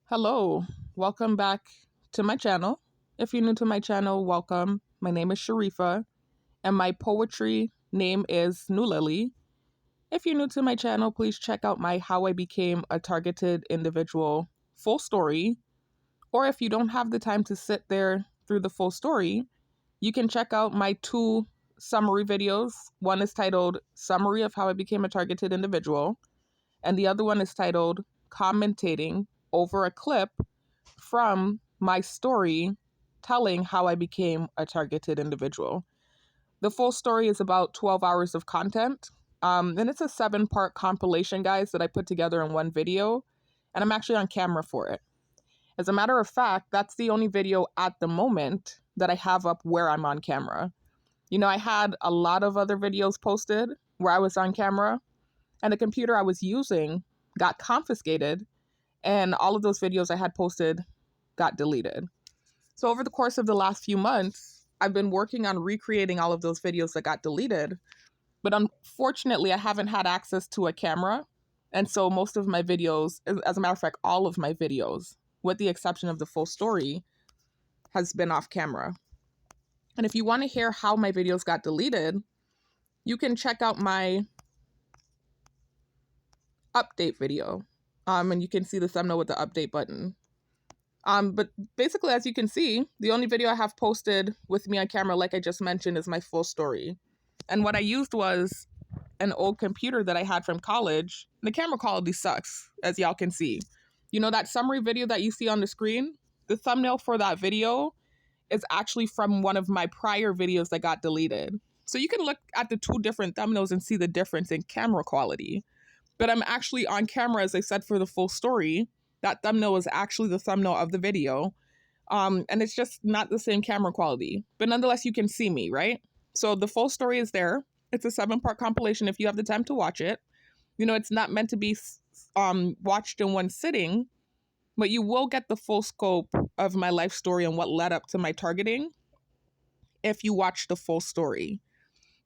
Hello, welcome back to my channel. If you're new to my channel, welcome. My name is Sharifa, and my poetry name is New Lily. If you're new to my channel, please check out my How I Became a Targeted Individual full story. Or if you don't have the time to sit there through the full story, you can check out my two summary videos. One is titled Summary of How I Became a Targeted Individual, and the other one is titled Commentating over a clip from my story telling how I became a targeted individual. The full story is about 12 hours of content. And it's a 7-part compilation, guys, that I put together in one video. And I'm actually on camera for it. As a matter of fact, that's the only video at the moment that I have up where I'm on camera. You know, I had a lot of other videos posted where I was on camera, and the computer I was using got confiscated, and all of those videos I had posted got deleted. So over the course of the last few months, I've been working on recreating all of those videos that got deleted. But unfortunately, I haven't had access to a camera. And so most of my videos, as a matter of fact, all of my videos, with the exception of the full story, has been off camera. And if you want to hear how my videos got deleted, you can check out my update video. And you can see the thumbnail with the update button. But basically, as you can see, the only video I have posted with me on camera, like I just mentioned, is my full story. And what I used was an old computer that I had from college. The camera quality sucks, as y'all can see. You know that summary video that you see on the screen? The thumbnail for that video is actually from one of my prior videos that got deleted. So you can look at the two different thumbnails and see the difference in camera quality. But I'm actually on camera, as I said, for the full story. That thumbnail is actually the thumbnail of the video. And it's just not the same camera quality. But nonetheless, you can see me, right? So the full story is there. It's a 7-part compilation if you have the time to watch it. You know, it's not meant to be watched in one sitting, but you will get the full scope of my life story and what led up to my targeting if you watch the full story.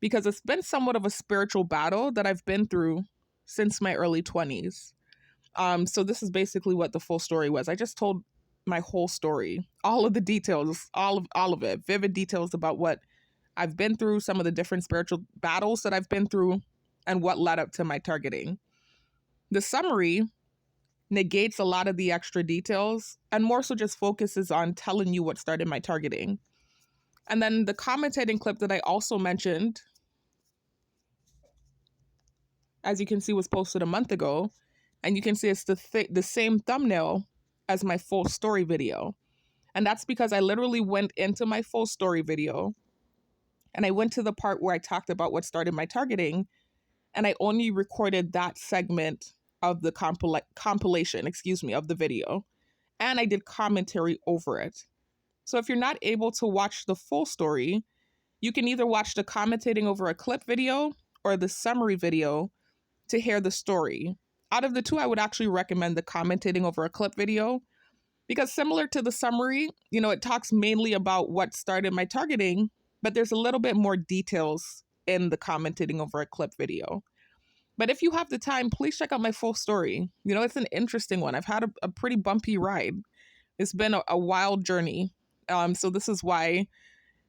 Because it's been somewhat of a spiritual battle that I've been through since my early 20s. So this is basically what the full story was. I just told my whole story, all of the details, all of it, vivid details about what I've been through, some of the different spiritual battles that I've been through, and what led up to my targeting. The summary negates a lot of the extra details and more so just focuses on telling you what started my targeting. And then the commentating clip that I also mentioned, as you can see, was posted a month ago. And you can see it's the same thumbnail as my full story video. And that's because I literally went into my full story video and I went to the part where I talked about what started my targeting, and I only recorded that segment of the compilation, of the video. And I did commentary over it. So if you're not able to watch the full story, you can either watch the commentating over a clip video or the summary video to hear the story. Out of the two, I would actually recommend the commentating over a clip video, because similar to the summary, you know, it talks mainly about what started my targeting, but there's a little bit more details in the commentating over a clip video. But if you have the time, please check out my full story. You know, it's an interesting one. I've had a pretty bumpy ride. It's been a wild journey. So this is why,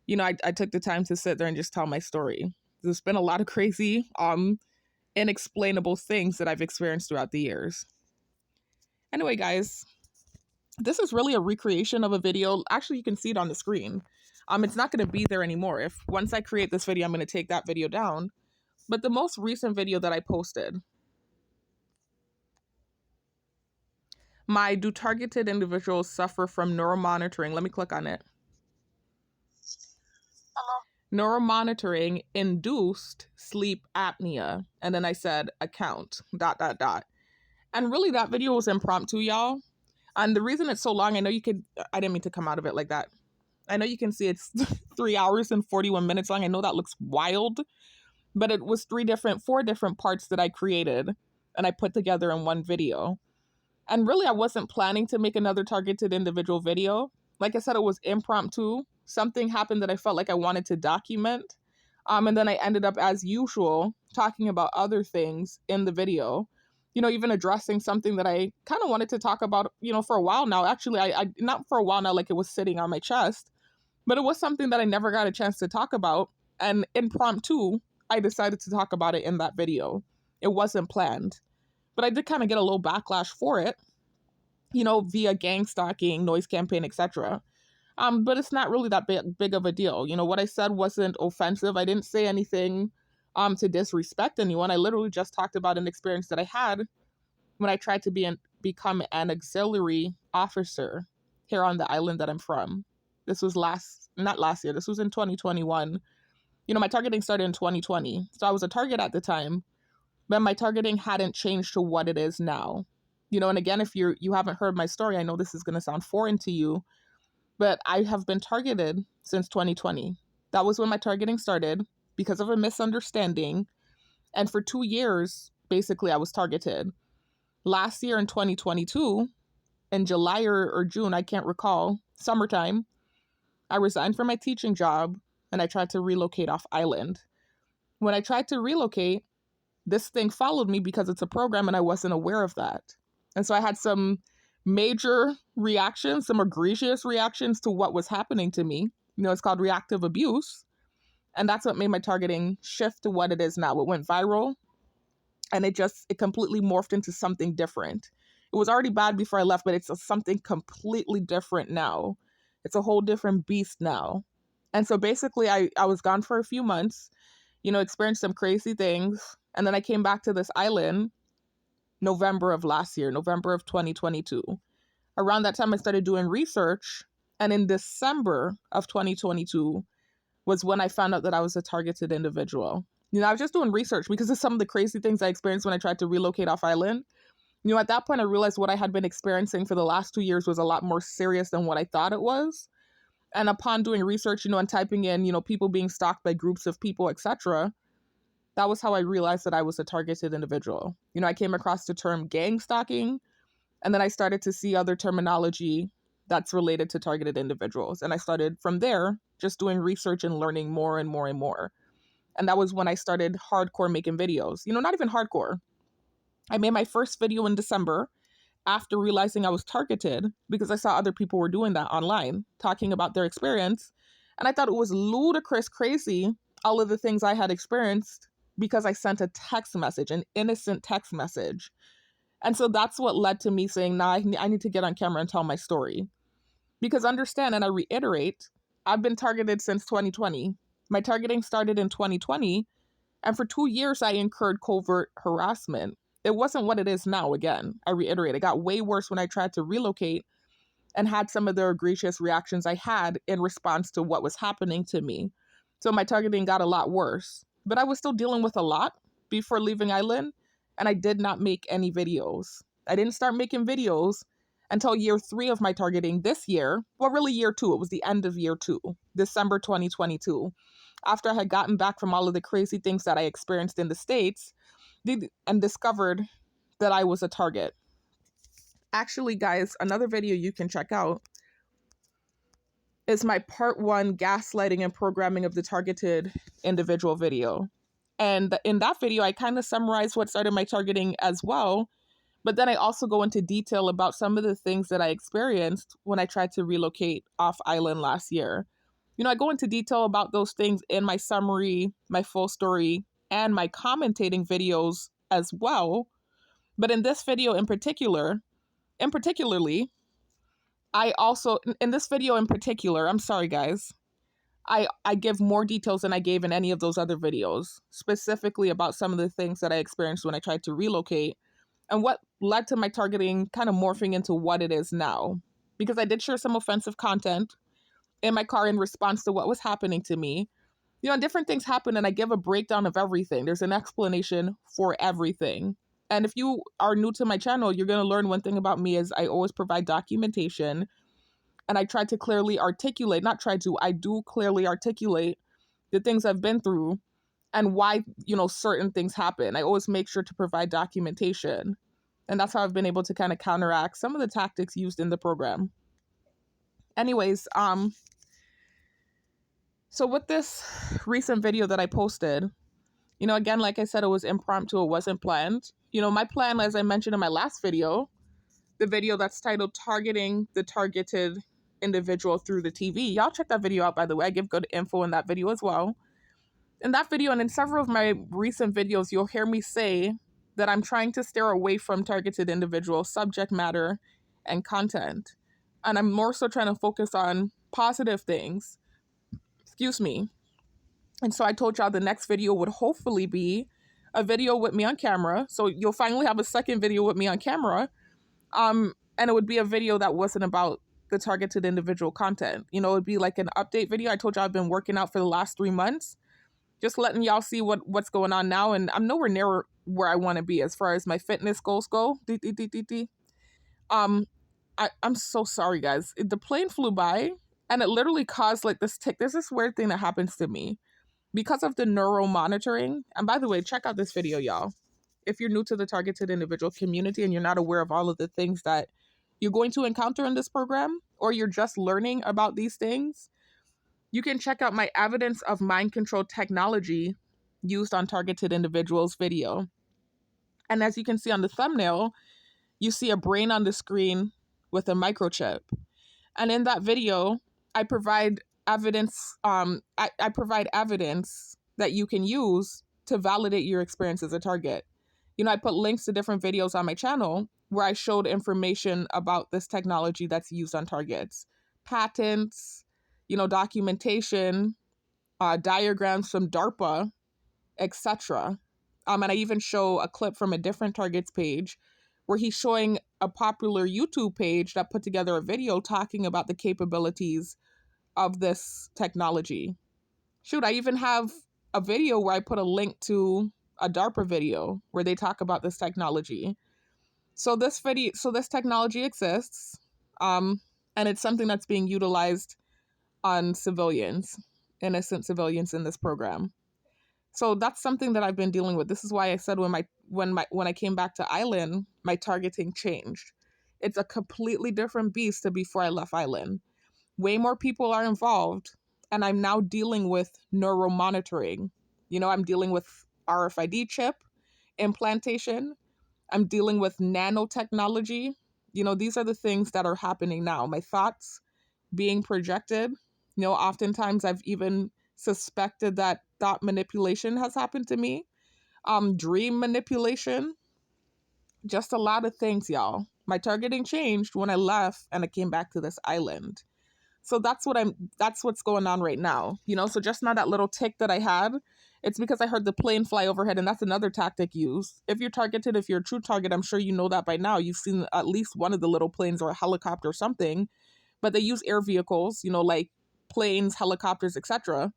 you know, I took the time to sit there and just tell my story. There's been a lot of crazy, inexplainable things that I've experienced throughout the years. Anyway, guys, this is really a recreation of a video. Actually, you can see it on the screen. It's not going to be there anymore. If once I create this video, I'm going to take that video down. But the most recent video that I posted, my Do Targeted Individuals Suffer from Neuromonitoring? Let me click on it. Neuromonitoring induced sleep apnea. And then I said account, ... And really that video was impromptu, y'all. And the reason it's so long, I didn't mean to come out of it like that. I know you can see it's 3 hours and 41 minutes long. I know that looks wild, but it was 4 different parts that I created and I put together in one video. And really, I wasn't planning to make another targeted individual video. Like I said, it was impromptu. Something happened that I felt like I wanted to document. And then I ended up, as usual, talking about other things in the video. even addressing something that I kind of wanted to talk about, for a while now. Actually, I not for a while now, like it was sitting on my chest, but it was something that I never got a chance to talk about. And impromptu, I decided to talk about it in that video. It wasn't planned, but I did kind of get a little backlash for it, via gang stalking, noise campaign, etc. But it's not really that big of a deal. What I said wasn't offensive. I didn't say anything to disrespect anyone. I literally just talked about an experience that I had when I tried to become an auxiliary officer here on the island that I'm from. This was not last year, this was in 2021. My targeting started in 2020. So I was a target at the time, but my targeting hadn't changed to what it is now. And again, if you haven't heard my story, I know this is going to sound foreign to you, but I have been targeted since 2020. That was when my targeting started because of a misunderstanding. And for 2 years, basically, I was targeted. Last year in 2022, in July or June, I can't recall, summertime, I resigned from my teaching job and I tried to relocate off island. When I tried to relocate, this thing followed me because it's a program and I wasn't aware of that. And so I had some major reactions, some egregious reactions to what was happening to me. It's called reactive abuse. And that's what made my targeting shift to what it is now. It went viral and it completely morphed into something different. It was already bad before I left, but it's something completely different now. It's a whole different beast now. And so basically I was gone for a few months, experienced some crazy things. And then I came back to this island November of last year, November of 2022. Around that time, I started doing research. And in December of 2022 was when I found out that I was a targeted individual. I was just doing research because of some of the crazy things I experienced when I tried to relocate off island. At that point, I realized what I had been experiencing for the last 2 years was a lot more serious than what I thought it was. And upon doing research, and typing in, people being stalked by groups of people, etc., that was how I realized that I was a targeted individual. I came across the term gang stalking, and then I started to see other terminology that's related to targeted individuals. And I started from there just doing research and learning more and more and more. And that was when I started hardcore making videos. Not even hardcore. I made my first video in December after realizing I was targeted because I saw other people were doing that online, talking about their experience. And I thought it was ludicrous crazy, all of the things I had experienced because I sent a text message, an innocent text message. And so that's what led to me saying, nah, I need to get on camera and tell my story. Because understand, and I reiterate, I've been targeted since 2020. My targeting started in 2020, and for 2 years, I incurred covert harassment. It wasn't what it is now, again. I reiterate, it got way worse when I tried to relocate and had some of the egregious reactions I had in response to what was happening to me. So my targeting got a lot worse. But I was still dealing with a lot before leaving island, and I did not make any videos. I didn't start making videos until year 3 of my targeting this year. Well, really year 2. It was the end of year 2, December 2022. After I had gotten back from all of the crazy things that I experienced in the States and discovered that I was a target. Actually, guys, another video you can check out is my part 1 gaslighting and programming of the targeted individual video. And in that video, I kind of summarize what started my targeting as well. But then I also go into detail about some of the things that I experienced when I tried to relocate off island last year. I go into detail about those things in my summary, my full story, and my commentating videos as well. But in this video in particularly, I also, in this video in particular, I'm sorry guys, I give more details than I gave in any of those other videos, specifically about some of the things that I experienced when I tried to relocate and what led to my targeting kind of morphing into what it is now. Because I did share some offensive content in my car in response to what was happening to me. Different things happen and I give a breakdown of everything. There's an explanation for everything. And if you are new to my channel, you're going to learn one thing about me is I always provide documentation. And I try to clearly articulate, I do clearly articulate the things I've been through and why, certain things happen. I always make sure to provide documentation. And that's how I've been able to kind of counteract some of the tactics used in the program. Anyways, so with this recent video that I posted, again, like I said, it was impromptu, it wasn't planned. My plan, as I mentioned in my last video, the video that's titled Targeting the Targeted Individual Through the TV. Y'all check that video out, by the way. I give good info in that video as well. In that video and in several of my recent videos, you'll hear me say that I'm trying to steer away from targeted individual subject matter and content. And I'm more so trying to focus on positive things. Excuse me. And so I told y'all the next video would hopefully be a video with me on camera. So you'll finally have a second video with me on camera. And it would be a video that wasn't about the targeted individual content. It would be like an update video. I told y'all I've been working out for the last 3 months. Just letting y'all see what's going on now. And I'm nowhere near where I want to be as far as my fitness goals go. I'm so sorry, guys. The plane flew by and it literally caused like this tick. There's this weird thing that happens to me because of the neuro monitoring. And by the way, check out this video, y'all. If you're new to the targeted individual community and you're not aware of all of the things that you're going to encounter in this program, or you're just learning about these things, you can check out my evidence of mind control technology used on targeted individuals video. And as you can see on the thumbnail, you see a brain on the screen with a microchip. And in that video, I provide evidence. I provide evidence that you can use to validate your experience as a target. I put links to different videos on my channel where I showed information about this technology that's used on targets, patents, documentation, diagrams from DARPA, etc. And I even show a clip from a different targets page where he's showing a popular YouTube page that put together a video talking about the capabilities of this technology. Shoot, I even have a video where I put a link to a DARPA video where they talk about this technology. So this technology exists, and it's something that's being utilized on civilians, innocent civilians in this program. So that's something that I've been dealing with. This is why I said when I came back to Island, my targeting changed. It's a completely different beast to before I left Island. Way more people are involved, and I'm now dealing with neuro monitoring. I'm dealing with RFID chip implantation. I'm dealing with nanotechnology. These are the things that are happening now. My thoughts being projected. Oftentimes I've even suspected that thought manipulation has happened to me. Dream manipulation. Just a lot of things, y'all. My targeting changed when I left and I came back to this island. So that's what's going on right now. So just now that little tick that I had, it's because I heard the plane fly overhead, and that's another tactic used. If you're targeted, if you're a true target, I'm sure you know that by now. You've seen at least one of the little planes or a helicopter or something, but they use air vehicles, like planes, helicopters, etc.,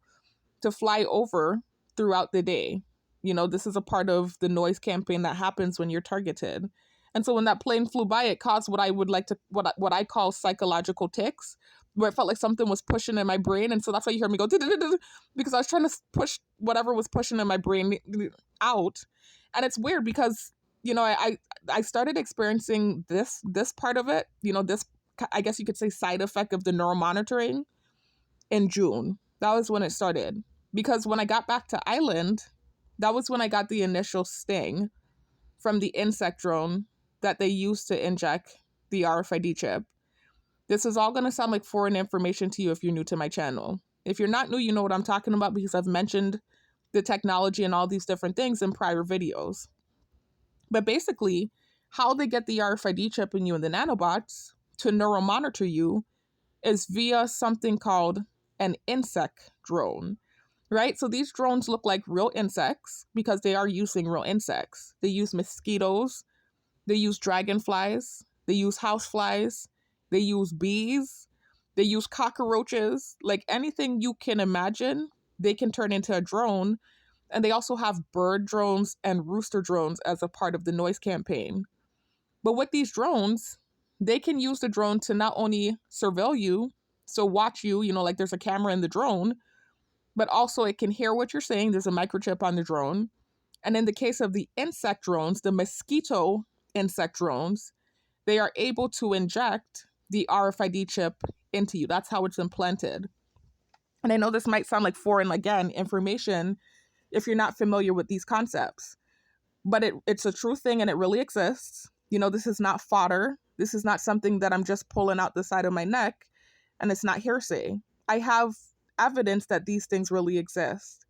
to fly over throughout the day. This is a part of the noise campaign that happens when you're targeted. And so when that plane flew by, it caused what I call psychological ticks, where it felt like something was pushing in my brain. And so that's why you hear me go, because I was trying to push whatever was pushing in my brain out. And it's weird because, I started experiencing this part of it, this, I guess you could say, side effect of the neural monitoring in June. That was when it started. Because when I got back to Island, that was when I got the initial sting from the insect drone that they used to inject the RFID chip. This is all going to sound like foreign information to you if you're new to my channel. If you're not new, you know what I'm talking about because I've mentioned the technology and all these different things in prior videos. But basically, how they get the RFID chip in you and the nanobots to neuromonitor you is via something called an insect drone, right? So these drones look like real insects because they are using real insects. They use mosquitoes, they use dragonflies, they use houseflies, they use bees, they use cockroaches, like anything you can imagine, they can turn into a drone. And they also have bird drones and rooster drones as a part of the noise campaign. But with these drones, they can use the drone to not only surveil you, so watch you, like there's a camera in the drone, but also it can hear what you're saying. There's a microchip on the drone. And in the case of the insect drones, the mosquito insect drones, they are able to inject the RFID chip into you. That's how it's implanted. And I know this might sound like foreign, again, information if you're not familiar with these concepts. but it's a true thing and it really exists. You know, this is not fodder. This is not something that I'm just pulling out the side of my neck, and it's not hearsay. I have evidence that these things really exist.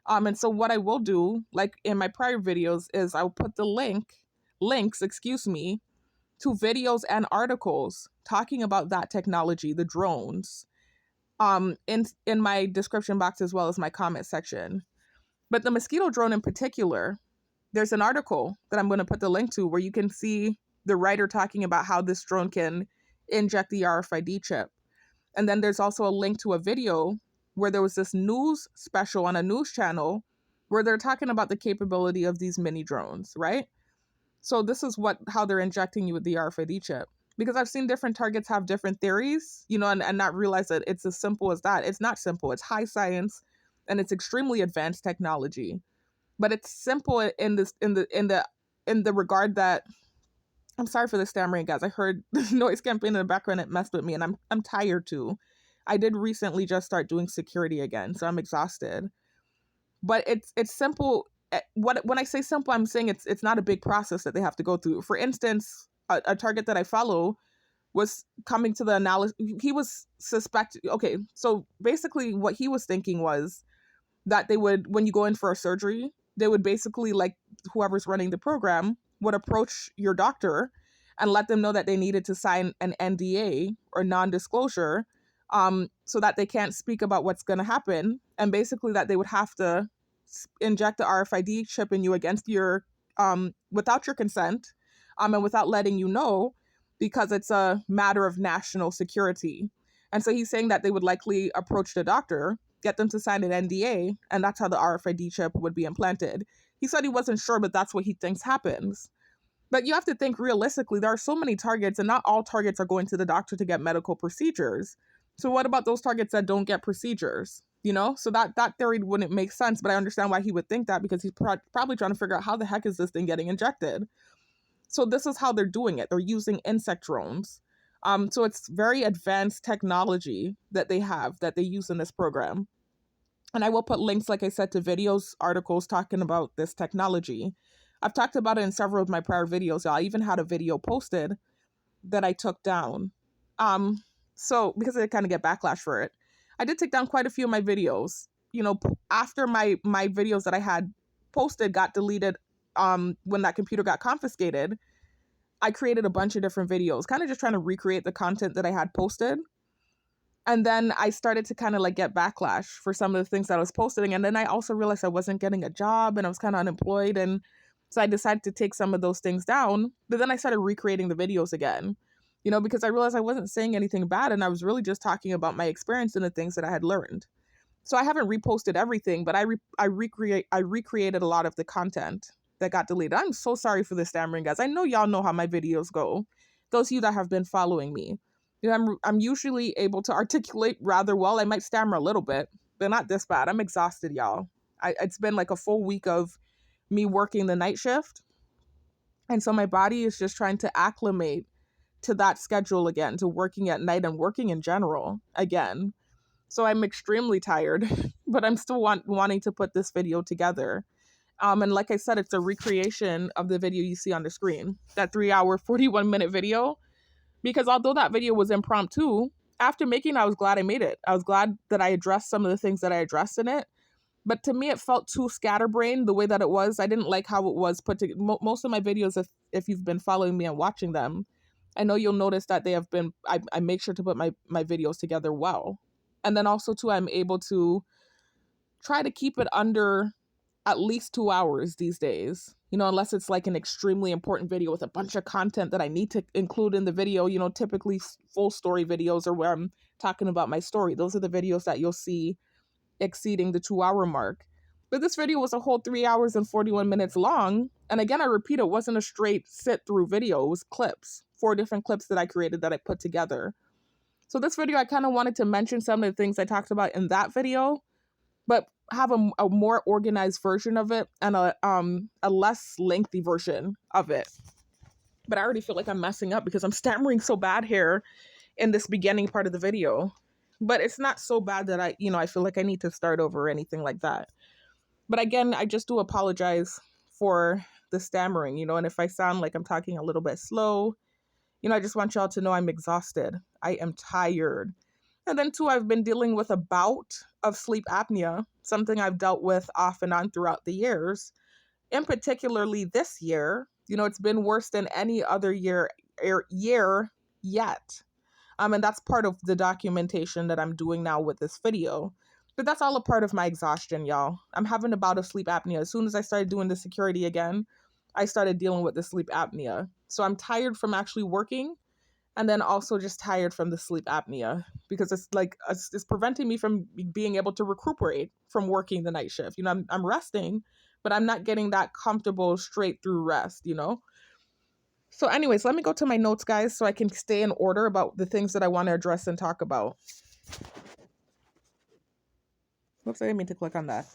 And so what I will do, like in my prior videos, is I'll put the links, to videos and articles talking about that technology, the drones, in my description box as well as my comment section. But the mosquito drone in particular, there's an article that I'm going to put the link to where you can see the writer talking about how this drone can inject the RFID chip. And then there's also a link to a video where there was this news special on a news channel where they're talking about the capability of these mini drones, right? So this is how they're injecting you with the RFID chip. Because I've seen different targets have different theories, you know, and not realize that it's as simple as that. It's not simple. It's high science and it's extremely advanced technology. But it's simple in the regard that, I'm sorry for the stammering, guys. I heard the noise campaign in the background. It messed with me, and I'm tired too. I did recently just start doing security again, so I'm exhausted. But it's simple. When I say simple, I'm saying it's not a big process that they have to go through. For instance, a target that I follow was coming to the analysis. He was suspected. Okay, so basically, what he was thinking was that they would, when you go in for a surgery, they would basically, like, whoever's running the program would approach your doctor and let them know that they needed to sign an NDA or non-disclosure, so that they can't speak about what's going to happen. And basically that they would have to inject the RFID chip in you against your, without your consent, and without letting you know, because it's a matter of national security. And so he's saying that they would likely approach the doctor, get them to sign an NDA, and that's how the RFID chip would be implanted. He said he wasn't sure, but that's what he thinks happens. But you have to think realistically, there are so many targets, and not all targets are going to the doctor to get medical procedures. So what about those targets that don't get procedures? You know, so that theory wouldn't make sense, but I understand why he would think that, because he's probably trying to figure out how the heck is this thing getting injected. So this is how they're doing it. They're using insect drones. So it's very advanced technology that they use in this program. And I will put links, like I said, to videos, articles talking about this technology. I've talked about it in several of my prior videos. I even had a video posted that I took down. So because I kind of get backlash for it, I did take down quite a few of my videos. You know, after my videos that I had posted got deleted, when that computer got confiscated, I created a bunch of different videos, kind of just trying to recreate the content that I had posted. And then I started to kind of like get backlash for some of the things that I was posting. And then I also realized I wasn't getting a job and I was kind of unemployed. And so I decided to take some of those things down. But then I started recreating the videos again, you know, because I realized I wasn't saying anything bad. And I was really just talking about my experience and the things that I had learned. So I haven't reposted everything, but I recreated a lot of the content that got deleted. I'm so sorry for the stammering, guys. I know y'all know how my videos go. Those of you that have been following me. You know, I'm usually able to articulate rather well. I might stammer a little bit, but not this bad. I'm exhausted, y'all. It's been like a full week of me working the night shift. And so my body is just trying to acclimate to that schedule again, to working at night and working in general again. So I'm extremely tired, but I'm still wanting to put this video together. And like I said, it's a recreation of the video you see on the screen, that 3-hour, 41-minute video. Because although that video was impromptu, after making it, I was glad I made it. I was glad that I addressed some of the things that I addressed in it. But to me, it felt too scatterbrained the way that it was. I didn't like how it was put together. Most of my videos, if you've been following me and watching them, I know you'll notice that they have been, I make sure to put my videos together well. And then also too, I'm able to try to keep it under at least 2 hours these days, you know, unless it's like an extremely important video with a bunch of content that I need to include in the video. You know, typically full story videos are where I'm talking about my story. Those are the videos that you'll see exceeding the 2-hour mark. But this video was a whole 3 hours and 41 minutes long. And again, I repeat, it wasn't a straight sit through video. It was clips, 4 different clips that I created that I put together. So this video, I kind of wanted to mention some of the things I talked about in that video, but have a more organized version of it and a less lengthy version of it. But I already feel like I'm messing up because I'm stammering so bad here in this beginning part of the video. But it's not so bad that I feel like I need to start over or anything like that. But again, I just do apologize for the stammering, you know, and if I sound like I'm talking a little bit slow, you know, I just want y'all to know I'm exhausted. I am tired. And then two, I've been dealing with a bout of sleep apnea, something I've dealt with off and on throughout the years. In particularly this year, you know, it's been worse than any other year yet. And that's part of the documentation that I'm doing now with this video. But that's all a part of my exhaustion, y'all. I'm having a bout of sleep apnea. As soon as I started doing the security again, I started dealing with the sleep apnea. So I'm tired from actually working, and then also just tired from the sleep apnea because it's like it's preventing me from being able to recuperate from working the night shift. You know, I'm resting, but I'm not getting that comfortable straight through rest, you know? So anyways, let me go to my notes, guys, so I can stay in order about the things that I want to address and talk about. Whoops, I didn't mean to click on that.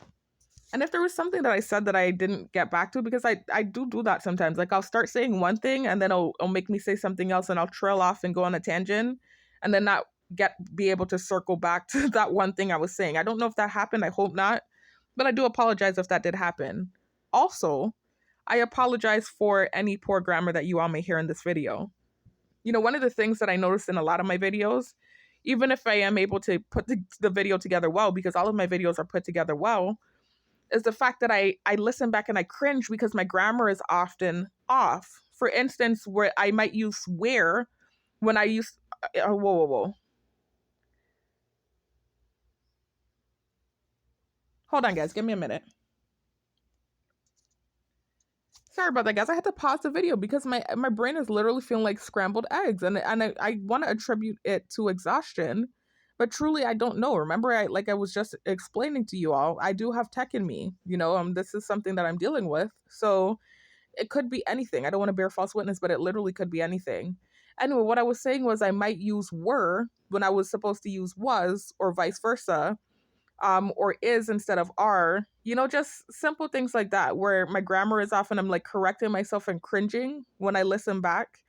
And if there was something that I said that I didn't get back to, because I do that sometimes. Like I'll start saying one thing and then it'll make me say something else and I'll trail off and go on a tangent and then not be able to circle back to that one thing I was saying. I don't know if that happened. I hope not. But I do apologize if that did happen. Also, I apologize for any poor grammar that you all may hear in this video. You know, one of the things that I noticed in a lot of my videos, even if I am able to put the video together well, because all of my videos are put together well, is the fact that I listen back and I cringe because my grammar is often off. For instance, where I might use where when I use, whoa. Hold on, guys. Give me a minute. Sorry about that, guys. I had to pause the video because my brain is literally feeling like scrambled eggs. And I want to attribute it to exhaustion. But truly, I don't know. Remember, I was just explaining to you all, I do have tech in me. You know, this is something that I'm dealing with. So it could be anything. I don't want to bear false witness, but it literally could be anything. Anyway, what I was saying was I might use were when I was supposed to use was, or vice versa, or is instead of are. You know, just simple things like that where my grammar is off and I'm like correcting myself and cringing when I listen back.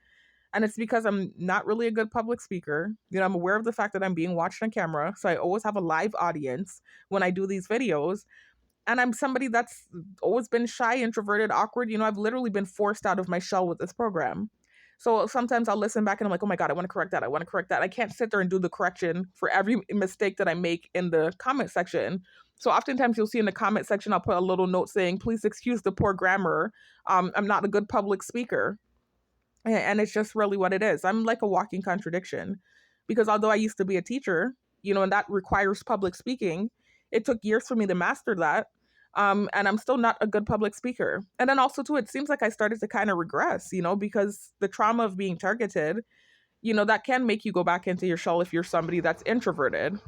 And it's because I'm not really a good public speaker. You know, I'm aware of the fact that I'm being watched on camera. So I always have a live audience when I do these videos. And I'm somebody that's always been shy, introverted, awkward. You know, I've literally been forced out of my shell with this program. So sometimes I'll listen back and I'm like, oh my God, I want to correct that. I want to correct that. I can't sit there and do the correction for every mistake that I make in the comment section. So oftentimes you'll see in the comment section, I'll put a little note saying, please excuse the poor grammar. I'm not a good public speaker. And it's just really what it is. I'm like a walking contradiction because although I used to be a teacher, you know, and that requires public speaking, it took years for me to master that. And I'm still not a good public speaker. And then also too, it seems like I started to kind of regress, you know, because the trauma of being targeted, you know, that can make you go back into your shell if you're somebody that's introverted.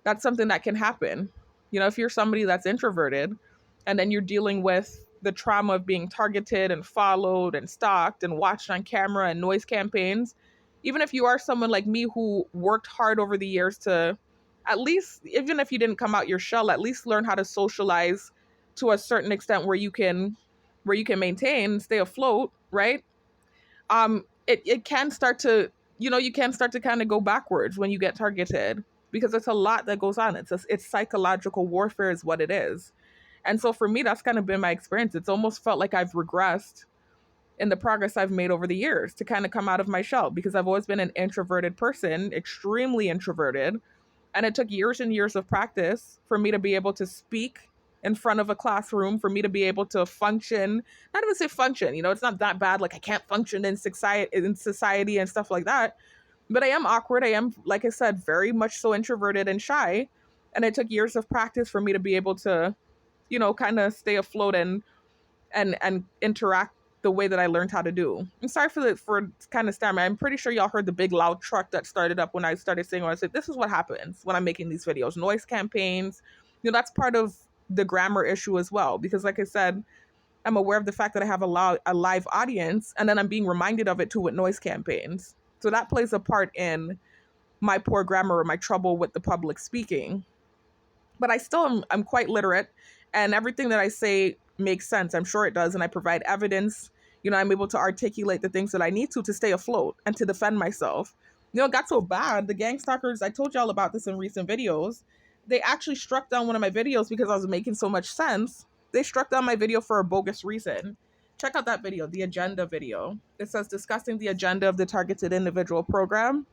That's something that can happen. You know, if you're somebody that's introverted and then you're dealing with the trauma of being targeted and followed and stalked and watched on camera and noise campaigns, even if you are someone like me who worked hard over the years to at least, even if you didn't come out your shell, at least learn how to socialize to a certain extent where you can maintain, stay afloat, right? It can start to, you know, you can start to kind of go backwards when you get targeted because it's a lot that goes on. It's psychological warfare is what it is. And so for me, that's kind of been my experience. It's almost felt like I've regressed in the progress I've made over the years to kind of come out of my shell because I've always been an introverted person, extremely introverted. And it took years and years of practice for me to be able to speak in front of a classroom, for me to be able to function, not even say function, you know, it's not that bad. Like I can't function in society and stuff like that. But I am awkward. I am, like I said, very much so introverted and shy. And it took years of practice for me to be able to, you know, kind of stay afloat and interact the way that I learned how to do. I'm sorry for kind of stammering. I'm pretty sure y'all heard the big loud truck that started up when I started saying, when I said, this is what happens when I'm making these videos, noise campaigns. You know, that's part of the grammar issue as well. Because like I said, I'm aware of the fact that I have a live audience and then I'm being reminded of it too with noise campaigns. So that plays a part in my poor grammar or my trouble with the public speaking. But I still I'm quite literate and everything that I say makes sense. I'm sure it does. And I provide evidence. You know, I'm able to articulate the things that I need to stay afloat and to defend myself. You know, it got so bad. The gang stalkers, I told y'all about this in recent videos. They actually struck down one of my videos because I was making so much sense. They struck down my video for a bogus reason. check out that video, the agenda video. It says discussing the agenda of the targeted individual program.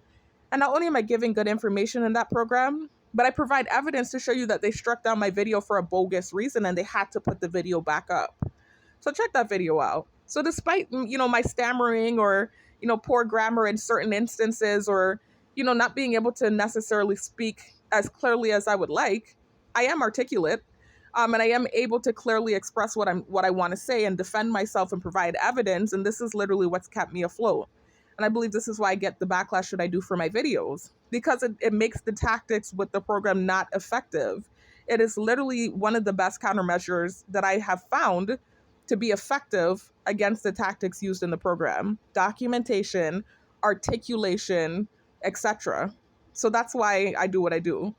And not only am I giving good information in that program, but I provide evidence to show you that they struck down my video for a bogus reason and they had to put the video back up. So check that video out. So despite, my stammering or, poor grammar in certain instances or, not being able to necessarily speak as clearly as I would like, I am articulate. And I am able to clearly express what I want to say and defend myself and provide evidence. And this is literally what's kept me afloat. And I believe this is why I get the backlash that I do for my videos, because it makes the tactics with the program not effective. It is literally one of the best countermeasures that I have found to be effective against the tactics used in the program: documentation, articulation, etc. So that's why I do what I do.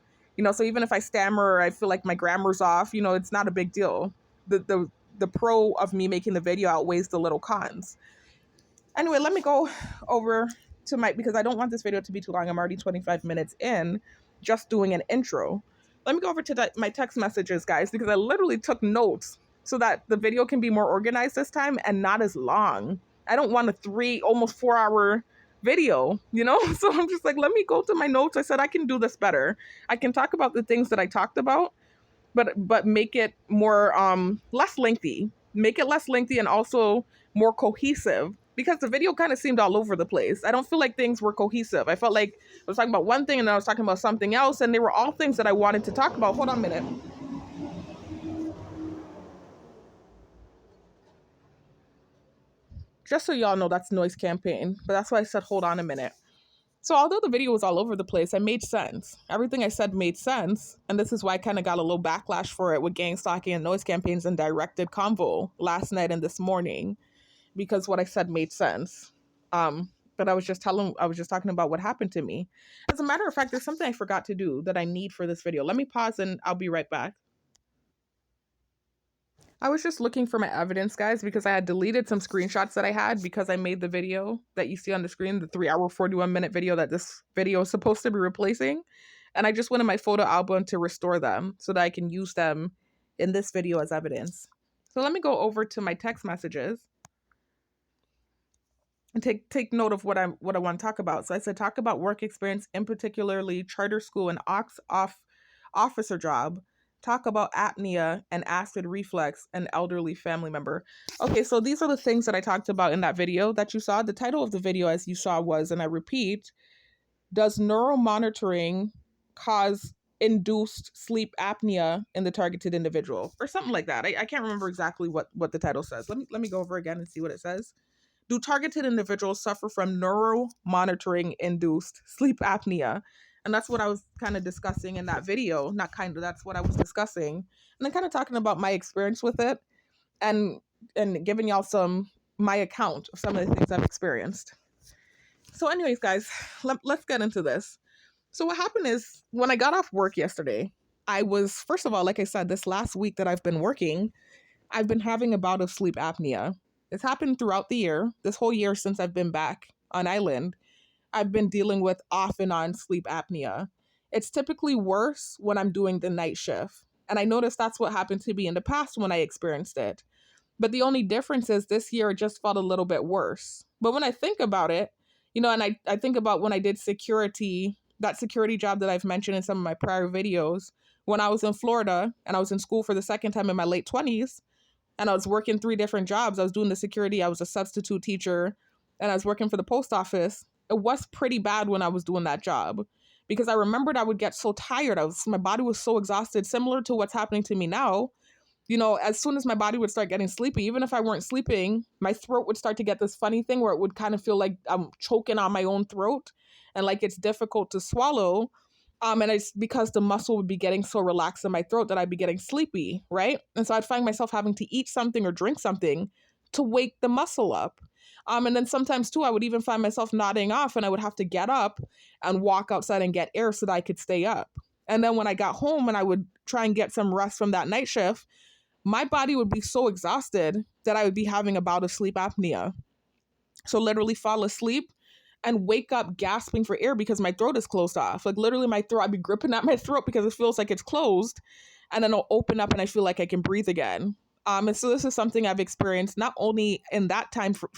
So even if I stammer or I feel like my grammar's off, it's not a big deal. The pro of me making the video outweighs the little cons. Anyway, let me go over to because I don't want this video to be too long. I'm already 25 minutes in just doing an intro. Let me go over to my text messages, guys, because I literally took notes so that the video can be more organized this time and not as long. I don't want a almost 4 hour video, So I'm just like, let me go to my notes. I said, I can do this better. I can talk about the things that I talked about, but make it more, less lengthy. Make it less lengthy and also more cohesive, because the video kind of seemed all over the place. I don't feel like things were cohesive. I felt like I was talking about one thing and then I was talking about something else, and they were all things that I wanted to talk about. Hold on a minute. Just so y'all know, that's noise campaign, but that's why I said, hold on a minute. So although the video was all over the place, I made sense. Everything I said made sense. And this is why I kind of got a little backlash for it with gang stalking and noise campaigns and directed convo last night and this morning, because what I said made sense. But I was just talking about what happened to me. As a matter of fact, there's something I forgot to do that I need for this video. Let me pause and I'll be right back. I was just looking for my evidence, guys, because I had deleted some screenshots that I had because I made the video that you see on the screen, the 3 hour, 41-minute video that this video is supposed to be replacing. And I just went in my photo album to restore them so that I can use them in this video as evidence. So let me go over to my text messages and take note of what I want to talk about. So I said, talk about work experience, in particularly charter school and officer job. Talk about apnea and acid reflux and elderly family member. Okay, so these are the things that I talked about in that video that you saw. The title of the video, as you saw, was, and I repeat, does neuro monitoring cause induced sleep apnea in the targeted individual? Or something like that. I can't remember exactly what the title says. Let me go over again and see what it says. Do targeted individuals suffer from neuro monitoring induced sleep apnea? And that's what I was kind of discussing in that video. That's what I was discussing. And then kind of talking about my experience with it and giving y'all my account of some of the things I've experienced. So anyways, guys, let's get into this. So what happened is, when I got off work yesterday, I was, first of all, like I said, this last week that I've been working, I've been having a bout of sleep apnea. It's happened throughout the year, this whole year since I've been back on island. I've been dealing with off and on sleep apnea. It's typically worse when I'm doing the night shift. And I noticed that's what happened to me in the past when I experienced it. But the only difference is this year it just felt a little bit worse. But when I think about it, and I think about when I did security, that security job that I've mentioned in some of my prior videos, when I was in Florida and I was in school for the second time in my late 20s, and I was working 3 different jobs. I was doing the security, I was a substitute teacher, and I was working for the post office. It was pretty bad when I was doing that job, because I remembered I would get so tired. My body was so exhausted, similar to what's happening to me now. As soon as my body would start getting sleepy, even if I weren't sleeping, my throat would start to get this funny thing where it would kind of feel like I'm choking on my own throat and like it's difficult to swallow. And it's because the muscle would be getting so relaxed in my throat that I'd be getting sleepy, right? And so I'd find myself having to eat something or drink something to wake the muscle up. And then sometimes too, I would even find myself nodding off and I would have to get up and walk outside and get air so that I could stay up. And then when I got home and I would try and get some rest from that night shift, my body would be so exhausted that I would be having a bout of sleep apnea. So literally fall asleep and wake up gasping for air because my throat is closed off. Like literally my throat, I'd be gripping at my throat because it feels like it's closed. And then I'll open up and I feel like I can breathe again. And so this is something I've experienced not only in that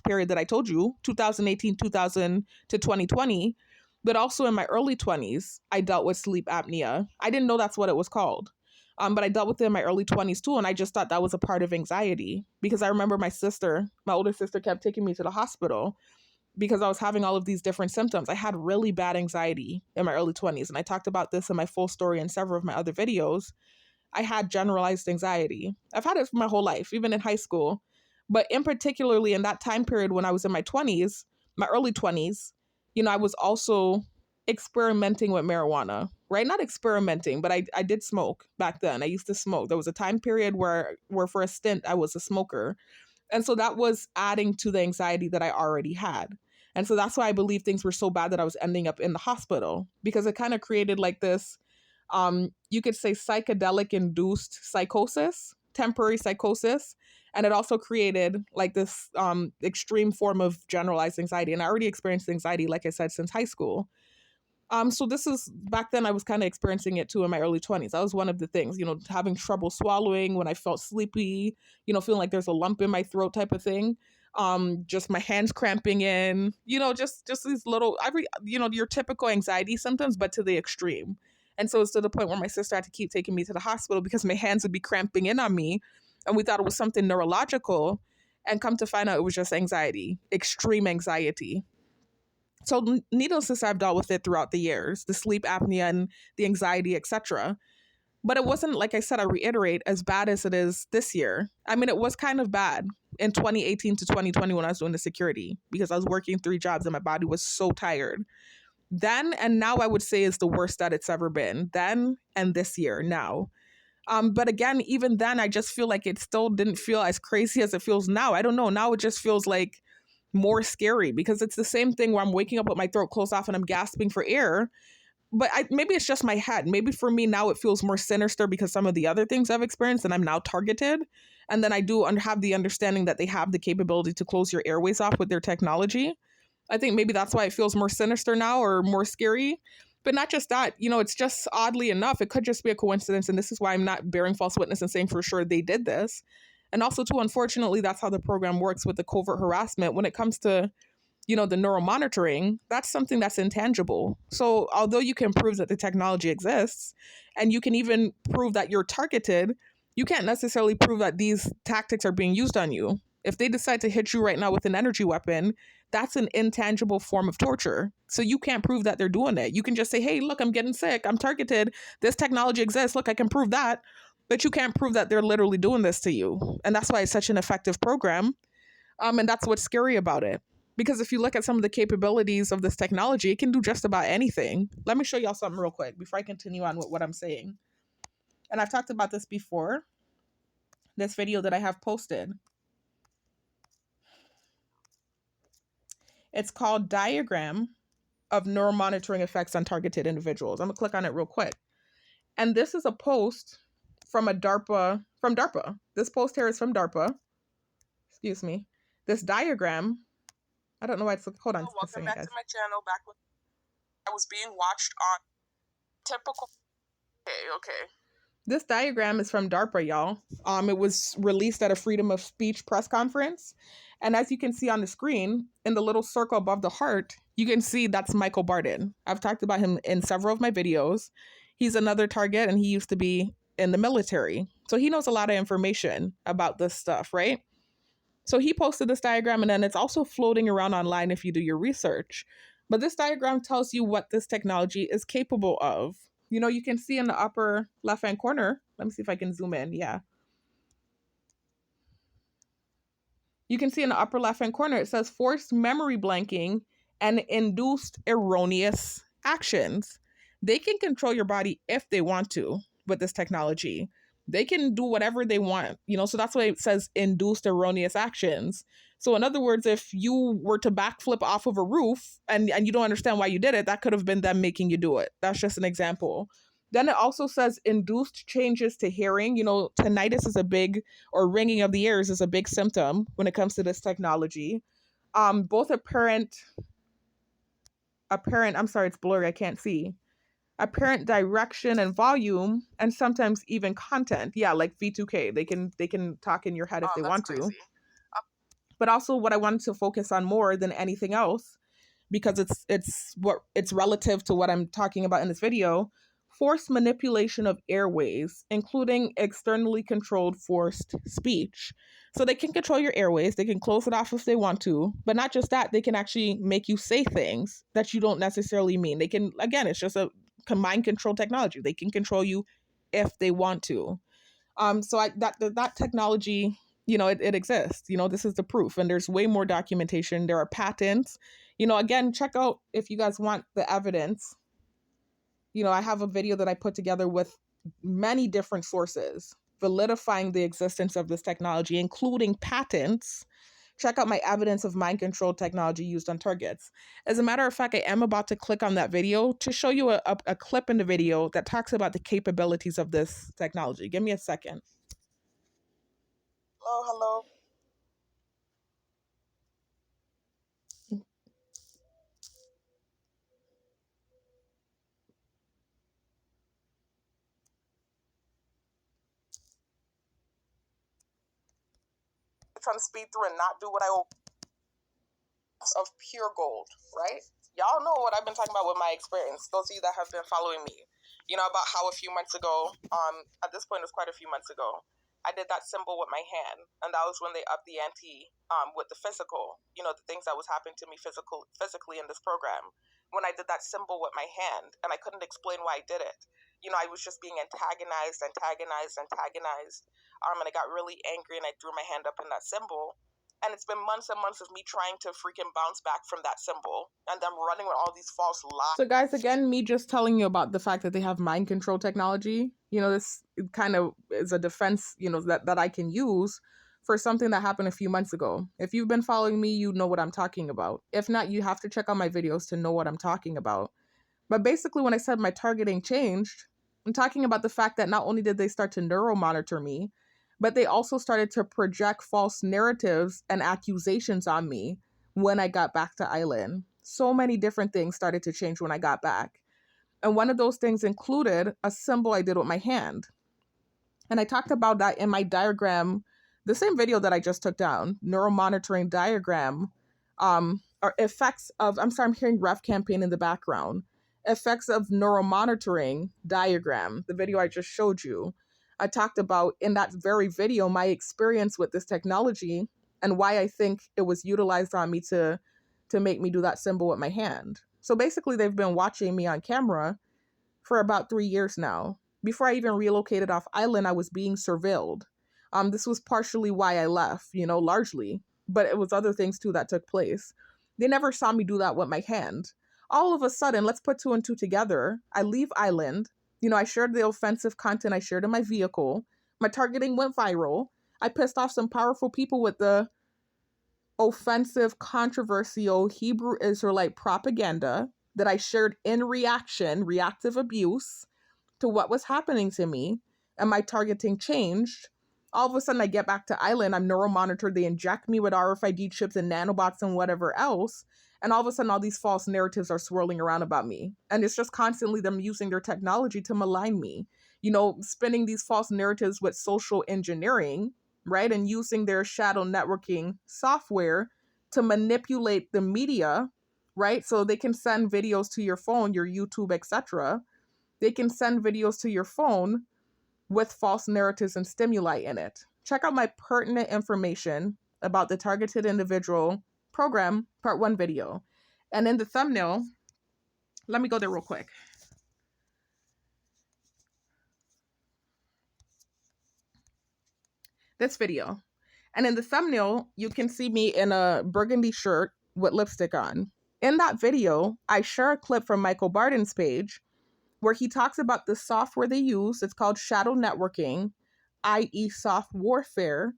period that I told you, 2018, 2000 to 2020, but also in my early 20s, I dealt with sleep apnea. I didn't know that's what it was called. But I dealt with it in my early 20s too. And I just thought that was a part of anxiety because I remember my older sister kept taking me to the hospital because I was having all of these different symptoms. I had really bad anxiety in my early 20s. And I talked about this in my full story in several of my other videos. I had generalized anxiety. I've had it for my whole life, even in high school. But in particularly in that time period when I was in my 20s, my early 20s, I was also experimenting with marijuana, right? Not experimenting, but I did smoke back then. I used to smoke. There was a time period where for a stint I was a smoker. And so that was adding to the anxiety that I already had. And so that's why I believe things were so bad that I was ending up in the hospital because it kind of created like this you could say psychedelic induced psychosis, temporary psychosis. And it also created like this extreme form of generalized anxiety. And I already experienced anxiety, like I said, since high school. So this is back then I was kind of experiencing it too in my early 20s. That was one of the things, having trouble swallowing when I felt sleepy, feeling like there's a lump in my throat type of thing. Just my hands cramping in, just these little your typical anxiety symptoms, but to the extreme. And so it's to the point where my sister had to keep taking me to the hospital because my hands would be cramping in on me. And we thought it was something neurological. And come to find out it was just anxiety, extreme anxiety. So needless to say, I've dealt with it throughout the years, the sleep apnea and the anxiety, etc. But it wasn't, like I said, I reiterate, as bad as it is this year. I mean, it was kind of bad in 2018 to 2020 when I was doing the security because I was working 3 jobs and my body was so tired. Then and now I would say is the worst that it's ever been. Then and this year now. But again, even then, I just feel like it still didn't feel as crazy as it feels now. I don't know. Now it just feels like more scary because it's the same thing where I'm waking up with my throat closed off and I'm gasping for air. But maybe it's just my head. Maybe for me now it feels more sinister because some of the other things I've experienced and I'm now targeted. And then I do have the understanding that they have the capability to close your airways off with their technology. I think maybe that's why it feels more sinister now or more scary. But not just that, it's just oddly enough, it could just be a coincidence. And this is why I'm not bearing false witness and saying for sure they did this. And also, too, unfortunately, that's how the program works with the covert harassment. When it comes to, the neural monitoring, that's something that's intangible. So although you can prove that the technology exists and you can even prove that you're targeted, you can't necessarily prove that these tactics are being used on you. If they decide to hit you right now with an energy weapon, that's an intangible form of torture. So you can't prove that they're doing it. You can just say, hey, look, I'm getting sick. I'm targeted. This technology exists. Look, I can prove that. But you can't prove that they're literally doing this to you. And that's why it's such an effective program. And that's what's scary about it. Because if you look at some of the capabilities of this technology, it can do just about anything. Let me show y'all something real quick before I continue on with what I'm saying. And I've talked about this before, this video that I have posted. It's called Diagram of Neuromonitoring Effects on Targeted Individuals. I'm going to click on it real quick. And this is a post from DARPA. This post here is from DARPA. Excuse me. This diagram, I don't know why it's, hold on. Welcome back to my channel. Back when I was being watched on typical. Okay. This diagram is from DARPA, y'all. It was released at a freedom of speech press conference. And as you can see on the screen, in the little circle above the heart, you can see that's Michael Barden. I've talked about him in several of my videos. He's another target, and he used to be in the military. So he knows a lot of information about this stuff, right? So he posted this diagram, and then it's also floating around online if you do your research. But this diagram tells you what this technology is capable of. You can see in the upper left-hand corner. Let me see if I can zoom in. Yeah. You can see in the upper left-hand corner, it says forced memory blanking and induced erroneous actions. They can control your body if they want to with this technology. They can do whatever they want, so that's why it says induced erroneous actions. So in other words, if you were to backflip off of a roof and you don't understand why you did it, that could have been them making you do it. That's just an example. Then it also says induced changes to hearing. Tinnitus is a big, or ringing of the ears is a big symptom when it comes to this technology. Both apparent, I'm sorry, it's blurry, I can't see. apparent direction and volume, and sometimes even content. Yeah, like V2K. They can talk in your head if they want to. But also what I wanted to focus on more than anything else, because it's relative to what I'm talking about in this video, forced manipulation of airways, including externally controlled forced speech. So they can control your airways, they can close it off if they want to, but not just that, they can actually make you say things that you don't necessarily mean. They can, again, it's just a mind control technology. They can control you if they want to. So that technology, it exists. This is the proof, and there's way more documentation. There are patents. Again, check out if you guys want the evidence. I have a video that I put together with many different sources validifying the existence of this technology, including patents. Check out my evidence of mind control technology used on targets. As a matter of fact, I am about to click on that video to show you a clip in the video that talks about the capabilities of this technology. Give me a second. Hello. Trying to speed through and not do what I of pure gold, right? Y'all know what I've been talking about with my experience. Those of you that have been following me, about how a few months ago, at this point it was quite a few months ago, I did that symbol with my hand, and that was when they upped the ante with the physical, the things that was happening to me physically in this program. When I did that symbol with my hand, and I couldn't explain why I did it. I was just being antagonized, and I got really angry, and I threw my hand up in that symbol. And it's been months and months of me trying to freaking bounce back from that symbol, and them running with all these false lies. So guys, again, me just telling you about the fact that they have mind control technology, this kind of is a defense, that I can use for something that happened a few months ago. If you've been following me, you know what I'm talking about. If not, you have to check out my videos to know what I'm talking about. But basically, when I said my targeting changed, I'm talking about the fact that not only did they start to neuro monitor me, but they also started to project false narratives and accusations on me when I got back to Island. So many different things started to change when I got back. And one of those things included a symbol I did with my hand. And I talked about that in my diagram, the same video that I just took down, neuromonitoring diagram, or effects of, I'm sorry, I'm hearing ref campaign in the background, effects of neuromonitoring diagram, the video I just showed you. I talked about in that very video my experience with this technology and why I think it was utilized on me to make me do that symbol with my hand. So basically, they've been watching me on camera for about 3 years now. Before I even relocated off island, I was being surveilled. This was partially why I left, largely, but it was other things too that took place. They never saw me do that with my hand. All of a sudden, let's put 2 and 2 together. I leave island. I shared the offensive content I shared in my vehicle. My targeting went viral. I pissed off some powerful people with the offensive, controversial Hebrew Israelite propaganda that I shared in reaction, reactive abuse to what was happening to me, and my targeting changed. All of a sudden, I get back to island. I'm neuromonitored. They inject me with RFID chips and nanobots and whatever else. And all of a sudden, all these false narratives are swirling around about me. And it's just constantly them using their technology to malign me. Spinning these false narratives with social engineering, right? And using their shadow networking software to manipulate the media, right? So they can send videos to your phone, your YouTube, etc. They can send videos to your phone with false narratives and stimuli in it. Check out my pertinent information about the targeted individual program part 1 video. And in the thumbnail, let me go there real quick. This video. And in the thumbnail, you can see me in a burgundy shirt with lipstick on. In that video, I share a clip from Michael Barden's page where he talks about the software they use. It's called shadow networking, i.e. soft warfare.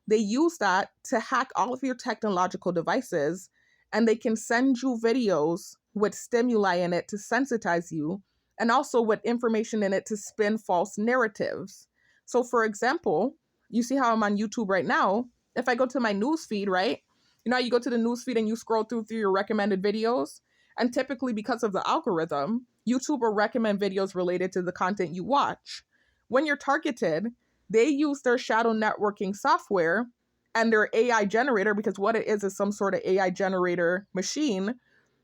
They use that to hack all of your technological devices, and they can send you videos with stimuli in it to sensitize you, and also with information in it to spin false narratives. So for example, you see how I'm on YouTube right now. If I go to my news feed, right? How you go to the news feed and you scroll through your recommended videos, And typically, because of the algorithm, YouTube will recommend videos related to the content you watch. When you're targeted, they use their shadow networking software and their AI generator, because what it is some sort of AI generator machine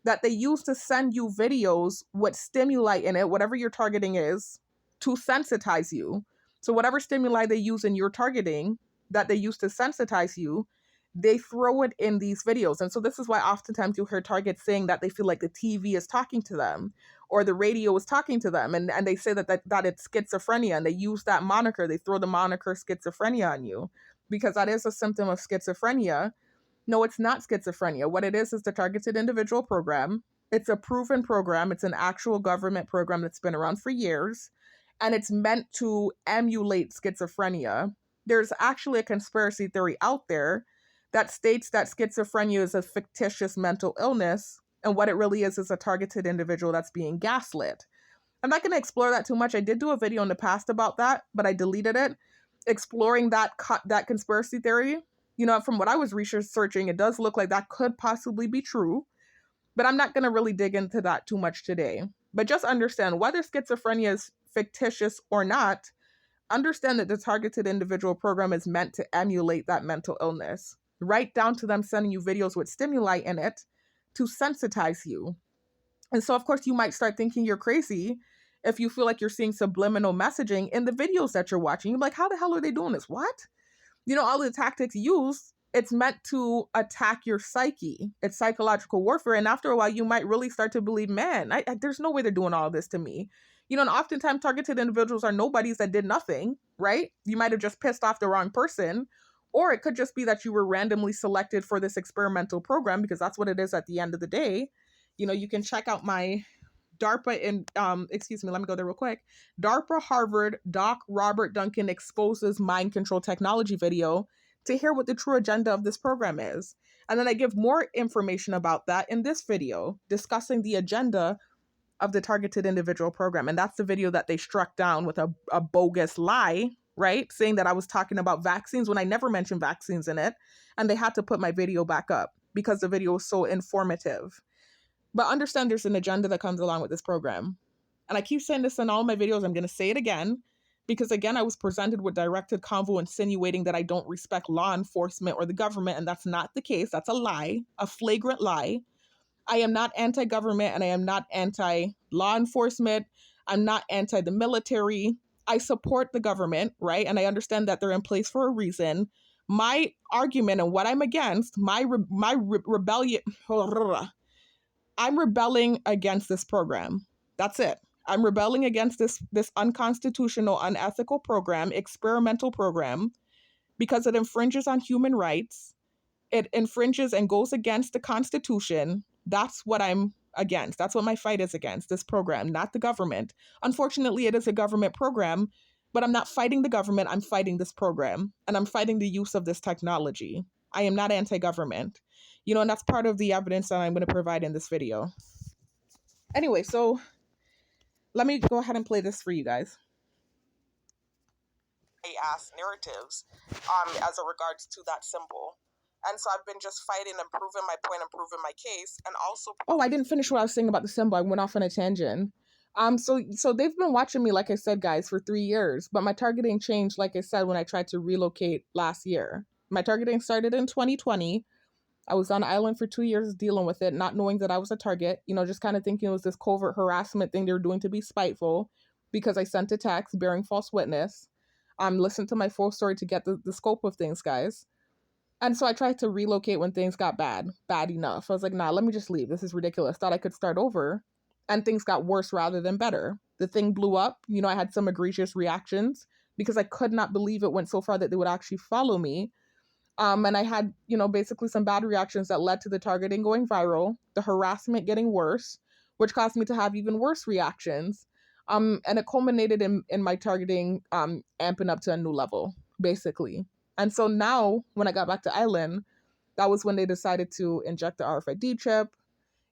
that they use to send you videos with stimuli in it, whatever your targeting is, to sensitize you. So whatever stimuli they use in your targeting that they use to sensitize you, they throw it in these videos. And so this is why oftentimes you hear targets saying that they feel like the TV is talking to them or the radio is talking to them. And they say that it's schizophrenia, and they use that moniker. They throw the moniker schizophrenia on you because that is a symptom of schizophrenia. No, it's not schizophrenia. What it is the targeted individual program. It's a proven program. It's an actual government program that's been around for years, and it's meant to emulate schizophrenia. There's actually a conspiracy theory out there that states that schizophrenia is a fictitious mental illness, and what it really is a targeted individual that's being gaslit. I'm not going to explore that too much. I did do a video in the past about that, but I deleted it, exploring that conspiracy theory. You know, from what I was researching, it does look like that could possibly be true, but I'm not going to really dig into that too much today. But just understand, whether schizophrenia is fictitious or not, understand that the targeted individual program is meant to emulate that mental illness, right down to them sending you videos with stimuli in it to sensitize you. And so, of course, you might start thinking you're crazy if you feel like you're seeing subliminal messaging in the videos that you're watching. You're like, how the hell are they doing this? What? You know, all the tactics used, it's meant to attack your psyche. It's psychological warfare. And after a while, you might really start to believe, man, there's no way they're doing all this to me. You know, and oftentimes targeted individuals are nobodies that did nothing, right? You might have just pissed off the wrong person. Or it could just be that you were randomly selected for this experimental program, because that's what it is at the end of the day. You know, you can check out my DARPA let me go there real quick. DARPA Harvard Doc Robert Duncan exposes mind control technology video to hear what the true agenda of this program is. And then I give more information about that in this video, discussing the agenda of the targeted individual program. And that's the video that they struck down with a bogus lie, right? Saying that I was talking about vaccines when I never mentioned vaccines in it. And they had to put my video back up because the video was so informative. But understand there's an agenda that comes along with this program. And I keep saying this in all my videos. I'm going to say it again, because again, I was presented with directed convo insinuating that I don't respect law enforcement or the government. And that's not the case. That's a lie, a flagrant lie. I am not anti-government, and I am not anti-law enforcement. I'm not anti the military. I support the government, right? And I understand that they're in place for a reason. My argument and what I'm against, rebellion, I'm rebelling against this program. That's it. I'm rebelling against this unconstitutional, unethical program, experimental program, because it infringes on human rights. It infringes and goes against the Constitution. That's what I'm against. That's what my fight is against, this program, not the government. Unfortunately, it is a government program, but I'm not fighting the government. I'm fighting this program, and I'm fighting the use of this technology. I am not anti-government. You know, and that's part of the evidence that I'm going to provide in this video. Anyway, so let me go ahead and play this for you guys. Ass narratives as a regards to that symbol. And so I've been just fighting and proving my point and proving my case, and also... Oh, I didn't finish what I was saying about the symbol. I went off on a tangent. So they've been watching me, like I said, guys, for 3 years, but my targeting changed, like I said, when I tried to relocate last year. My targeting started in 2020. I was on an island for 2 years dealing with it, not knowing that I was a target, you know, just kind of thinking it was this covert harassment thing they were doing to be spiteful, because I sent a text bearing false witness. Listen to my full story to get the scope of things, guys. And so I tried to relocate when things got bad enough. I was like, nah, let me just leave. This is ridiculous. Thought I could start over, and things got worse rather than better. The thing blew up. You know, I had some egregious reactions because I could not believe it went so far that they would actually follow me. And I had, you know, basically some bad reactions that led to the targeting going viral, the harassment getting worse, which caused me to have even worse reactions. And it culminated in my targeting amping up to a new level, basically. And so now, when I got back to Island, that was when they decided to inject the RFID chip,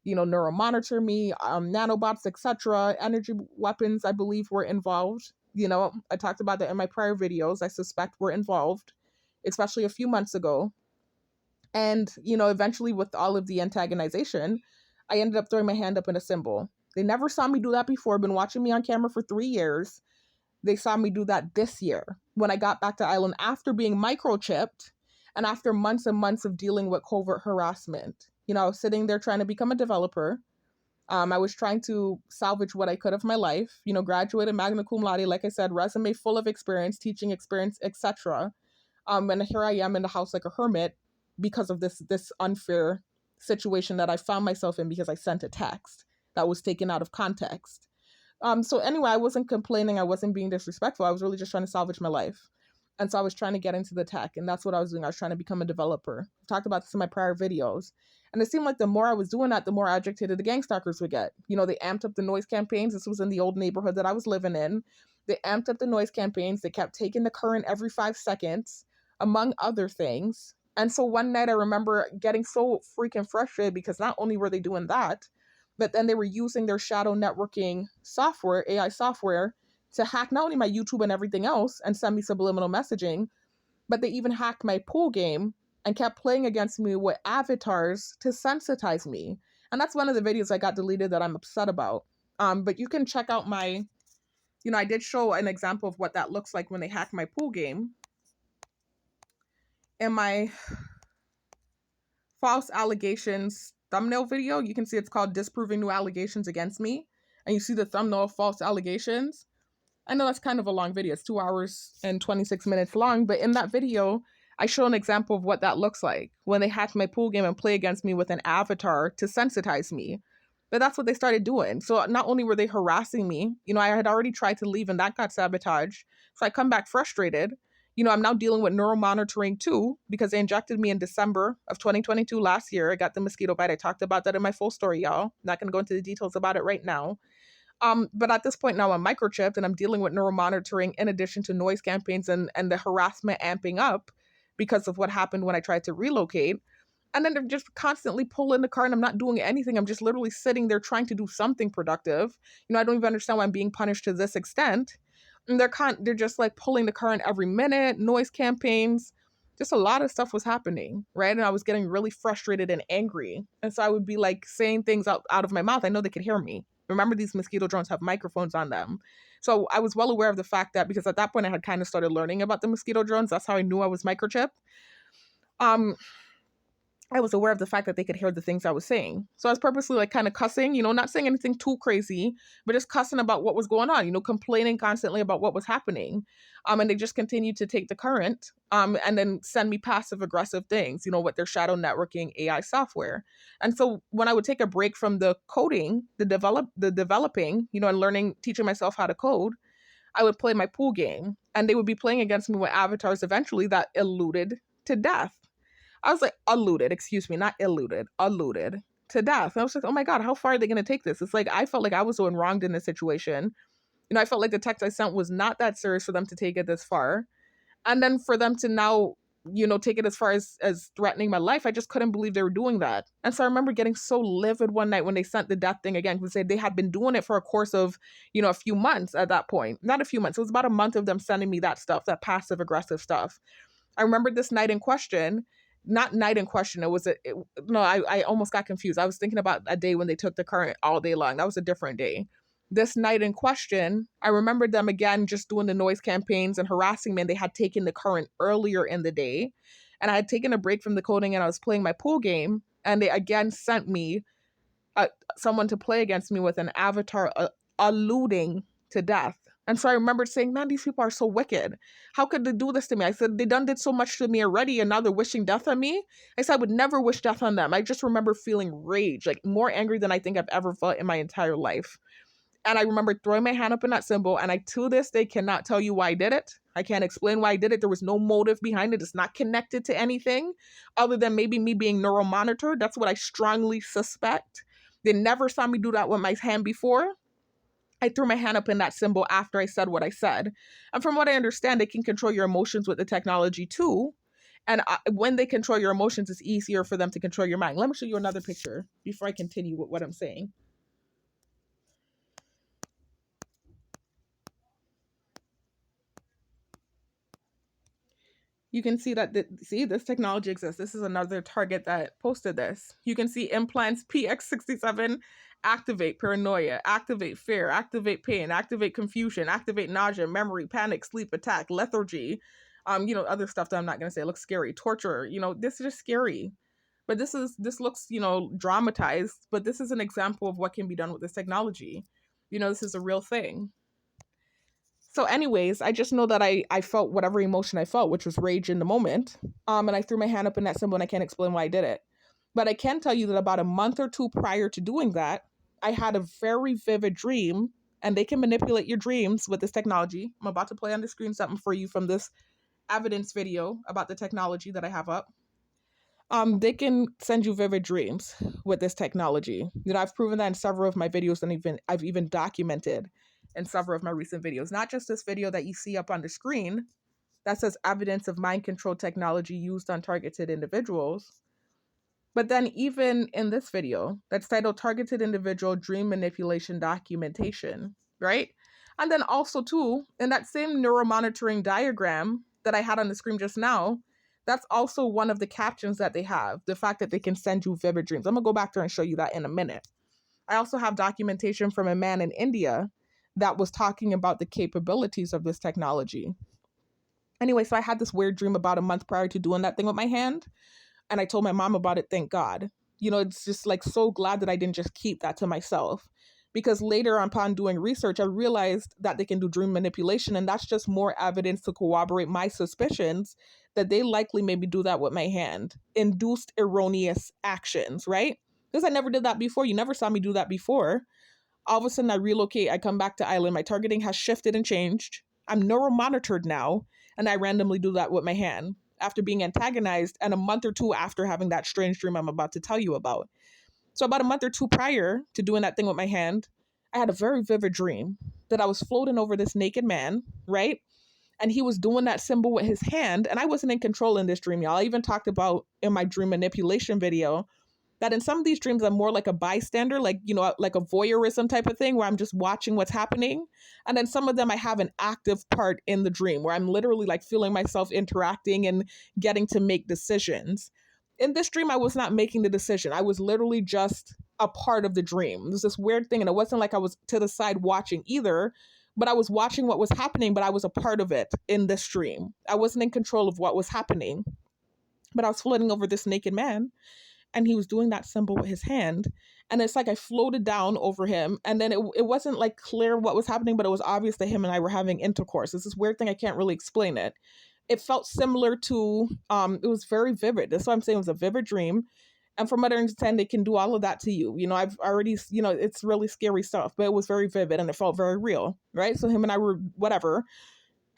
you know, Neuro monitor me, nanobots, etc. Energy weapons, I believe, were involved. You know, I talked about that in my prior videos. I suspect were involved, especially a few months ago. And, you know, eventually with all of the antagonization, I ended up throwing my hand up in a symbol. They never saw me do that before. Been watching me on camera for 3 years. They saw me do that this year when I got back to Ireland after being microchipped and after months and months of dealing with covert harassment. You know, I was sitting there trying to become a developer. I was trying to salvage what I could of my life. You know, graduated magna cum laude, like I said, resume full of experience, teaching experience, etc. And here I am in the house like a hermit because of this unfair situation that I found myself in because I sent a text that was taken out of context. So anyway, I wasn't complaining. I wasn't being disrespectful. I was really just trying to salvage my life. And so I was trying to get into the tech, and that's what I was doing. I was trying to become a developer. I talked about this in my prior videos. And it seemed like the more I was doing that, the more agitated the gang stalkers would get. You know, they amped up the noise campaigns. This was in the old neighborhood that I was living in. They amped up the noise campaigns. They kept taking the current every 5 seconds, among other things. And so one night I remember getting so freaking frustrated because not only were they doing that, but then they were using their shadow networking software, AI software, to hack not only my YouTube and everything else and send me subliminal messaging, but they even hacked my pool game and kept playing against me with avatars to sensitize me. And that's one of the videos I got deleted that I'm upset about. But you can check out my, I did show an example of what that looks like when they hack my pool game. In my false allegations thumbnail video, you can see it's called Disproving New Allegations Against Me. And you see the thumbnail of false allegations. I know that's kind of a long video. It's 2 hours and 26 minutes long. But in that video, I show an example of what that looks like when they hack my pool game and play against me with an avatar to sensitize me. But that's what they started doing. So not only were they harassing me, I had already tried to leave and that got sabotaged. So I come back frustrated. I'm now dealing with neuro monitoring too, because they injected me in December of 2022 last year. I got the mosquito bite. I talked about that in my full story, y'all. Not going to go into the details about it right now. But at this point now I'm microchipped and I'm dealing with neuro monitoring in addition to noise campaigns and the harassment amping up because of what happened when I tried to relocate. And then they're just constantly pulling the car and I'm not doing anything. I'm just literally sitting there trying to do something productive. I don't even understand why I'm being punished to this extent. And they're just like pulling the current every minute, noise campaigns, just a lot of stuff was happening, right? And I was getting really frustrated and angry. And so I would be like saying things out of my mouth. I know they could hear me. Remember, these mosquito drones have microphones on them. So I was well aware of the fact that because at that point I had kind of started learning about the mosquito drones. That's how I knew I was microchipped. I was aware of the fact that they could hear the things I was saying. So I was purposely like kind of cussing, not saying anything too crazy, but just cussing about what was going on, complaining constantly about what was happening. And they just continued to take the current and then send me passive aggressive things, with their shadow networking AI software. And so when I would take a break from the coding, the developing, and learning, teaching myself how to code, I would play my pool game and they would be playing against me with avatars eventually that alluded to death. I was like, alluded to death. And I was like, oh my God, how far are they going to take this? It's like, I felt like I was so wronged in this situation. I felt like the text I sent was not that serious for them to take it this far. And then for them to now, take it as far as threatening my life, I just couldn't believe they were doing that. And so I remember getting so livid one night when they sent the death thing again, because they had been doing it for a course of, a few months at that point. Not a few months. It was about a month of them sending me that stuff, that passive aggressive stuff. I remember this night in question. Not night in question. I almost got confused. I was thinking about a day when they took the current all day long. That was a different day. This night in question, I remembered them again just doing the noise campaigns and harassing me. And they had taken the current earlier in the day. And I had taken a break from the coding and I was playing my pool game. And they again sent me someone to play against me with an avatar alluding to death. And so I remembered saying, man, these people are so wicked. How could they do this to me? I said, they done did so much to me already and now they're wishing death on me. I said, I would never wish death on them. I just remember feeling rage, like more angry than I think I've ever felt in my entire life. And I remember throwing my hand up in that symbol. And I, to this day, cannot tell you why I did it. I can't explain why I did it. There was no motive behind it. It's not connected to anything other than maybe me being neuro monitored. That's what I strongly suspect. They never saw me do that with my hand before. I threw my hand up in that symbol after I said what I said. And from what I understand, they can control your emotions with the technology too. And when they control your emotions, it's easier for them to control your mind. Let me show you another picture before I continue with what I'm saying. You can see that, see, this technology exists. This is another target that posted this. You can see implants PX67 activate paranoia, activate fear, activate pain, activate confusion, activate nausea, memory, panic, sleep, attack, lethargy, other stuff that I'm not going to say. It looks scary. Torture, this is just scary. But this looks, dramatized, but this is an example of what can be done with this technology. This is a real thing. So anyways, I just know that I felt whatever emotion I felt, which was rage in the moment. And I threw my hand up in that symbol, and I can't explain why I did it. But I can tell you that about a month or two prior to doing that, I had a very vivid dream, and they can manipulate your dreams with this technology. I'm about to play on the screen something for you from this evidence video about the technology that I have up. They can send you vivid dreams with this technology. I've proven that in several of my videos, and I've even documented in several of my recent videos. Not just this video that you see up on the screen that says evidence of mind control technology used on targeted individuals, but then even in this video that's titled Targeted Individual Dream Manipulation Documentation, right? And then also too, in that same neuromonitoring diagram that I had on the screen just now, that's also one of the captions that they have, the fact that they can send you vivid dreams. I'm gonna go back there and show you that in a minute. I also have documentation from a man in India that was talking about the capabilities of this technology. Anyway, so I had this weird dream about a month prior to doing that thing with my hand, and I told my mom about it, thank God. It's just like so glad that I didn't just keep that to myself. Because later upon doing research, I realized that they can do dream manipulation, and that's just more evidence to corroborate my suspicions that they likely maybe do that with my hand. Induced erroneous actions, right? Because I never did that before. You never saw me do that before. All of a sudden I relocate, I come back to Island, my targeting has shifted and changed. I'm neuromonitored now, and I randomly do that with my hand after being antagonized and a month or two after having that strange dream I'm about to tell you about. So about a month or two prior to doing that thing with my hand, I had a very vivid dream that I was floating over this naked man, right? And he was doing that symbol with his hand, and I wasn't in control in this dream, y'all. I even talked about in my dream manipulation video that in some of these dreams I'm more like a bystander, like like a voyeurism type of thing where I'm just watching what's happening. And then some of them I have an active part in the dream where I'm literally like feeling myself interacting and getting to make decisions. In this dream I was not making the decision. I was literally just a part of the dream. There's this weird thing, and it wasn't like I was to the side watching either, but I was watching what was happening, but I was a part of it in this dream. I wasn't in control of what was happening, but I was floating over this naked man, and he was doing that symbol with his hand, and it's like I floated down over him, and then it wasn't like clear what was happening, but it was obvious that him and I were having intercourse. It's this weird thing, I can't really explain it. It felt similar to it was very vivid. That's why I'm saying it was a vivid dream. And from what I understand, they can do all of that to you. I've already, it's really scary stuff, but it was very vivid and it felt very real, right? So him and I were whatever,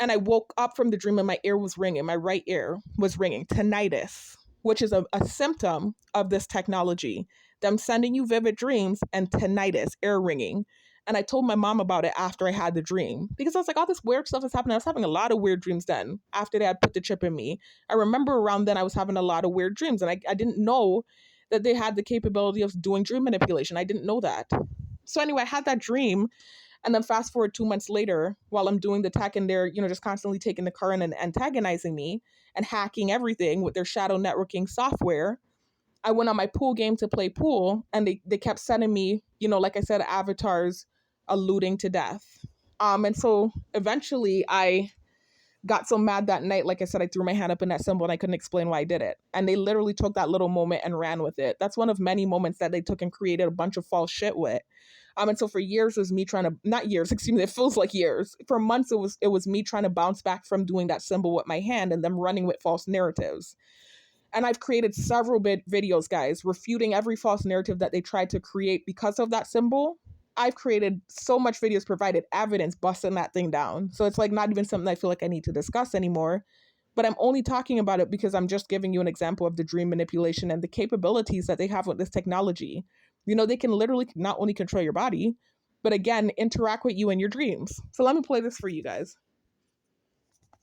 and I woke up from the dream and my ear was ringing. My right ear was ringing. Tinnitus, which is a symptom of this technology. Them sending you vivid dreams and tinnitus, ear ringing. And I told my mom about it after I had the dream because I was like, all this weird stuff is happening. I was having a lot of weird dreams then after they had put the chip in me. I remember around then I was having a lot of weird dreams, and I didn't know that they had the capability of doing dream manipulation. I didn't know that. So anyway, I had that dream. And then fast forward 2 months later, while I'm doing the tech and they're, just constantly taking the current and antagonizing me and hacking everything with their shadow networking software, I went on my pool game to play pool, and they kept sending me, like I said, avatars alluding to death. And so eventually I got so mad that night, like I said, I threw my hand up in that symbol and I couldn't explain why I did it. And they literally took that little moment and ran with it. That's one of many moments that they took and created a bunch of false shit with. And so for years it was me trying to, not years, excuse me, it feels like years. For months it was me trying to bounce back from doing that symbol with my hand and them running with false narratives. And I've created several videos, guys, refuting every false narrative that they tried to create because of that symbol. I've created so much videos, provided evidence, busting that thing down. So it's like not even something I feel like I need to discuss anymore. But I'm only talking about it because I'm just giving you an example of the dream manipulation and the capabilities that they have with this technology. They can literally not only control your body, but again, interact with you in your dreams. So let me play this for you guys.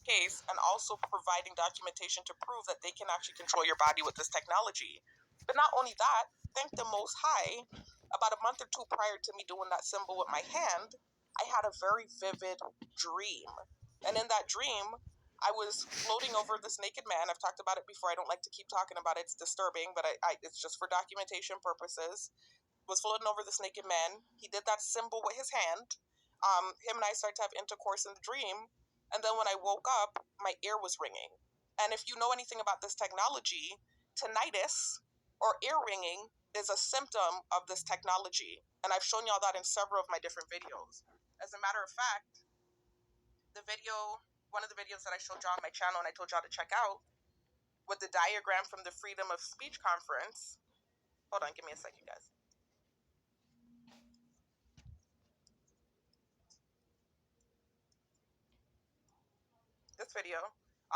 Case, and also providing documentation to prove that they can actually control your body with this technology. But not only that, thank the Most High, about a month or two prior to me doing that symbol with my hand, I had a very vivid dream. And in that dream, I was floating over this naked man. I've talked about it before. I don't like to keep talking about it. It's disturbing, but it's just for documentation purposes. Was floating over this naked man. He did that symbol with his hand. Him and I started to have intercourse in the dream. And then when I woke up, my ear was ringing. And if you know anything about this technology, tinnitus or ear ringing is a symptom of this technology. And I've shown y'all that in several of my different videos. As a matter of fact, one of the videos that I showed y'all on my channel and I told y'all to check out with the diagram from the Freedom of Speech Conference. Hold on, give me a second, guys. This video,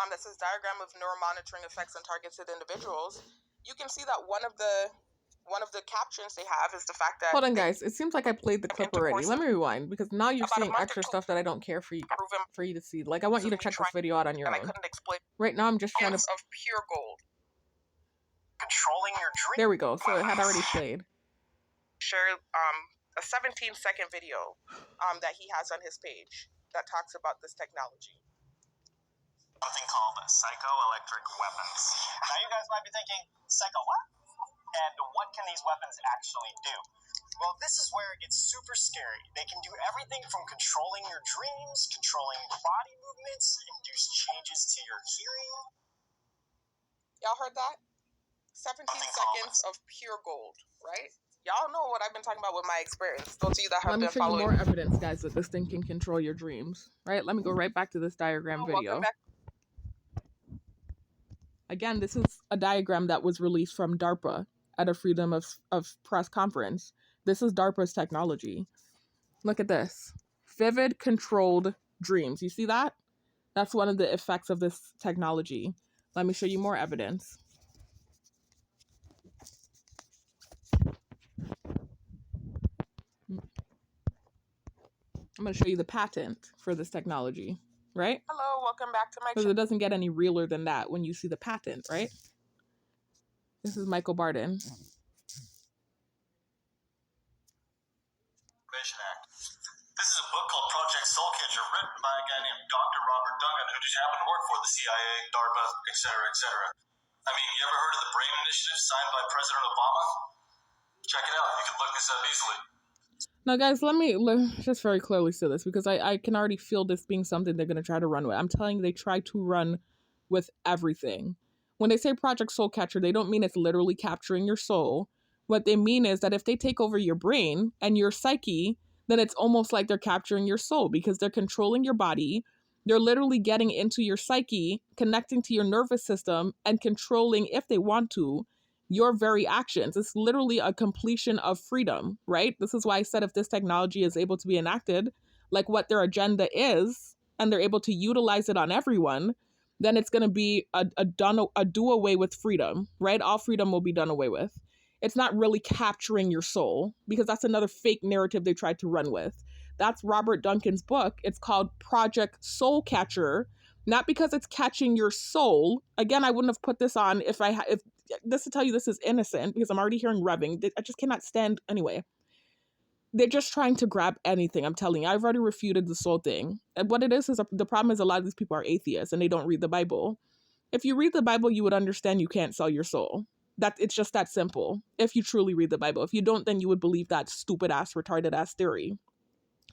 that says diagram of neuromonitoring effects on targeted individuals. You can see that one of the captions they have is the fact that... Hold on, guys. It seems like I played the clip already. Let me rewind, because now you're seeing extra stuff that I don't care for you to see. Like, I want you to check this video out on your own. Right now, I'm just trying to... of pure gold. Controlling your dream. There we go. So it had already played. Share a 17-second video that he has on his page that talks about this technology. Something called psychoelectric weapons. Now you guys might be thinking, psycho what? And what can these weapons actually do? Well, this is where it gets super scary. They can do everything from controlling your dreams, controlling body movements, induce changes to your hearing. Y'all heard that? 17 seconds of pure gold, right? Y'all know what I've been talking about with my experience. Those of you that have been following. Let me show you more evidence, guys, that this thing can control your dreams, right? Let me go right back to this diagram video. Again, this is a diagram that was released from DARPA at a Freedom of Press conference. This is DARPA's technology. Look at this. Vivid controlled dreams. You see that? That's one of the effects of this technology. Let me show you more evidence. I'm going to show you the patent for this technology, right? Hello, welcome back to my channel. Because it doesn't get any realer than that when you see the patent, right? This is Michael Barden. This is a book called Project Soulcatcher, written by a guy named Dr. Robert Duncan, who just happened to work for the CIA, DARPA, etc., etc. I mean, you ever heard of the BRAIN Initiative signed by President Obama? Check it out. You can look this up easily. Now, guys, let me just very clearly say this, because I can already feel this being something they're going to try to run with. I'm telling you, they try to run with everything. When they say Project Soulcatcher, they don't mean it's literally capturing your soul. What they mean is that if they take over your brain and your psyche, then it's almost like they're capturing your soul, because they're controlling your body. They're literally getting into your psyche, connecting to your nervous system, and controlling, if they want to, your very actions. It's literally a completion of freedom, right? This is why I said if this technology is able to be enacted, like what their agenda is, and they're able to utilize it on everyone, then it's going to be a do away with freedom, right? All freedom will be done away with. It's not really capturing your soul, because that's another fake narrative they tried to run with. That's Robert Duncan's book. It's called Project Soulcatcher, not because it's catching your soul. Again, I wouldn't have put this on if this to tell you this is innocent, because I'm already hearing revving. I just cannot stand. Anyway, they're just trying to grab anything. I'm telling you, I've already refuted the soul thing. And what it is the problem is a lot of these people are atheists and they don't read the Bible. If you read the Bible, you would understand you can't sell your soul. That it's just that simple. If you truly read the Bible. If you don't, then you would believe that stupid ass, retarded ass theory.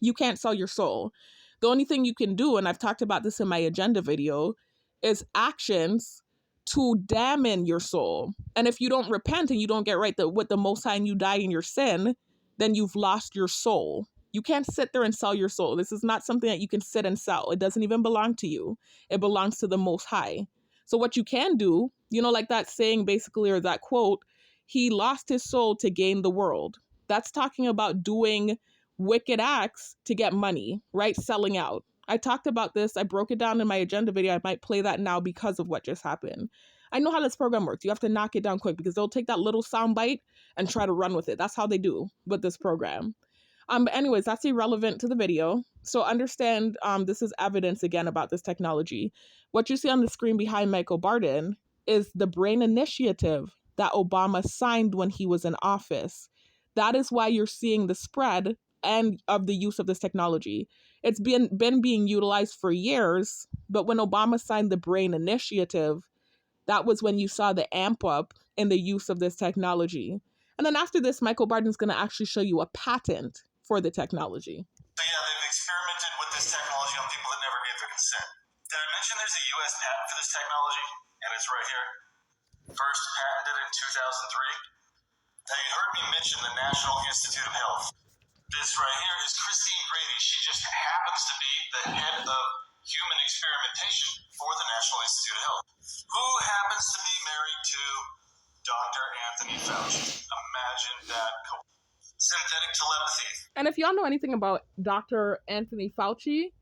You can't sell your soul. The only thing you can do, and I've talked about this in my agenda video, is actions to damn your soul. And if you don't repent and you don't get right with the Most High and you die in your sin, then you've lost your soul. You can't sit there and sell your soul. This is not something that you can sit and sell. It doesn't even belong to you. It belongs to the Most High. So what you can do, like that saying basically, or that quote, he lost his soul to gain the world. That's talking about doing wicked acts to get money, right? Selling out. I talked about this. I broke it down in my agenda video. I might play that now because of what just happened. I know how this program works. You have to knock it down quick, because they'll take that little sound bite and try to run with it. That's how they do with this program. But anyways, that's irrelevant to the video. So understand, this is evidence again about this technology. What you see on the screen behind Michael Barden is the BRAIN Initiative that Obama signed when he was in office. That is why you're seeing the spread end of the use of this technology. It's been being utilized for years, but when Obama signed the BRAIN initiative, that was when you saw the amp up in the use of this technology. And then after this, Michael Barton's going to actually show you a patent for the technology. So yeah, they've experimented with this technology on people that never gave their consent. Did I mention there's a U.S. patent for this technology? And it's right here. First patented in 2003. Now, you heard me mention the National Institute of Health. This right here is Christine Brady. She just happens to be the head of human experimentation for the National Institute of Health, who happens to be married to Dr. Anthony Fauci. Imagine that synthetic telepathy. And if y'all know anything about Dr. Anthony Fauci,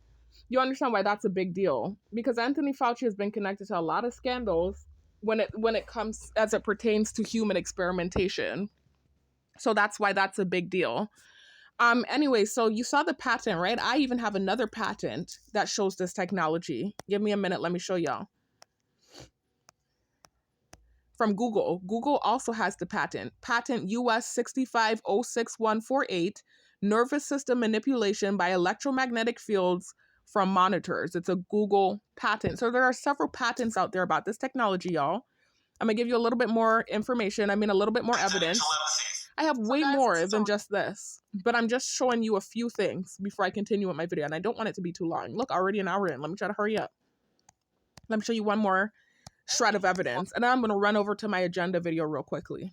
you understand why that's a big deal. Because Anthony Fauci has been connected to a lot of scandals when it comes as it pertains to human experimentation. So that's why that's a big deal. Anyway, so you saw the patent, right? I even have another patent that shows this technology. Give me a minute, let me show y'all. From Google. Google also has the patent. Patent US 6506148, nervous system manipulation by electromagnetic fields from monitors. It's a Google patent. So there are several patents out there about this technology, y'all. I'm gonna give you a little bit more information. A little bit more evidence. I have way more than just this, but I'm just showing you a few things before I continue with my video, and I don't want it to be too long. Look, already an hour in. Let me try to hurry up. Let me show you one more shred of evidence, and then I'm going to run over to my agenda video real quickly.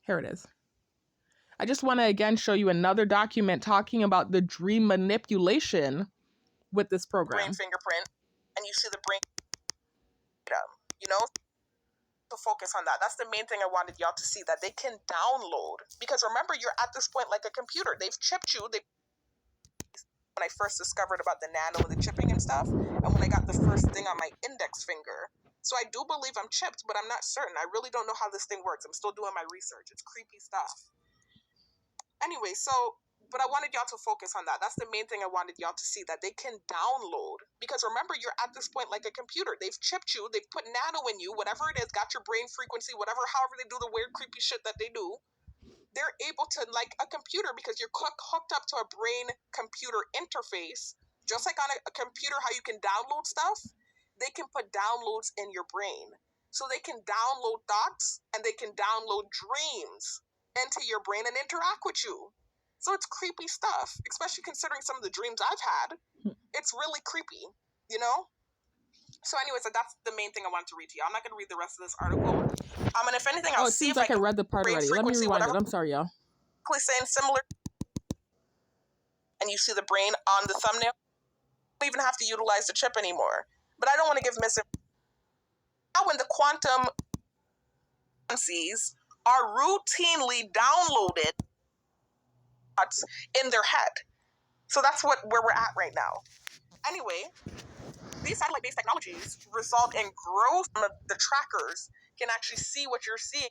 Here it is. I just want to again show you another document talking about the dream manipulation with this program. Brain fingerprint, and you see the brain, you know, to focus on that. That's the main thing I wanted y'all to see, that they can download. Because remember, you're at this point like a computer. They've chipped you. When I first discovered about the nano and the chipping and stuff, and when I got the first thing on my index finger. So I do believe I'm chipped, but I'm not certain. I really don't know how this thing works. I'm still doing my research. It's creepy stuff. Anyway, but I wanted y'all to focus on that. That's the main thing I wanted y'all to see, that they can download. Because remember, you're at this point like a computer. They've chipped you. They've put nano in you, whatever it is, got your brain frequency, however they do the weird, creepy shit that they do. They're able to, like a computer, because you're hooked up to a brain-computer interface. Just like on a computer, how you can download stuff, they can put downloads in your brain. So they can download thoughts, and they can download dreams into your brain and interact with you. So it's creepy stuff, especially considering some of the dreams I've had. It's really creepy, you know? So anyways, that's the main thing I wanted to read to you. I'm not going to read the rest of this article. And if anything, I'll see if like I read the part already. Let me rewind it. I'm sorry, y'all. Saying similar. And you see the brain on the thumbnail. You don't even have to utilize the chip anymore. But I don't want to give misinformation. Now when the quantum frequencies are routinely downloaded in their head. So that's where we're at right now. Anyway, these satellite-based technologies result in growth. The trackers can actually see what you're seeing,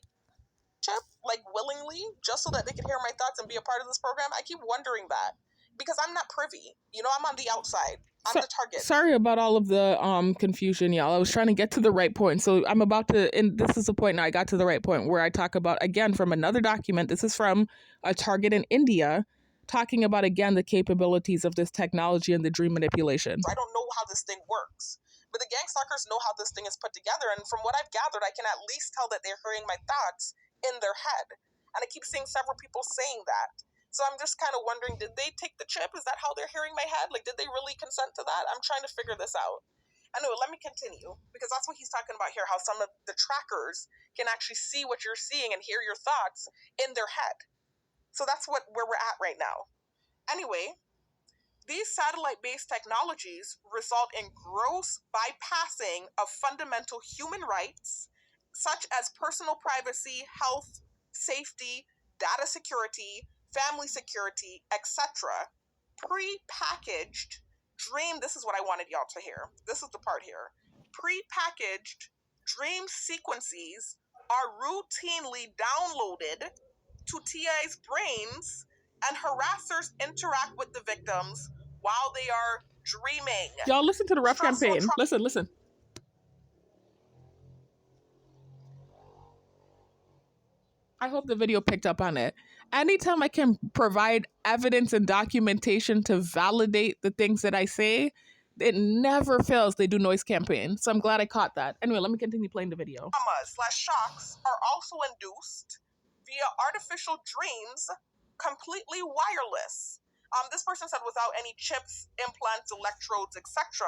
chip, like willingly, just so that they can hear my thoughts and be a part of this program. I keep wondering that because I'm not privy. You know, I'm on the outside. I'm the target. Sorry about all of the confusion, y'all. I was trying to get to the right point. So I'm about to, and this is the point now. I got to the right point where I talk about, again, from another document. This is from a target in India, talking about, again, the capabilities of this technology and the dream manipulation. I don't know how this thing works, but the gang stalkers know how this thing is put together. And from what I've gathered, I can at least tell that they're hearing my thoughts in their head. And I keep seeing several people saying that. So I'm just kind of wondering, did they take the chip? Is that how they're hearing my head? Like, did they really consent to that? I'm trying to figure this out. Anyway, let me continue, because that's what he's talking about here, how some of the trackers can actually see what you're seeing and hear your thoughts in their head. So that's where we're at right now. Anyway, these satellite-based technologies result in gross bypassing of fundamental human rights, such as personal privacy, health, safety, data security, family security, etc. Pre-packaged dream, this is what I wanted y'all to hear. This is the part here. Pre-packaged dream sequences are routinely downloaded to TI's brains, and harassers interact with the victims while they are dreaming. Y'all listen to the ref campaign. Listen. I hope the video picked up on it. Anytime I can provide evidence and documentation to validate the things that I say, it never fails. They do noise campaign. So I'm glad I caught that. Anyway, let me continue playing the video. Traumas/shocks are also induced via artificial dreams, completely wireless. This person said without any chips, implants, electrodes, etc.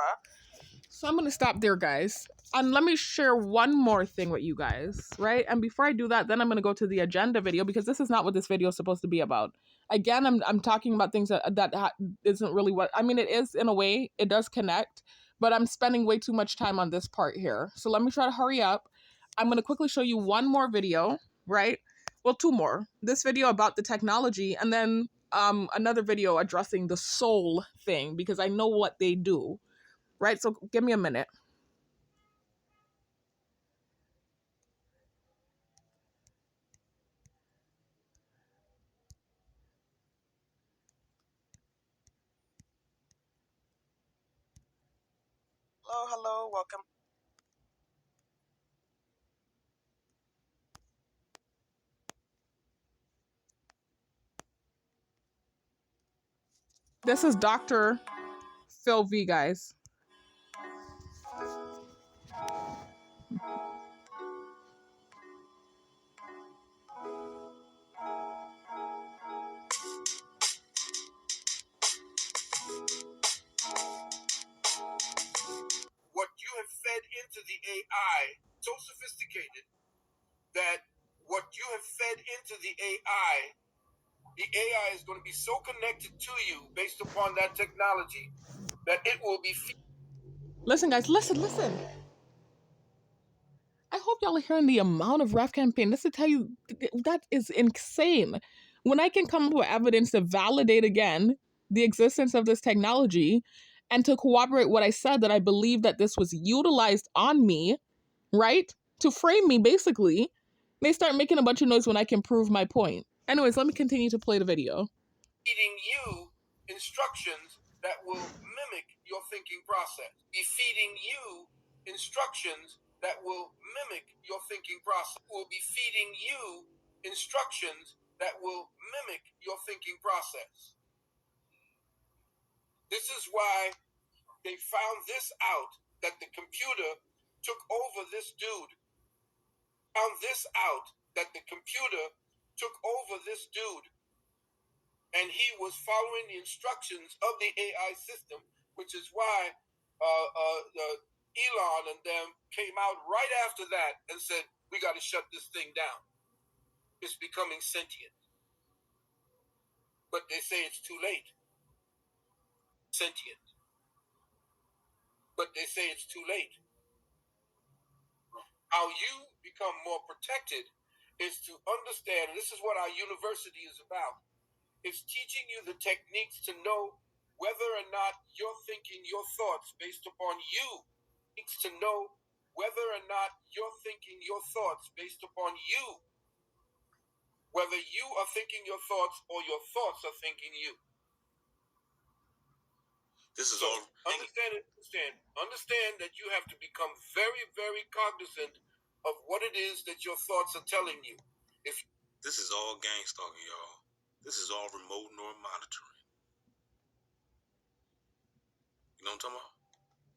So I'm going to stop there, guys. And let me share one more thing with you guys, right? And before I do that, then I'm going to go to the agenda video because this is not what this video is supposed to be about. Again, I'm talking about things that isn't really what, I mean, it is in a way, it does connect, but I'm spending way too much time on this part here. So let me try to hurry up. I'm going to quickly show you one more video, right? Well, two more. This video about the technology and then another video addressing the soul thing because I know what they do. Right, so give me a minute. Hello, welcome. This is Dr. Phil V, guys. What you have fed into the AI, so sophisticated that what you have fed into the AI is going to be so connected to you based upon that technology that it will be. Listen, guys, listen. I hope y'all are hearing the amount of ref campaign. This to tell you, that is insane. When I can come up with evidence to validate again the existence of this technology and to corroborate what I said, that I believe that this was utilized on me, right? To frame me, basically. They start making a bunch of noise when I can prove my point. Anyways, let me continue to play the video. Feeding you instructions that will mimic your thinking process. Be feeding you instructions that will mimic your thinking process. Will be feeding you instructions that will mimic your thinking process. This is why they found this out, that the computer took over this dude. Found this out, that the computer took over this dude. And he was following the instructions of the AI system, which is why Elon and them came out right after that and said, we got to shut this thing down. It's becoming sentient. But they say it's too late. Sentient. But they say it's too late. How you become more protected is to understand, and this is what our university is about. It's teaching you the techniques to know whether or not you're thinking your thoughts based upon you. It's to know whether or not you're thinking your thoughts based upon you. Whether you are thinking your thoughts or your thoughts are thinking you. This is all. Understand that you have to become very, very cognizant of what it is that your thoughts are telling you. If this is all gang stalking, y'all. This is all remote neural monitoring. You know what I'm talking about?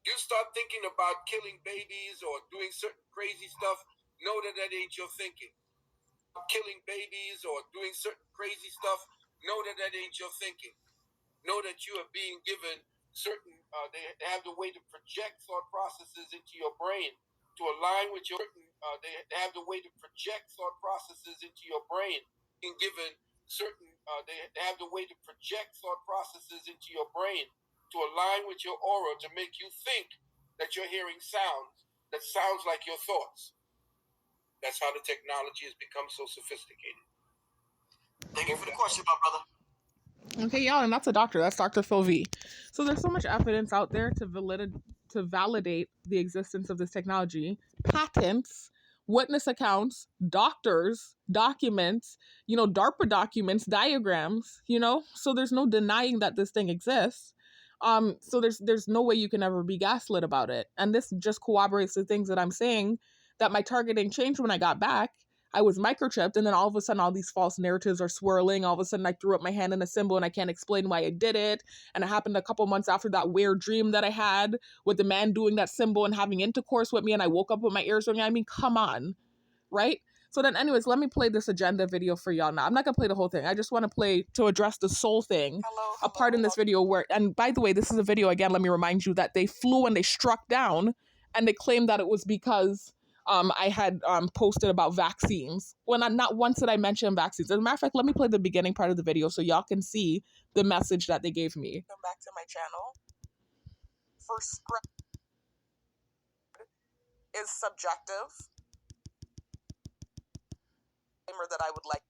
You start thinking about killing babies or doing certain crazy stuff, know that that ain't your thinking. Killing babies or doing certain crazy stuff, know that that ain't your thinking. Know that you are being given certain, they have the way to project thought processes into your brain to align with your, they have the way to project thought processes into your brain. Being given certain, they have the way to project thought processes into your brain to align with your aura to make you think that you're hearing sounds that sounds like your thoughts. That's how the technology has become so sophisticated. Thank you for the question, my brother. Okay, y'all, and that's a doctor. That's Dr. Phil V. So there's so much evidence out there to validate the existence of this technology. Patents, witness accounts, doctors, documents, DARPA documents, diagrams, So there's no denying that this thing exists. So there's no way you can ever be gaslit about it. And this just corroborates the things that I'm saying, that my targeting changed when I got back. I was microchipped, and then all of a sudden all these false narratives are swirling. All of a sudden I threw up my hand in a symbol and I can't explain why I did it. And it happened a couple months after that weird dream that I had with the man doing that symbol and having intercourse with me, and I woke up with my ears ringing. I mean, come on, right? So then anyways, let me play this agenda video for y'all now. I'm not gonna play the whole thing. I just want to play, to address the soul thing, a part in this video where, and by the way, this is a video, again, let me remind you that they flew and they struck down and they claimed that it was because I had posted about vaccines. When not once did I mention vaccines. As a matter of fact, let me play the beginning part of the video so y'all can see the message that they gave me. Come back to my channel. First script is subjective. That I would like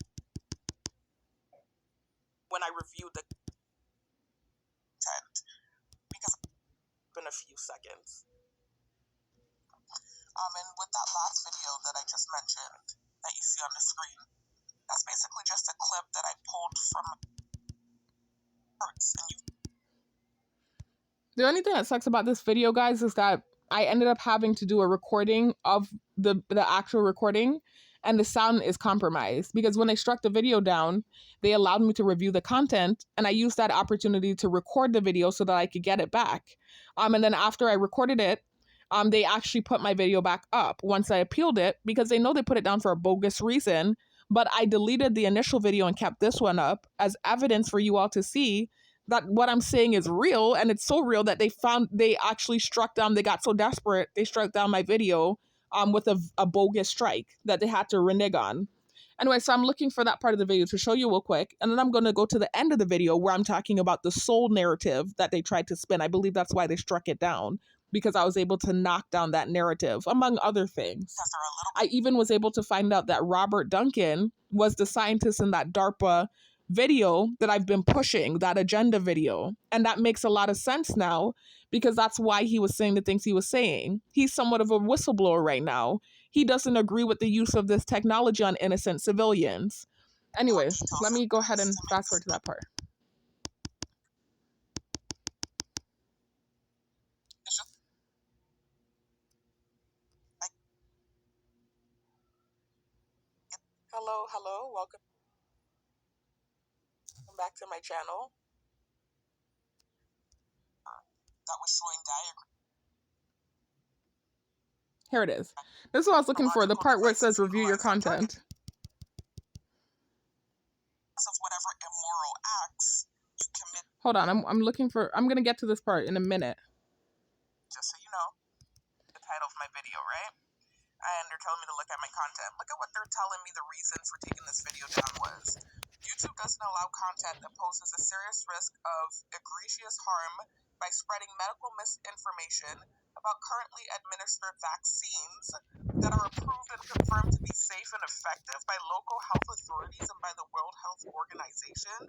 when I review the content, because in a few seconds. And with that last video that I just mentioned that you see on the screen, that's basically just a clip that I pulled from parts. The only thing that sucks about this video, guys, is that I ended up having to do a recording of the actual recording, and the sound is compromised because when they struck the video down, they allowed me to review the content, and I used that opportunity to record the video so that I could get it back. And then after I recorded it, they actually put my video back up once I appealed it, because they know they put it down for a bogus reason. But I deleted the initial video and kept this one up as evidence for you all to see that what I'm saying is real, and it's so real that they actually struck down, they got so desperate, they struck down my video with a bogus strike that they had to renege on. Anyway, so I'm looking for that part of the video to show you real quick, and then I'm going to go to the end of the video where I'm talking about the soul narrative that they tried to spin. I believe that's why they struck it down, because I was able to knock down that narrative, among other things. I even was able to find out that Robert Duncan was the scientist in that DARPA video that I've been pushing, that agenda video. And that makes a lot of sense now, because that's why he was saying the things he was saying. He's somewhat of a whistleblower right now. He doesn't agree with the use of this technology on innocent civilians. Anyway, let me go ahead and fast forward to that part. Hello, welcome back to my channel. That was showing diagrams. Here it is. This is what I was looking for, the part where it says review your content. Of whatever immoral acts you commit. Hold on, I'm looking for, I'm gonna get to this part in a minute. Just so you know, the title of my video, right? And they're telling me to look at my content. Look at what they're telling me the reason for taking this video down was. YouTube doesn't allow content that poses a serious risk of egregious harm by spreading medical misinformation about currently administered vaccines that are approved and confirmed to be safe and effective by local health authorities and by the World Health Organization.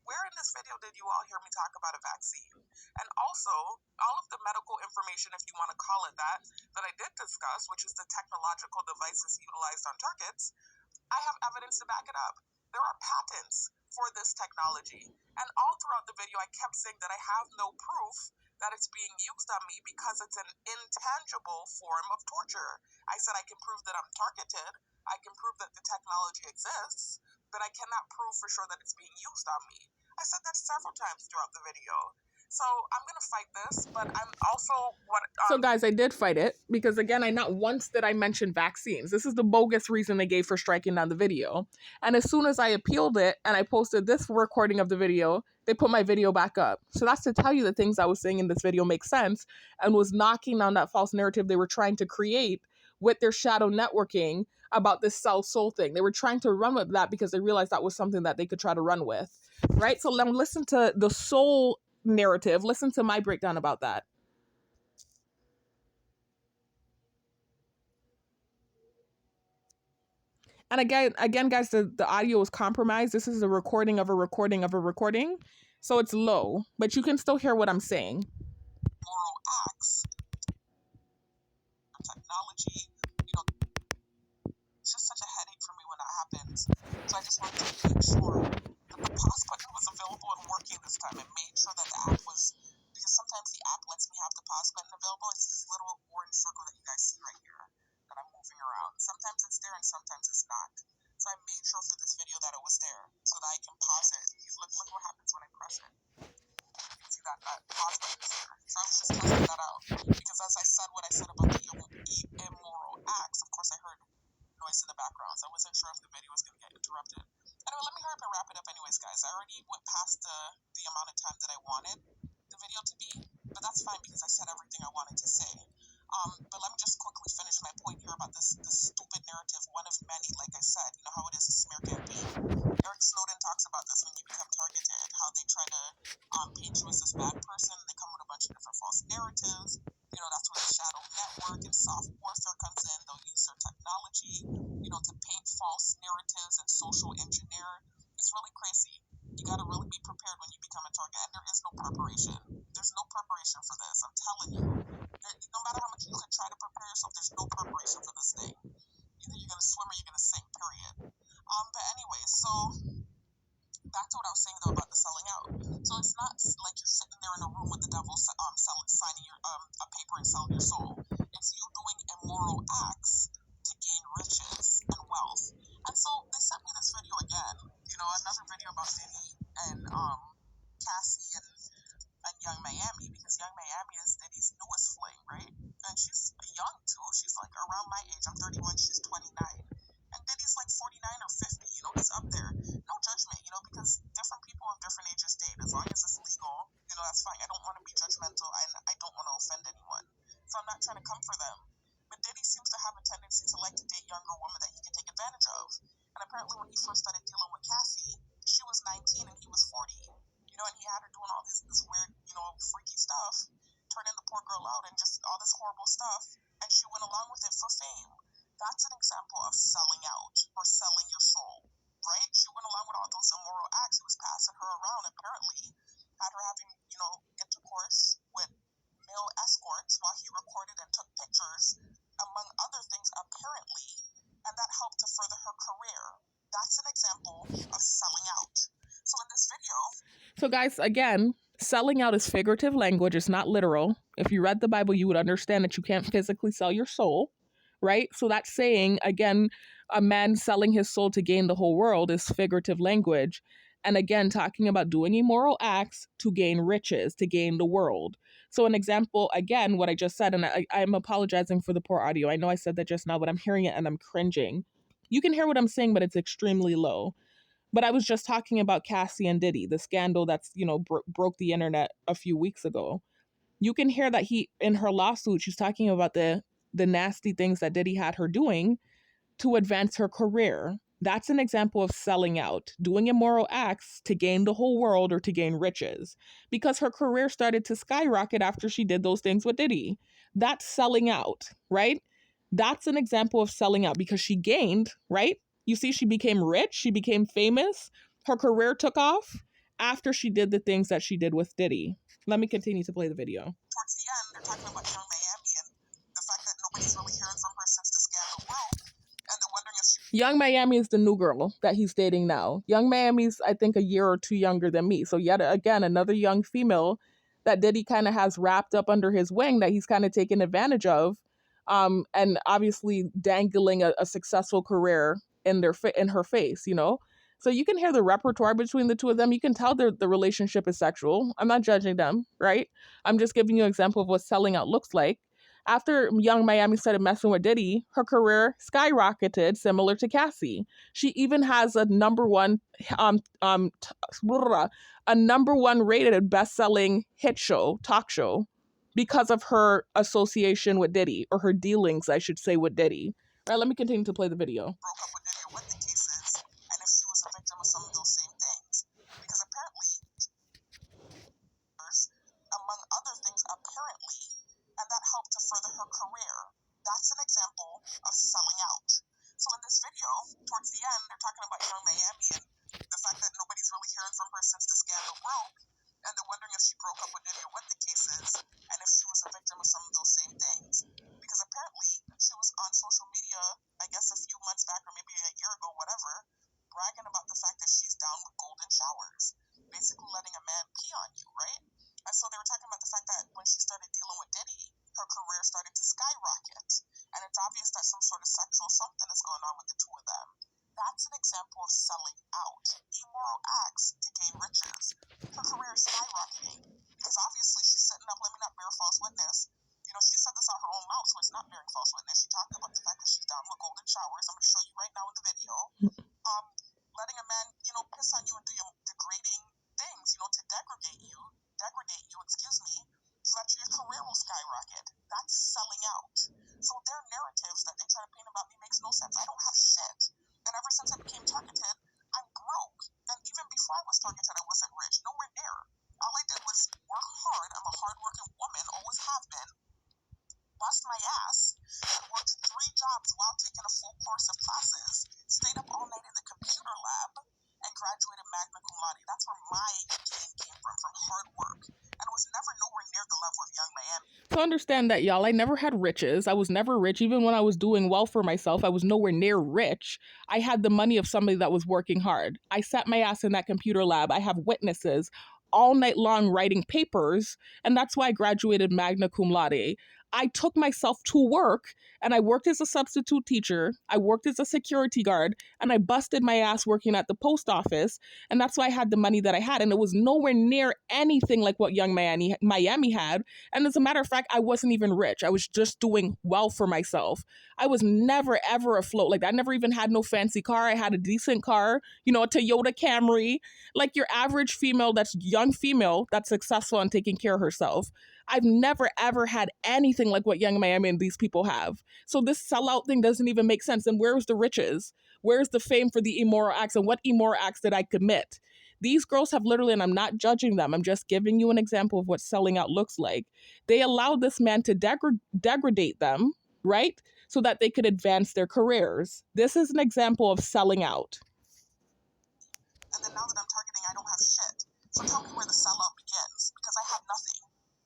Where in this video did you all hear me talk about a vaccine? And also, all of the medical information, if you want to call it that I did discuss, which is the technological devices utilized on targets, I have evidence to back it up. There are patents for this technology. And all throughout the video, I kept saying that I have no proof that it's being used on me because it's an intangible form of torture. I said I can prove that I'm targeted. I can prove that the technology exists, but I cannot prove for sure that it's being used on me. I said that several times throughout the video. So I'm going to fight this, but I'm also... So guys, I did fight it because, again, not once did I mention vaccines. This is the bogus reason they gave for striking down the video. And as soon as I appealed it and I posted this recording of the video, they put my video back up. So that's to tell you the things I was saying in this video make sense and was knocking down that false narrative they were trying to create with their shadow networking about this cell soul thing. They were trying to run with that because they realized that was something that they could try to run with, right? So let them listen to the soul narrative. Listen to my breakdown about that. And again, guys, the audio is compromised. This is a recording of a recording of a recording. So it's low, but you can still hear what I'm saying. Moral acts, technology, it's just such a headache for me when that happens. So I just wanted to make sure that the pause button was available and working this time. I made sure that the app was, because sometimes the app lets me have the pause button available. It's this little orange circle that you guys see right here that I'm moving around. Sometimes it's there and sometimes it's not. So I made sure for this video that it was there so that I can pause it. Look what happens when I press it. You can see that pause button is there. So I was just testing that out. Because as I said what I said about the immoral acts, of course I heard noise in the background. So I wasn't sure if the video was going to get interrupted. Anyway, let me hurry up and wrap it up anyways, guys. I already went past the amount of time that I wanted the video to be, but that's fine because I said everything I wanted to say. But let me just quickly finish my point here about this stupid narrative, one of many, like I said, you know how it is a smear campaign. Eric Snowden talks about this when you become targeted, how they try to paint you as this bad person, they come with a bunch of different false narratives. You know, that's where the shadow network and soft warfare comes in. They'll use their technology, you know, to paint false narratives and social engineer. It's really crazy. You gotta really be prepared when you become a target, and there is no preparation. There's no preparation for this, I'm telling you. No matter how much you could try to prepare yourself, there's no preparation for this thing. Either you're gonna swim or you're gonna sink, period. But anyway, so back to what I was saying though about the selling out. So it's not like you're sitting there in a room with the devil signing your a paper and selling your soul. It's you doing immoral acts to gain riches and wealth. And so they sent me this video again, you know, another video about Diddy and Cassie and Young Miami, because Young Miami is Diddy's newest fling, right? And she's young too. She's like around my age. I'm 31, she's 29. And Diddy's like 49 or 50, you know, he's up there. No judgment, you know, because different people of different ages date. As long as it's legal, you know, that's fine. I don't want to be judgmental and I don't want to offend anyone. So I'm not trying to come for them. But Diddy seems to have a tendency to like to date younger women that he can take advantage of. And apparently when he first started dealing with Cassie, she was 19 and he was 40. You know, and he had her doing all this weird, you know, freaky stuff, turning the poor girl out and just all this horrible stuff. And she went along with it for fame. That's an example of selling out or selling your soul, right? She went along with all those immoral acts. He was passing her around, apparently, had her having, you know, intercourse with male escorts while he recorded and took pictures, among other things, apparently, and that helped to further her career. That's an example of selling out. So in this video... So guys, again, selling out is figurative language. It's not literal. If you read the Bible, you would understand that you can't physically sell your soul, right? So that's saying, again, a man selling his soul to gain the whole world is figurative language. And again, talking about doing immoral acts to gain riches, to gain the world. So an example, again, what I just said, and I'm apologizing for the poor audio. I know I said that just now, but I'm hearing it and I'm cringing. You can hear what I'm saying, but it's extremely low. But I was just talking about Cassie and Diddy, the scandal that's, you know, broke the internet a few weeks ago. You can hear that in her lawsuit, she's talking about the nasty things that Diddy had her doing to advance her career. That's an example of selling out, doing immoral acts to gain the whole world or to gain riches, because her career started to skyrocket after she did those things with Diddy. That's selling out, right? That's an example of selling out because she gained, right? You see, she became rich, she became famous, her career took off after she did the things that she did with Diddy. Let me continue to play the video. Towards the end, they're talking about Young Miami and the fact that nobody's really hearing from her since the scandal broke, and they're wondering if she... Young Miami is the new girl that he's dating now. Young Miami's, I think, a year or two younger than me. So yet again, another young female that Diddy kind of has wrapped up under his wing that he's kind of taken advantage of, and obviously dangling a successful career in her face, you know? So you can hear the repertoire between the two of them. You can tell the relationship is sexual. I'm not judging them, right? I'm just giving you an example of what selling out looks like. After Young Miami started messing with Diddy, her career skyrocketed, similar to Cassie. She even has a number one rated best-selling hit show, talk show, because of her association with Diddy, or her dealings, I should say, with Diddy. All right, let me continue to play the video. Broke up with Diddy, or what the case is, and if she was a victim of some of those same things. Because apparently, among other things, and that helped to further her career. That's an example of selling out. So in this video, towards the end, they're talking about Young Miami and the fact that nobody's really hearing from her since the scandal broke, and they're wondering if she broke up with Diddy or what the case is, and if she was a victim of some of those same things. Because apparently, she was on social media, I guess a few months back or maybe a year ago, whatever, bragging about the fact that she's down with golden showers, basically letting a man pee on you, right? And so they were talking about the fact that when she started dealing with Diddy, her career started to skyrocket. and it's obvious that some sort of sexual something is going on with the two of them. That's an example of selling out. Immoral acts to gain riches. Her career is skyrocketing because obviously she's setting up, let me not bear false witness. You know, she said this out her own mouth, so it's not bearing false witness. She talked about the fact that she's down with golden showers. I'm going to show you right now in the video. Letting a man, you know, piss on you and do your degrading things, you know, to degrade you, so that your career will skyrocket. That's selling out. So their narratives that they try to paint about me makes no sense. I don't have shit. And ever since I became targeted, I'm broke. And even before I was targeted, I wasn't rich. Nowhere near. All I did was work hard. I'm a hardworking woman, always have been. Bust my ass. Worked 3 jobs while taking a full course of classes. Stayed up all night in the computer lab. And graduated magna cum laude. That's where my gain came from hard work. And it was never nowhere near the level of Young Miami. So understand that, y'all. I never had riches. I was never rich. Even when I was doing well for myself, I was nowhere near rich. I had the money of somebody that was working hard. I sat my ass in that computer lab. I have witnesses all night long writing papers, and that's why I graduated magna cum laude. I took myself to work, and I worked as a substitute teacher. I worked as a security guard, and I busted my ass working at the post office, and that's why I had the money that I had, and it was nowhere near anything like what Young Miami had. And as a matter of fact, I wasn't even rich. I was just doing well for myself. I was never, ever afloat. Like, I never even had no fancy car. I had a decent car, you know, a Toyota Camry, like your average female that's young female that's successful and taking care of herself. I've never, ever had anything like what Young Miami and these people have. So this sellout thing doesn't even make sense. And where's the riches? Where's the fame for the immoral acts? And what immoral acts did I commit? These girls have literally, and I'm not judging them, I'm just giving you an example of what selling out looks like. They allowed this man to degrade them, right? So that they could advance their careers. This is an example of selling out. And then now that I'm targeting, I don't have shit. So tell me where the sellout begins, because I have nothing.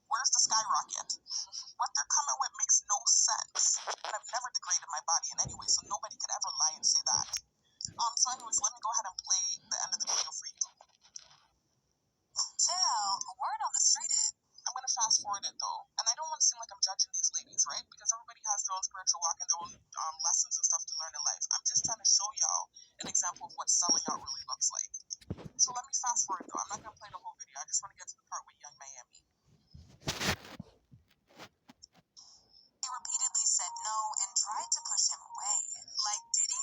Where's the skyrocket? What they're coming with makes no sense. And I've never degraded my body in any way, so nobody could ever lie and say that. So anyways, let me go ahead and play the end of the video for you. Chill, word on the street is... I'm going to fast forward it though. And I don't want to seem like I'm judging these ladies, right? Because everybody has their own spiritual walk and their own lessons and stuff to learn in life. I'm just trying to show y'all an example of what selling out really looks like. So let me fast forward though. I'm not going to play the whole video. I just want to get to the part with Young Miami. He repeatedly said no and tried to push him away. Like Diddy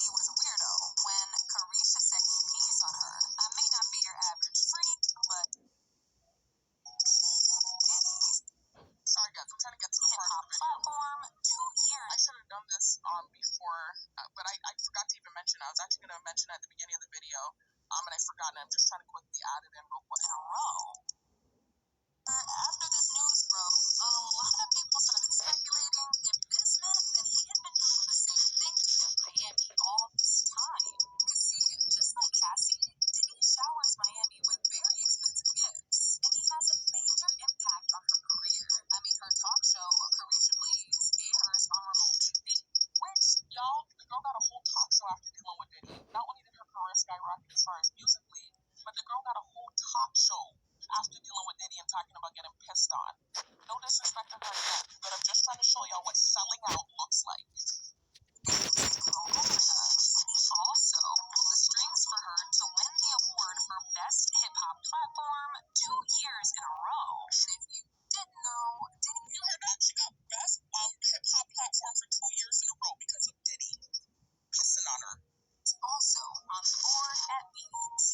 was a weirdo when Carisha said he pees on her. I may not be your average freak, but Diddy's... Sorry guys, I'm trying to get to the part of the video. Platform, 2 years. I should have done this before, but I forgot to even mention it. I was actually going to mention it at the beginning of the video, and I forgot, and I'm just trying to quickly add it in real quick. In a row. After this news broke, a lot of people started speculating if this meant that he had been doing the same thing to Young Miami all this time. Because see, just like Cassie, Diddy showers Miami with very expensive gifts, and he has a major impact on her career. I mean, her talk show, Carisha Please, airs on Remote TV, which, y'all, the girl got a whole talk show after dealing with Diddy. Not only did her career skyrocket as far as musically, but the girl got a whole talk show after dealing with Diddy and talking about getting pissed on. No disrespect to her again, but I'm just trying to show y'all what selling out looks like. Also pulled the strings for her to win the award for Best Hip Hop Platform 2 years in a row. And if you didn't know, Diddy... You heard that? She got Best Hip Hop Platform for 2 years in a row because of Diddy pissing on her. Also on the board at BET.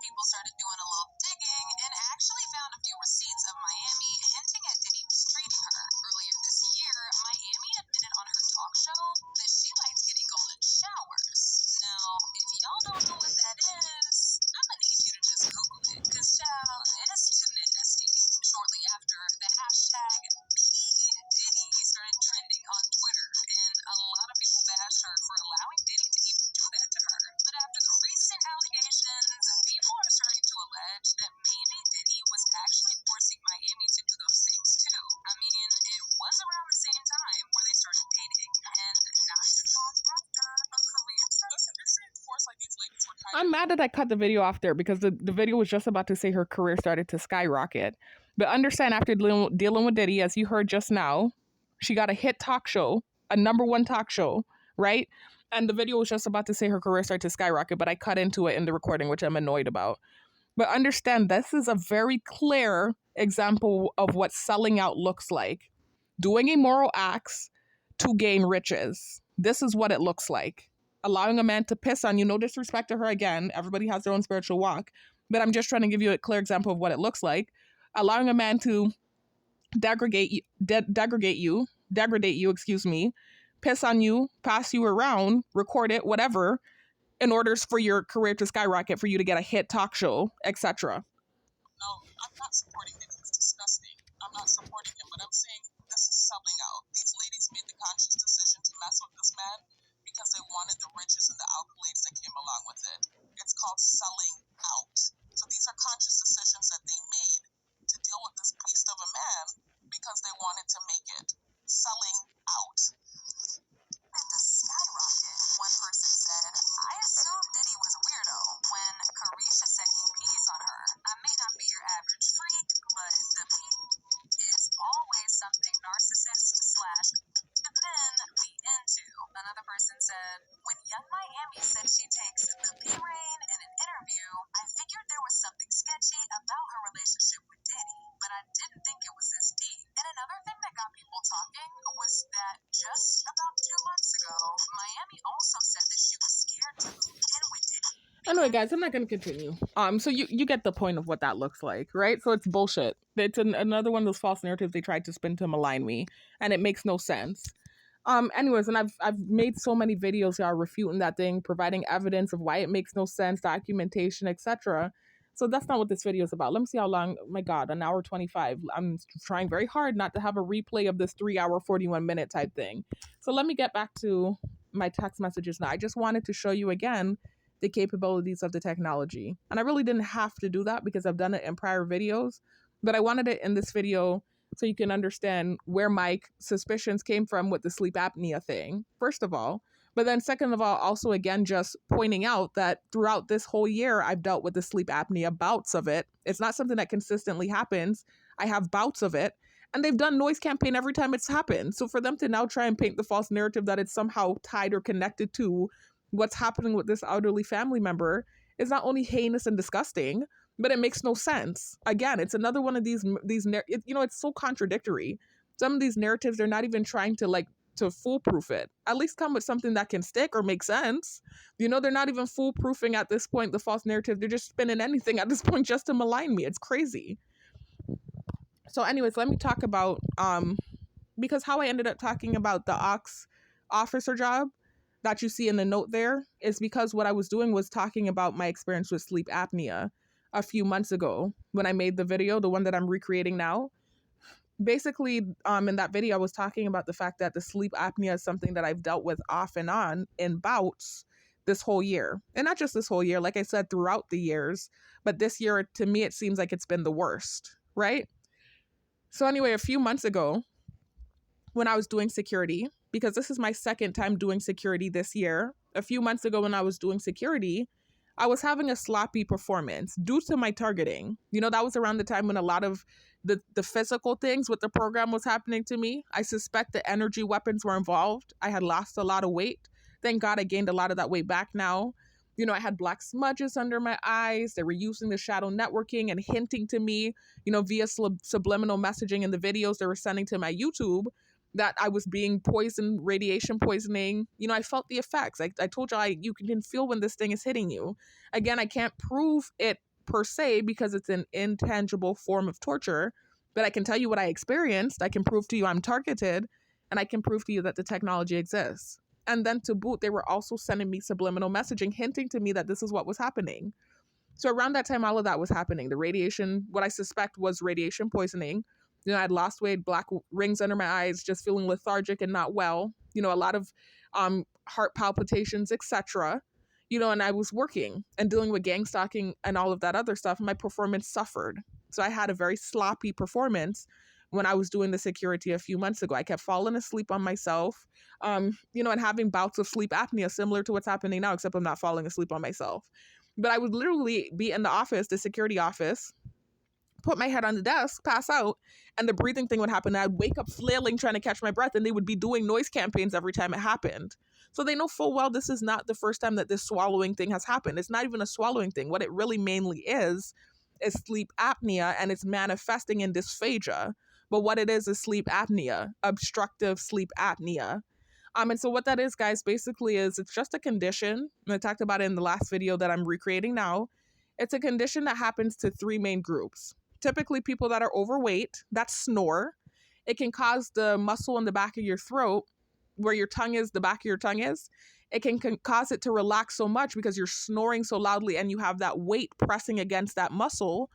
People started doing a little digging and actually found a few receipts of Miami hinting at Diddy mistreating her. Earlier this year, Miami admitted on her talk show that she liked getting golden showers. Now, if y'all don't know what that is, I'm gonna need you to just Google it, because child, it's too nasty. Shortly after, the hashtag #BeDiddy started trending on Twitter, and a lot of people bashed her for allowing Diddy to even do that to her. But after the recent allegations, people are starting to allege that maybe Diddy was actually forcing Miami to do those things too. I mean, it was around the same time where they started dating, and not too long after, her career started... Listen, this ain't force like these ladies were kind of... I'm mad that I cut the video off there because the video was just about to say her career started to skyrocket. But understand, after dealing with Diddy, as you heard just now, she got a hit talk show, a #1 talk show, right? And the video was just about to say her career started to skyrocket, but I cut into it in the recording, which I'm annoyed about. But understand, this is a very clear example of what selling out looks like. Doing immoral acts to gain riches. This is what it looks like. Allowing a man to piss on you, no disrespect to her again. Everybody has their own spiritual walk. But I'm just trying to give you a clear example of what it looks like. Allowing a man to degrade you, excuse me, piss on you, pass you around, record it, whatever, in order for your career to skyrocket, for you to get a hit talk show, etc. No, I'm not supporting him. It's disgusting. I'm not supporting him, but I'm saying this is selling out. These ladies made the conscious decision to mess with this man because they wanted the riches and the accolades that came along with it. It's called selling out. So these are conscious decisions that they made to deal with this beast of a man because they wanted to make it. Selling out. And to skyrocket, one person said, I assumed Diddy was a weirdo. When Carisha said he pees on her, I may not be your average freak, but the pee is always something narcissist slash men be into. Another person said, when Young Miami said she takes the P-Rain in an interview, I figured there was something sketchy about her relationship with Diddy, but I didn't think it was this deep. And another thing that got people talking was that just about 2 months ago, Miami also said that she was scared to move in with Diddy. Anyway, guys, I'm not going to continue. So you get the point of what that looks like, right? So it's bullshit. It's another one of those false narratives they tried to spin to malign me, and it makes no sense. Anyways, and I've made so many videos y'all refuting that thing, providing evidence of why it makes no sense, documentation, etc. So that's not what this video is about. Let me see how long. Oh my God, an hour 25. I'm trying very hard not to have a replay of this 3 hour 41 minute type thing. So let me get back to my text messages now. I just wanted to show you again the capabilities of the technology, and I really didn't have to do that because I've done it in prior videos, but I wanted it in this video so you can understand where my suspicions came from with the sleep apnea thing, first of all. But then second of all, also again, just pointing out that throughout this whole year, I've dealt with the sleep apnea, bouts of it. It's not something that consistently happens. I have bouts of it. And they've done noise campaign every time it's happened. So for them to now try and paint the false narrative that it's somehow tied or connected to what's happening with this elderly family member is not only heinous and disgusting, but it makes no sense. Again, it's another one of these it's so contradictory. Some of these narratives, they're not even trying to foolproof it. At least come with something that can stick or make sense. They're not even foolproofing at this point the false narrative. They're just spinning anything at this point just to malign me. It's crazy. So anyways, let me talk about because how I ended up talking about the officer job that you see in the note there is because what I was doing was talking about my experience with sleep apnea a few months ago when I made the video, the one that I'm recreating now. Basically, in that video, I was talking about the fact that the sleep apnea is something that I've dealt with off and on in bouts this whole year. And not just this whole year, like I said, throughout the years. But this year, to me, it seems like it's been the worst, right? So anyway, a few months ago, when I was doing security, because this is my second time doing security this year, a few months ago when I was doing security, I was having a sloppy performance due to my targeting. That was around the time when a lot of the physical things with the program was happening to me. I suspect the energy weapons were involved. I had lost a lot of weight. Thank God I gained a lot of that weight back now. I had black smudges under my eyes. They were using the shadow networking and hinting to me, via subliminal messaging in the videos they were sending to my YouTube that I was being poisoned, radiation poisoning. I felt the effects. I told you can feel when this thing is hitting you. Again, I can't prove it per se because it's an intangible form of torture, but I can tell you what I experienced. I can prove to you I'm targeted, and I can prove to you that the technology exists. And then to boot, they were also sending me subliminal messaging, hinting to me that this is what was happening. So around that time, all of that was happening. The radiation, what I suspect was radiation poisoning. I had lost weight, black rings under my eyes, just feeling lethargic and not well. A lot of heart palpitations, etc. And I was working and dealing with gang stalking and all of that other stuff. And my performance suffered. So I had a very sloppy performance when I was doing the security a few months ago. I kept falling asleep on myself, and having bouts of sleep apnea similar to what's happening now, except I'm not falling asleep on myself. But I would literally be in the office, the security office, put my head on the desk, pass out, and the breathing thing would happen. I'd wake up flailing, trying to catch my breath, and they would be doing noise campaigns every time it happened. So they know full well this is not the first time that this swallowing thing has happened. It's not even a swallowing thing. What it really mainly is sleep apnea, and it's manifesting in dysphagia. But what it is sleep apnea, obstructive sleep apnea. And so what that is, guys, basically is it's just a condition. And I talked about it in the last video that I'm recreating now. It's a condition that happens to three main groups. Typically people that are overweight, that snore. It can cause the muscle in the back of your throat, where your tongue is, the back of your tongue is. It can cause it to relax so much because you're snoring so loudly and you have that weight pressing against that muscle,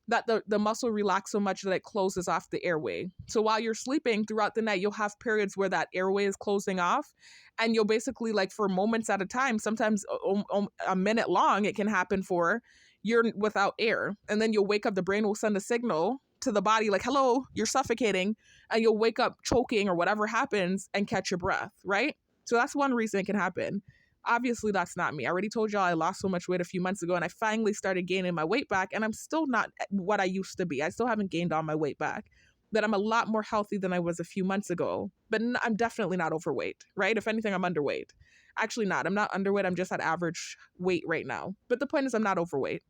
that the muscle relaxes so much that it closes off the airway. So while you're sleeping throughout the night, you'll have periods where that airway is closing off, and you'll basically, like, for moments at a time, sometimes a minute long, it can happen for, you're without air. And then you'll wake up, the brain will send a signal to the body like, hello, you're suffocating, and you'll wake up choking or whatever happens and catch your breath, right? So that's one reason it can happen. Obviously, that's not me. I already told y'all I lost so much weight a few months ago, and I finally started gaining my weight back, and I'm still not what I used to be. I still haven't gained all my weight back, but I'm a lot more healthy than I was a few months ago. But I'm definitely not overweight, right? If anything, I'm underweight. Actually not. I'm not underweight. I'm just at average weight right now. But the point is I'm not overweight.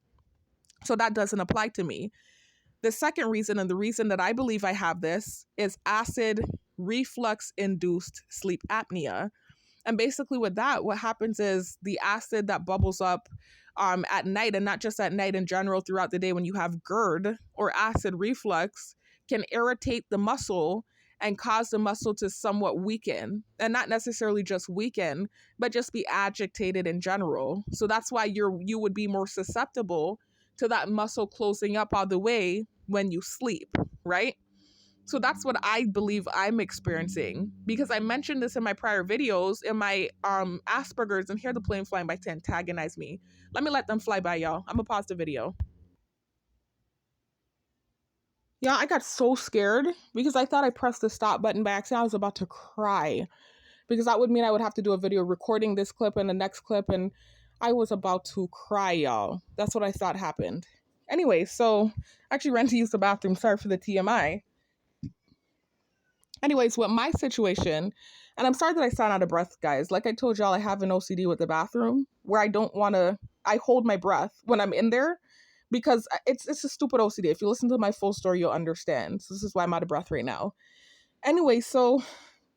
So that doesn't apply to me. The second reason, and the reason that I believe I have this, is acid reflux induced sleep apnea. And basically with that, what happens is the acid that bubbles up at night, and not just at night in general, throughout the day when you have GERD or acid reflux, can irritate the muscle and cause the muscle to somewhat weaken, and not necessarily just weaken, but just be agitated in general. So that's why you would be more susceptible to that muscle closing up all the way when you sleep, right? So that's what I believe I'm experiencing, because I mentioned this in my prior videos, in my Asperger's, and here the plane flying by to antagonize me. Let me let them fly by, y'all. I'm gonna pause the video. Yeah, I got so scared because I thought I pressed the stop button by accident. I was about to cry because that would mean I would have to do a video recording this clip and the next clip, and I was about to cry, y'all. That's what I thought happened. Anyway, so I actually ran to use the bathroom. Sorry for the TMI. Anyways, with my situation, and I'm sorry that I sound out of breath, guys. Like I told y'all, I have an OCD with the bathroom where I hold my breath when I'm in there because it's a stupid OCD. If you listen to my full story, you'll understand. So this is why I'm out of breath right now. Anyway, so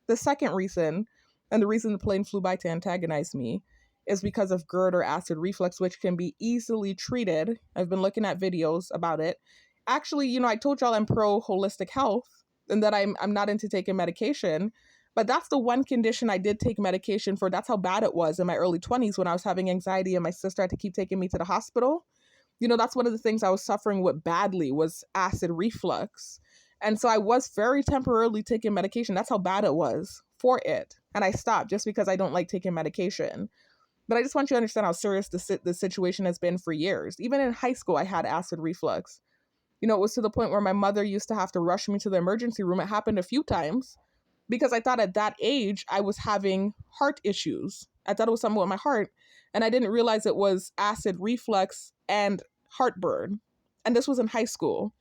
the second reason, and the reason the plane flew by to antagonize me, is because of GERD or acid reflux, which can be easily treated. I've been looking at videos about it. Actually, I told y'all I'm pro holistic health, and that I'm not into taking medication, but that's the one condition I did take medication for. That's how bad it was in my early 20s when I was having anxiety and my sister had to keep taking me to the hospital. That's one of the things I was suffering with badly, was acid reflux. And so I was very temporarily taking medication. That's how bad it was for it. And I stopped just because I don't like taking medication. But I just want you to understand how serious the situation has been for years. Even in high school, I had acid reflux. It was to the point where my mother used to have to rush me to the emergency room. It happened a few times because I thought at that age I was having heart issues. I thought it was something with my heart, and I didn't realize it was acid reflux and heartburn. And this was in high school.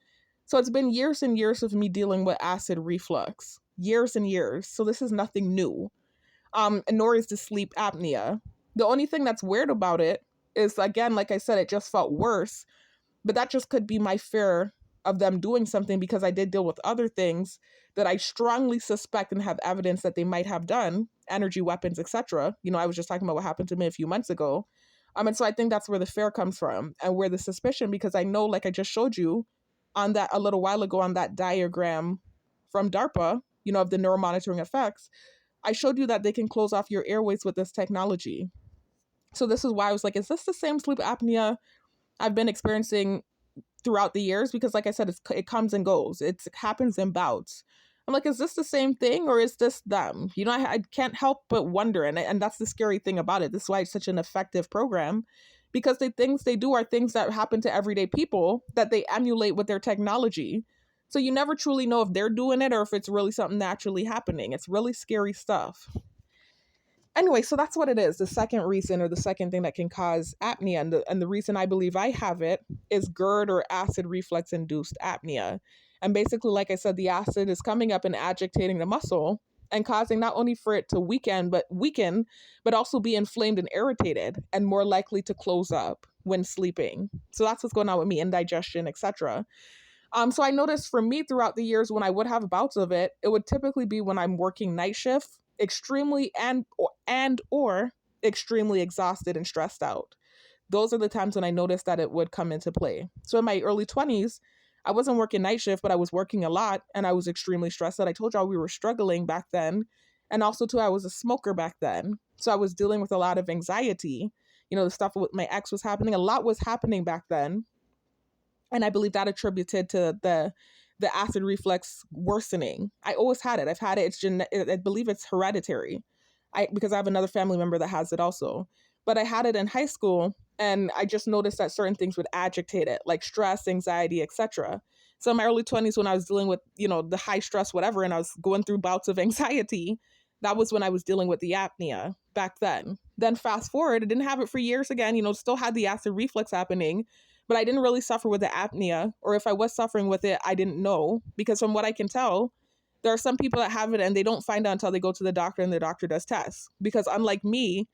So it's been years and years of me dealing with acid reflux. Years and years. So this is nothing new. And nor is the sleep apnea. The only thing that's weird about it is, again, like I said, it just felt worse. But that just could be my fear of them doing something, because I did deal with other things that I strongly suspect and have evidence that they might have done, energy weapons, etc. I was just talking about what happened to me a few months ago. And so I think that's where the fear comes from, and where the suspicion, because I know, like I just showed you on that a little while ago on that diagram from DARPA, of the neuromonitoring effects, I showed you that they can close off your airways with this technology. So this is why I was like, is this the same sleep apnea I've been experiencing throughout the years? Because like I said, it comes and goes. It happens in bouts. I'm like, is this the same thing, or is this them? I can't help but wonder. And that's the scary thing about it. This is why it's such an effective program, because the things they do are things that happen to everyday people that they emulate with their technology. So you never truly know if they're doing it or if it's really something naturally happening. It's really scary stuff. Anyway, so that's what it is. The second reason, or the second thing that can cause apnea, and the reason I believe I have it, is GERD, or acid reflux induced apnea. And basically, like I said, the acid is coming up and agitating the muscle and causing not only for it to weaken, but also be inflamed and irritated and more likely to close up when sleeping. So that's what's going on with me, indigestion, etc. So I noticed for me throughout the years, when I would have bouts of it, it would typically be when I'm working night shift, extremely or extremely exhausted and stressed out. Those are the times when I noticed that it would come into play. So in my early 20s, I wasn't working night shift, but I was working a lot and I was extremely stressed out. I told y'all we were struggling back then. And also too, I was a smoker back then. So I was dealing with a lot of anxiety. The stuff with my ex was happening. A lot was happening back then. And I believe that attributed to the acid reflux worsening. I always had it. I've had it. I believe it's hereditary. Because I have another family member that has it also. But I had it in high school, and I just noticed that certain things would agitate it, like stress, anxiety, etc. So in my early 20s, when I was dealing with, the high stress, whatever, and I was going through bouts of anxiety, that was when I was dealing with the apnea back then. Then fast forward, I didn't have it for years again, still had the acid reflux happening, but I didn't really suffer with the apnea, or if I was suffering with it, I didn't know, because from what I can tell, there are some people that have it and they don't find out until they go to the doctor and the doctor does tests. Because unlike me,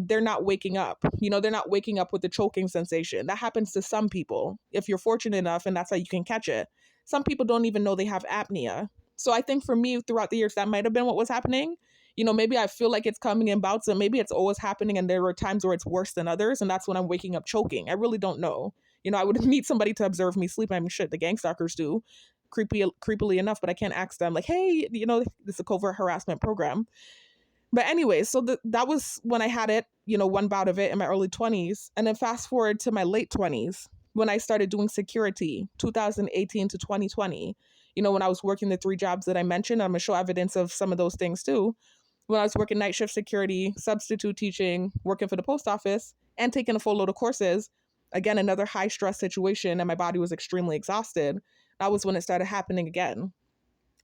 they're not waking up. They're not waking up with the choking sensation. That happens to some people, if you're fortunate enough, and that's how you can catch it. Some people don't even know they have apnea. So I think for me, throughout the years, that might have been what was happening. Maybe I feel like it's coming in bouts, and maybe it's always happening, and there were times where it's worse than others, and that's when I'm waking up choking. I really don't know. I would need somebody to observe me sleep. I mean, shit, the gang stalkers do, creepily enough, but I can't ask them, like, hey, this is a covert harassment program. But anyway, so that was when I had it, one bout of it in my early 20s. And then fast forward to my late 20s, when I started doing security, 2018 to 2020, when I was working the 3 jobs that I mentioned. I'm going to show evidence of some of those things too. When I was working night shift security, substitute teaching, working for the post office, and taking a full load of courses, again, another high stress situation, and my body was extremely exhausted. That was when it started happening again.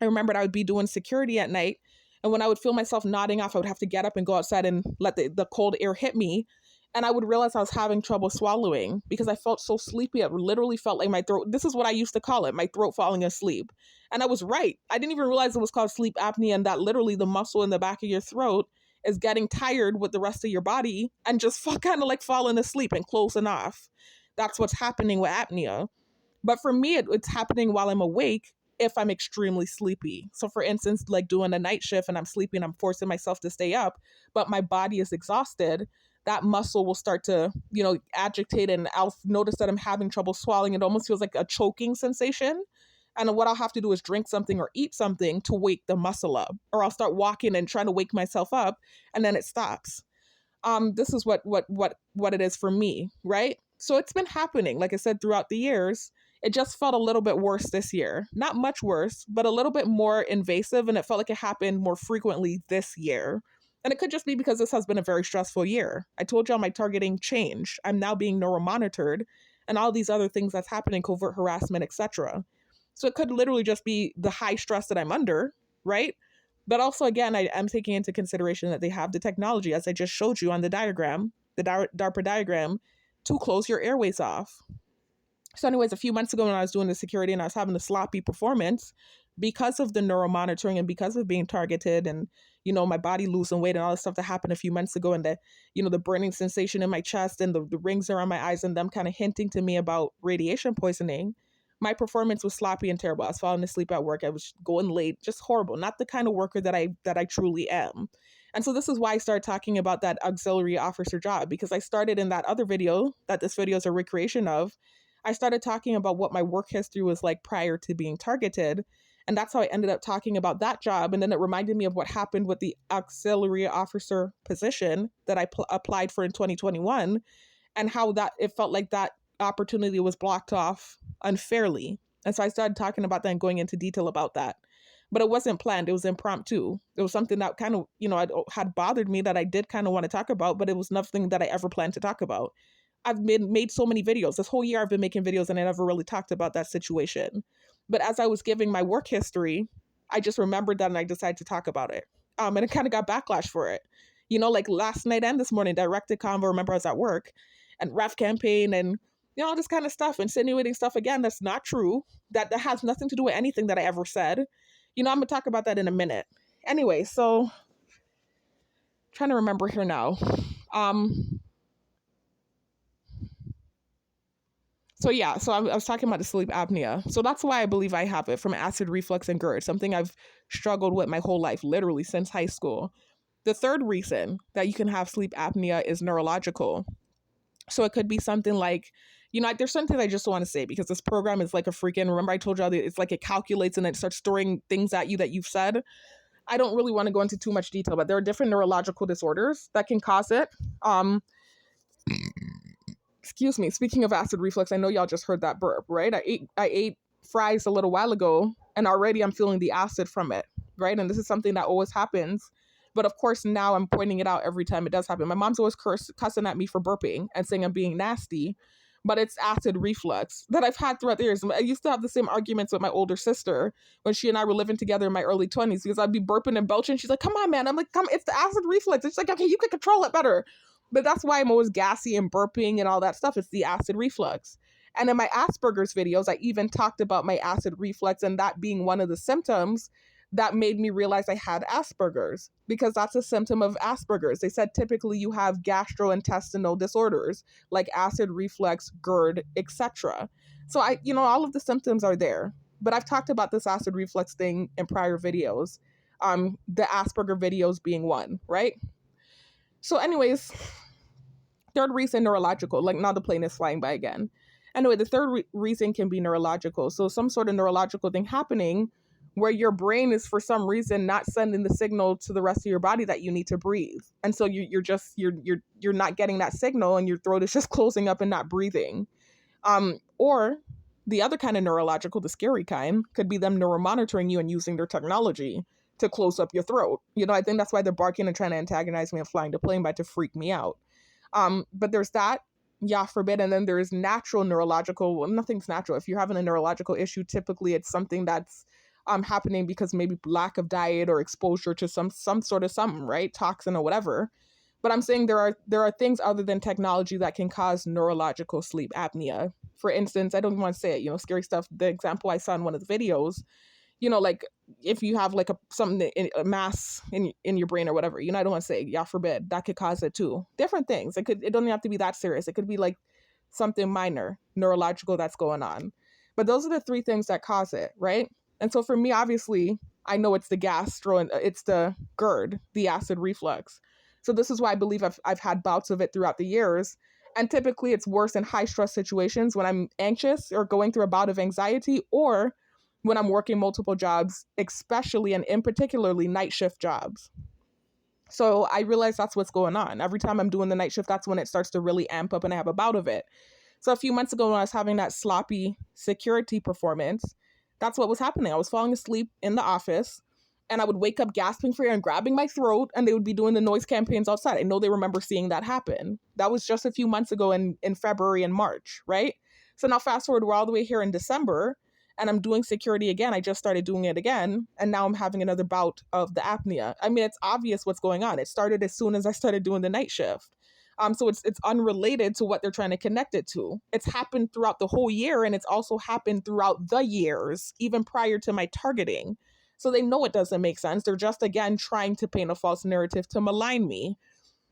I remembered I would be doing security at night, and when I would feel myself nodding off, I would have to get up and go outside and let the cold air hit me. And I would realize I was having trouble swallowing because I felt so sleepy. It literally felt like my throat, this is what I used to call it, my throat falling asleep. And I was right. I didn't even realize it was called sleep apnea, and that literally the muscle in the back of your throat is getting tired with the rest of your body and just kind of like falling asleep and closing off. That's what's happening with apnea. But for me, it's happening while I'm awake if I'm extremely sleepy. So for instance, like doing a night shift and I'm sleeping, I'm forcing myself to stay up, but my body is exhausted, that muscle will start to, agitate, and I'll notice that I'm having trouble swallowing. It almost feels like a choking sensation. And what I'll have to do is drink something or eat something to wake the muscle up, or I'll start walking and trying to wake myself up, and then it stops. This is what it is for me, right? So it's been happening, like I said, throughout the years. It just felt a little bit worse this year. Not much worse, but a little bit more invasive, and it felt like it happened more frequently this year. And it could just be because this has been a very stressful year. I told y'all my targeting changed. I'm now being neuro monitored, and all these other things that's happening, covert harassment, etc. So it could literally just be the high stress that I'm under, right? But also, again, I'm taking into consideration that they have the technology, as I just showed you on the diagram, the DARPA diagram, to close your airways off. So anyways, a few months ago when I was doing the security and I was having a sloppy performance, because of the neuro monitoring and because of being targeted and, my body losing weight and all the stuff that happened a few months ago, and the burning sensation in my chest and the rings around my eyes and them kind of hinting to me about radiation poisoning, my performance was sloppy and terrible. I was falling asleep at work. I was going late, just horrible. Not the kind of worker that I truly am. And so this is why I started talking about that auxiliary officer job, because I started in that other video that this video is a recreation of. I started talking about what my work history was like prior to being targeted. And that's how I ended up talking about that job. And then it reminded me of what happened with the auxiliary officer position that I applied for in 2021, and how that it felt like that opportunity was blocked off unfairly. And so I started talking about that and going into detail about that. But it wasn't planned. It was impromptu. It was something that kind of, had bothered me that I did kind of want to talk about, but it was nothing that I ever planned to talk about. I've made so many videos. This whole year I've been making videos and I never really talked about that situation. But as I was giving my work history, I just remembered that and I decided to talk about it. And it kind of got backlash for it. You know, like last night and this morning, directed convo, remember I was at work, and ref campaign and, you know, all this kind of stuff, insinuating stuff again that's not true, that has nothing to do with anything that I ever said. You know, I'm going to talk about that in a minute. Anyway, so trying to remember here now. So yeah, so I was talking about the sleep apnea. So that's why I believe I have it, from acid reflux and GERD, something I've struggled with my whole life, literally since high school. The third reason that you can have sleep apnea is neurological. So it could be something like, you know, there's something I just want to say, because this program is like a freaking, remember I told you it's like it calculates and then it starts throwing things at you that you've said. I don't really want to go into too much detail, but there are different neurological disorders that can cause it. Excuse me, speaking of acid reflux, I know y'all just heard that burp, right? I ate fries a little while ago and already I'm feeling the acid from it, right? And this is something that always happens. But of course, now I'm pointing it out every time it does happen. My mom's always cussing at me for burping and saying I'm being nasty, but it's acid reflux that I've had throughout the years. I used to have the same arguments with my older sister when she and I were living together in my early 20s, because I'd be burping and belching. She's like, come on, man. I'm like, come, it's the acid reflux. It's like, okay, you can control it better. But that's why I'm always gassy and burping and all that stuff. It's the acid reflux. And in my Asperger's videos, I even talked about my acid reflux and that being one of the symptoms that made me realize I had Asperger's, because that's a symptom of Asperger's. They said typically you have gastrointestinal disorders like acid reflux, GERD, etc. So all of the symptoms are there. But I've talked about this acid reflux thing in prior videos. The Asperger videos being one, right? So anyways, third reason, neurological. Like, now the plane is flying by again. Anyway, the third reason can be neurological. So some sort of neurological thing happening where your brain is for some reason not sending the signal to the rest of your body that you need to breathe. And so you're not getting that signal and your throat is just closing up and not breathing. Or the other kind of neurological, the scary kind, could be them neuromonitoring you and using their technology to close up your throat. You know, I think that's why they're barking and trying to antagonize me and flying the plane by, to freak me out. But there's that, yeah, forbid. And then there's natural neurological. Well, nothing's natural. If you're having a neurological issue, typically it's something that's happening because maybe lack of diet or exposure to some sort of something, right? Toxin or whatever. But I'm saying there are things other than technology that can cause neurological sleep apnea. For instance, I don't even want to say it, scary stuff. The example I saw in one of the videos, like if you have like a mass in your brain or whatever, I don't want to say, yeah, forbid, that could cause it too. Different things. It don't have to be that serious. It could be like something minor, neurological that's going on. But those are the three things that cause it, right? And so for me, obviously, I know it's the it's the GERD, the acid reflux. So this is why I believe I've had bouts of it throughout the years. And typically it's worse in high stress situations when I'm anxious or going through a bout of anxiety, or when I'm working multiple jobs, especially and in particularly night shift jobs. So I realize that's what's going on. Every time I'm doing the night shift, that's when it starts to really amp up and I have a bout of it. So a few months ago when I was having that sloppy security performance, that's what was happening. I was falling asleep in the office and I would wake up gasping for air and grabbing my throat, and they would be doing the noise campaigns outside. I know they remember seeing that happen. That was just a few months ago in February and March, right? So now fast forward, we're all the way here in December, and I'm doing security again. I just started doing it again, and now I'm having another bout of the apnea. I mean, it's obvious what's going on. It started as soon as I started doing the night shift. So it's unrelated to what they're trying to connect it to. It's happened throughout the whole year, and it's also happened throughout the years, even prior to my targeting. So they know it doesn't make sense. They're just, again, trying to paint a false narrative to malign me.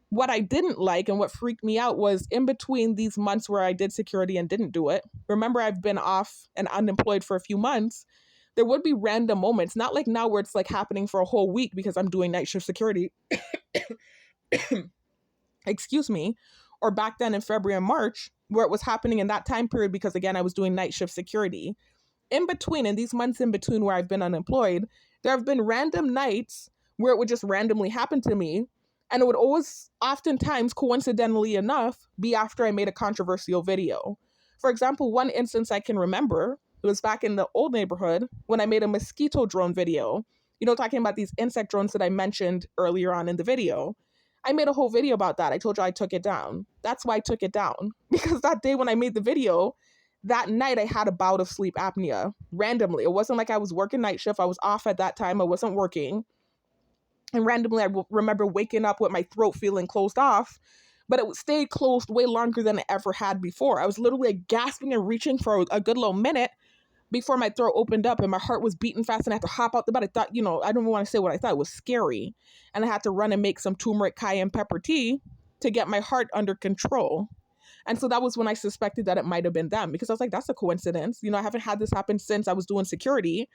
What I didn't like and what freaked me out was in between these months where I did security and didn't do it. Remember, I've been off and unemployed for a few months. There would be random moments, not like now where it's like happening for a whole week because I'm doing night shift security. Excuse me. Or back then in February and March, where it was happening in that time period because, again, I was doing night shift security. In between, in these months in between where I've been unemployed, there have been random nights where it would just randomly happen to me. And it would always, oftentimes, coincidentally enough, be after I made a controversial video. For example, one instance I can remember, it was back in the old neighborhood when I made a mosquito drone video, talking about these insect drones that I mentioned earlier on in the video. I made a whole video about that. I told you I took it down. That's why I took it down. Because that day when I made the video, that night I had a bout of sleep apnea randomly. It wasn't like I was working night shift. I was off at that time. I wasn't working. And randomly, I remember waking up with my throat feeling closed off, but it stayed closed way longer than it ever had before. I was literally like, gasping and reaching for a good little minute before my throat opened up and my heart was beating fast and I had to hop out the bed. I thought, I don't even want to say what I thought. It was scary. And I had to run and make some turmeric cayenne pepper tea to get my heart under control. And so that was when I suspected that it might have been them, because I was like, that's a coincidence. I haven't had this happen since I was doing security.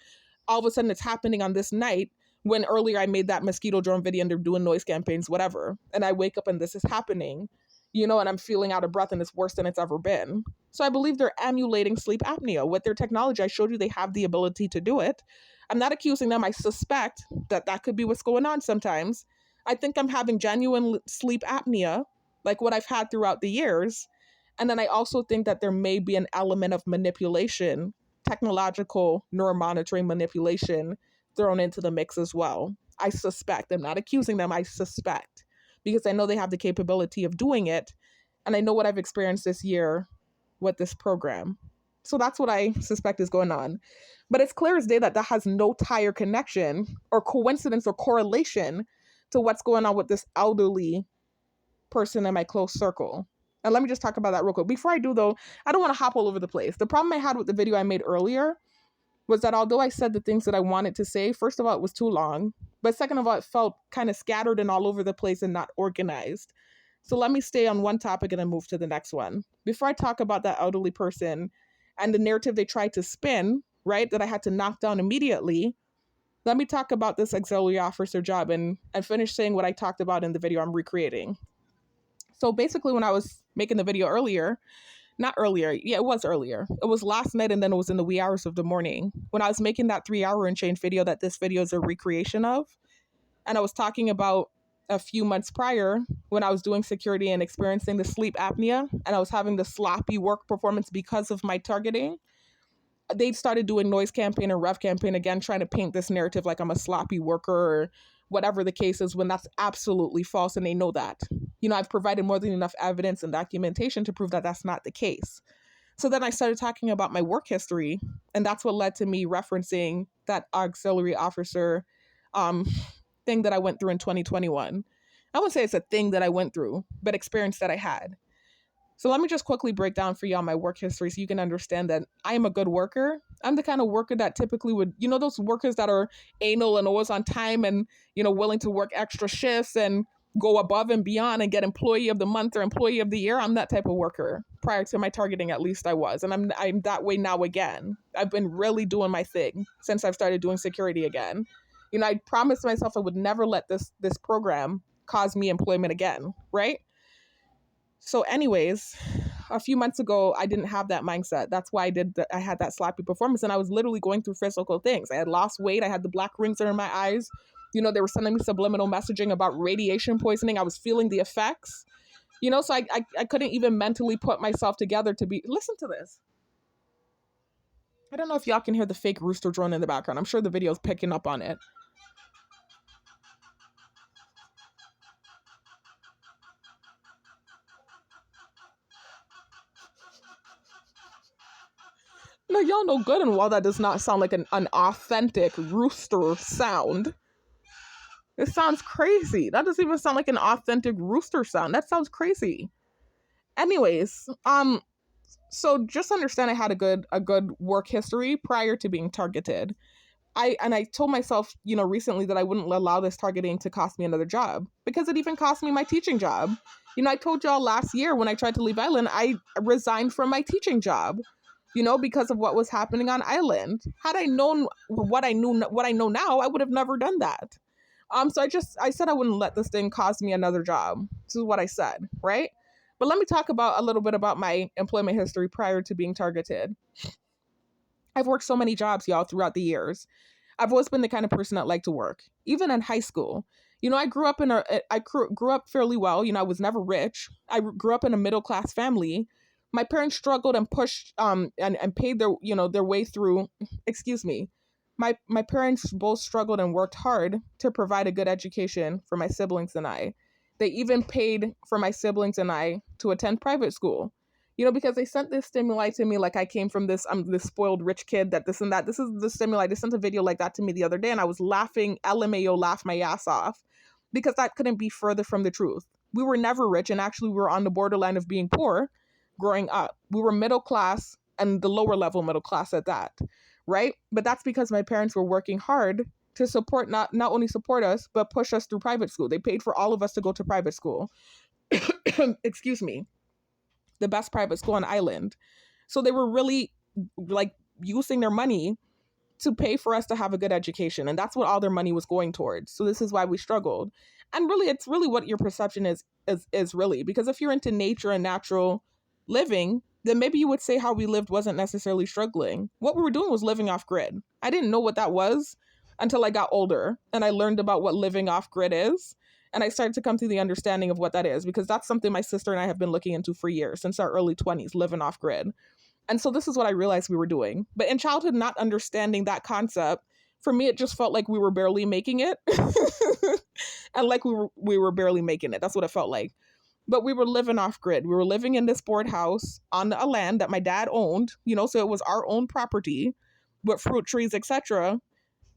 All of a sudden it's happening on this night when earlier I made that mosquito drone video and they're doing noise campaigns, whatever. And I wake up and this is happening, and I'm feeling out of breath and it's worse than it's ever been. So I believe they're emulating sleep apnea. With their technology, I showed you they have the ability to do it. I'm not accusing them. I suspect that could be what's going on sometimes. I think I'm having genuine sleep apnea, like what I've had throughout the years. And then I also think that there may be an element of manipulation, technological neuromonitoring manipulation thrown into the mix as well. I suspect. I'm not accusing them. I suspect, because I know they have the capability of doing it. And I know what I've experienced this year with this program. So that's what I suspect is going on. But it's clear as day that has no tire connection or coincidence or correlation to what's going on with this elderly person in my close circle. And let me just talk about that real quick. Before I do, though, I don't want to hop all over the place. The problem I had with the video I made earlier was that although I said the things that I wanted to say, first of all, it was too long. But second of all, it felt kind of scattered and all over the place and not organized. So let me stay on one topic and then move to the next one. Before I talk about that elderly person and the narrative they tried to spin, right, that I had to knock down immediately, let me talk about this auxiliary officer job and finish saying what I talked about in the video I'm recreating. So basically, when I was making the video earlier, not earlier, yeah, it was earlier. It was last night and then it was in the wee hours of the morning when I was making that 3-hour and change video that this video is a recreation of. And I was talking about a few months prior when I was doing security and experiencing the sleep apnea and I was having the sloppy work performance because of my targeting. They started doing noise campaign and rev campaign again, trying to paint this narrative like I'm a sloppy worker or whatever the case is, when that's absolutely false and they know that. I've provided more than enough evidence and documentation to prove that that's not the case. So then I started talking about my work history, and that's what led to me referencing that auxiliary officer thing that I went through in 2021. I wouldn't say it's a thing that I went through, but experience that I had. So let me just quickly break down for y'all my work history so you can understand that I am a good worker. I'm the kind of worker that typically would, those workers that are anal and always on time and, willing to work extra shifts and go above and beyond and get employee of the month or employee of the year. I'm that type of worker. Prior to my targeting, at least I was. And I'm that way now again. I've been really doing my thing since I've started doing security again. I promised myself I would never let this program cause me employment again, right? So anyways, a few months ago, I didn't have that mindset. That's why I had that sloppy performance. And I was literally going through physical things. I had lost weight. I had the black rings under my eyes. They were sending me subliminal messaging about radiation poisoning. I was feeling the effects, so I couldn't even mentally put myself together listen to this. I don't know if y'all can hear the fake rooster drone in the background. I'm sure the video's picking up on it. Now, y'all know good and well that does not sound like an authentic rooster sound. It sounds crazy. That doesn't even sound like an authentic rooster sound. That sounds crazy. Anyways, so just understand I had a good work history prior to being targeted. I told myself, recently that I wouldn't allow this targeting to cost me another job, because it even cost me my teaching job. I told y'all last year when I tried to leave Island, I resigned from my teaching job, because of what was happening on Island. Had I known what I know now, I would have never done that. So I said I wouldn't let this thing cost me another job. This is what I said, right? But let me talk a little bit about my employment history prior to being targeted. I've worked so many jobs, y'all, throughout the years. I've always been the kind of person that liked to work, even in high school. I grew up grew up fairly well. I was never rich. I grew up in a middle class family. My parents struggled and pushed and paid their way through. Excuse me. My parents both struggled and worked hard to provide a good education for my siblings and I. They even paid for my siblings and I to attend private school. because they sent this stimuli to me like I came from this spoiled rich kid, that this and that. This is the stimuli. They sent a video like that to me the other day, and I was laughing, LMAO, laugh my ass off, because that couldn't be further from the truth. We were never rich, and actually we were on the borderline of being poor growing up. We were middle class, and the lower level middle class at that, right? But that's because my parents were working hard to support, not only support us, but push us through private school. They paid for all of us to go to private school. Excuse me. The best private school on island. So they were really like using their money to pay for us to have a good education. And that's what all their money was going towards. So this is why we struggled. And really, it's really what your perception is really. Because if you're into nature and natural living, then maybe you would say how we lived wasn't necessarily struggling. What we were doing was living off grid. I didn't know what that was until I got older and I learned about what living off grid is. And I started to come to the understanding of what that is, because that's something my sister and I have been looking into for years, since our early 20s, living off grid. And so this is what I realized we were doing. But in childhood, not understanding that concept, for me, it just felt like we were barely making it. And like we were barely making it. That's what it felt like. But we were living off grid. We were living in this board house on a land that my dad owned, so it was our own property, with fruit trees, etc.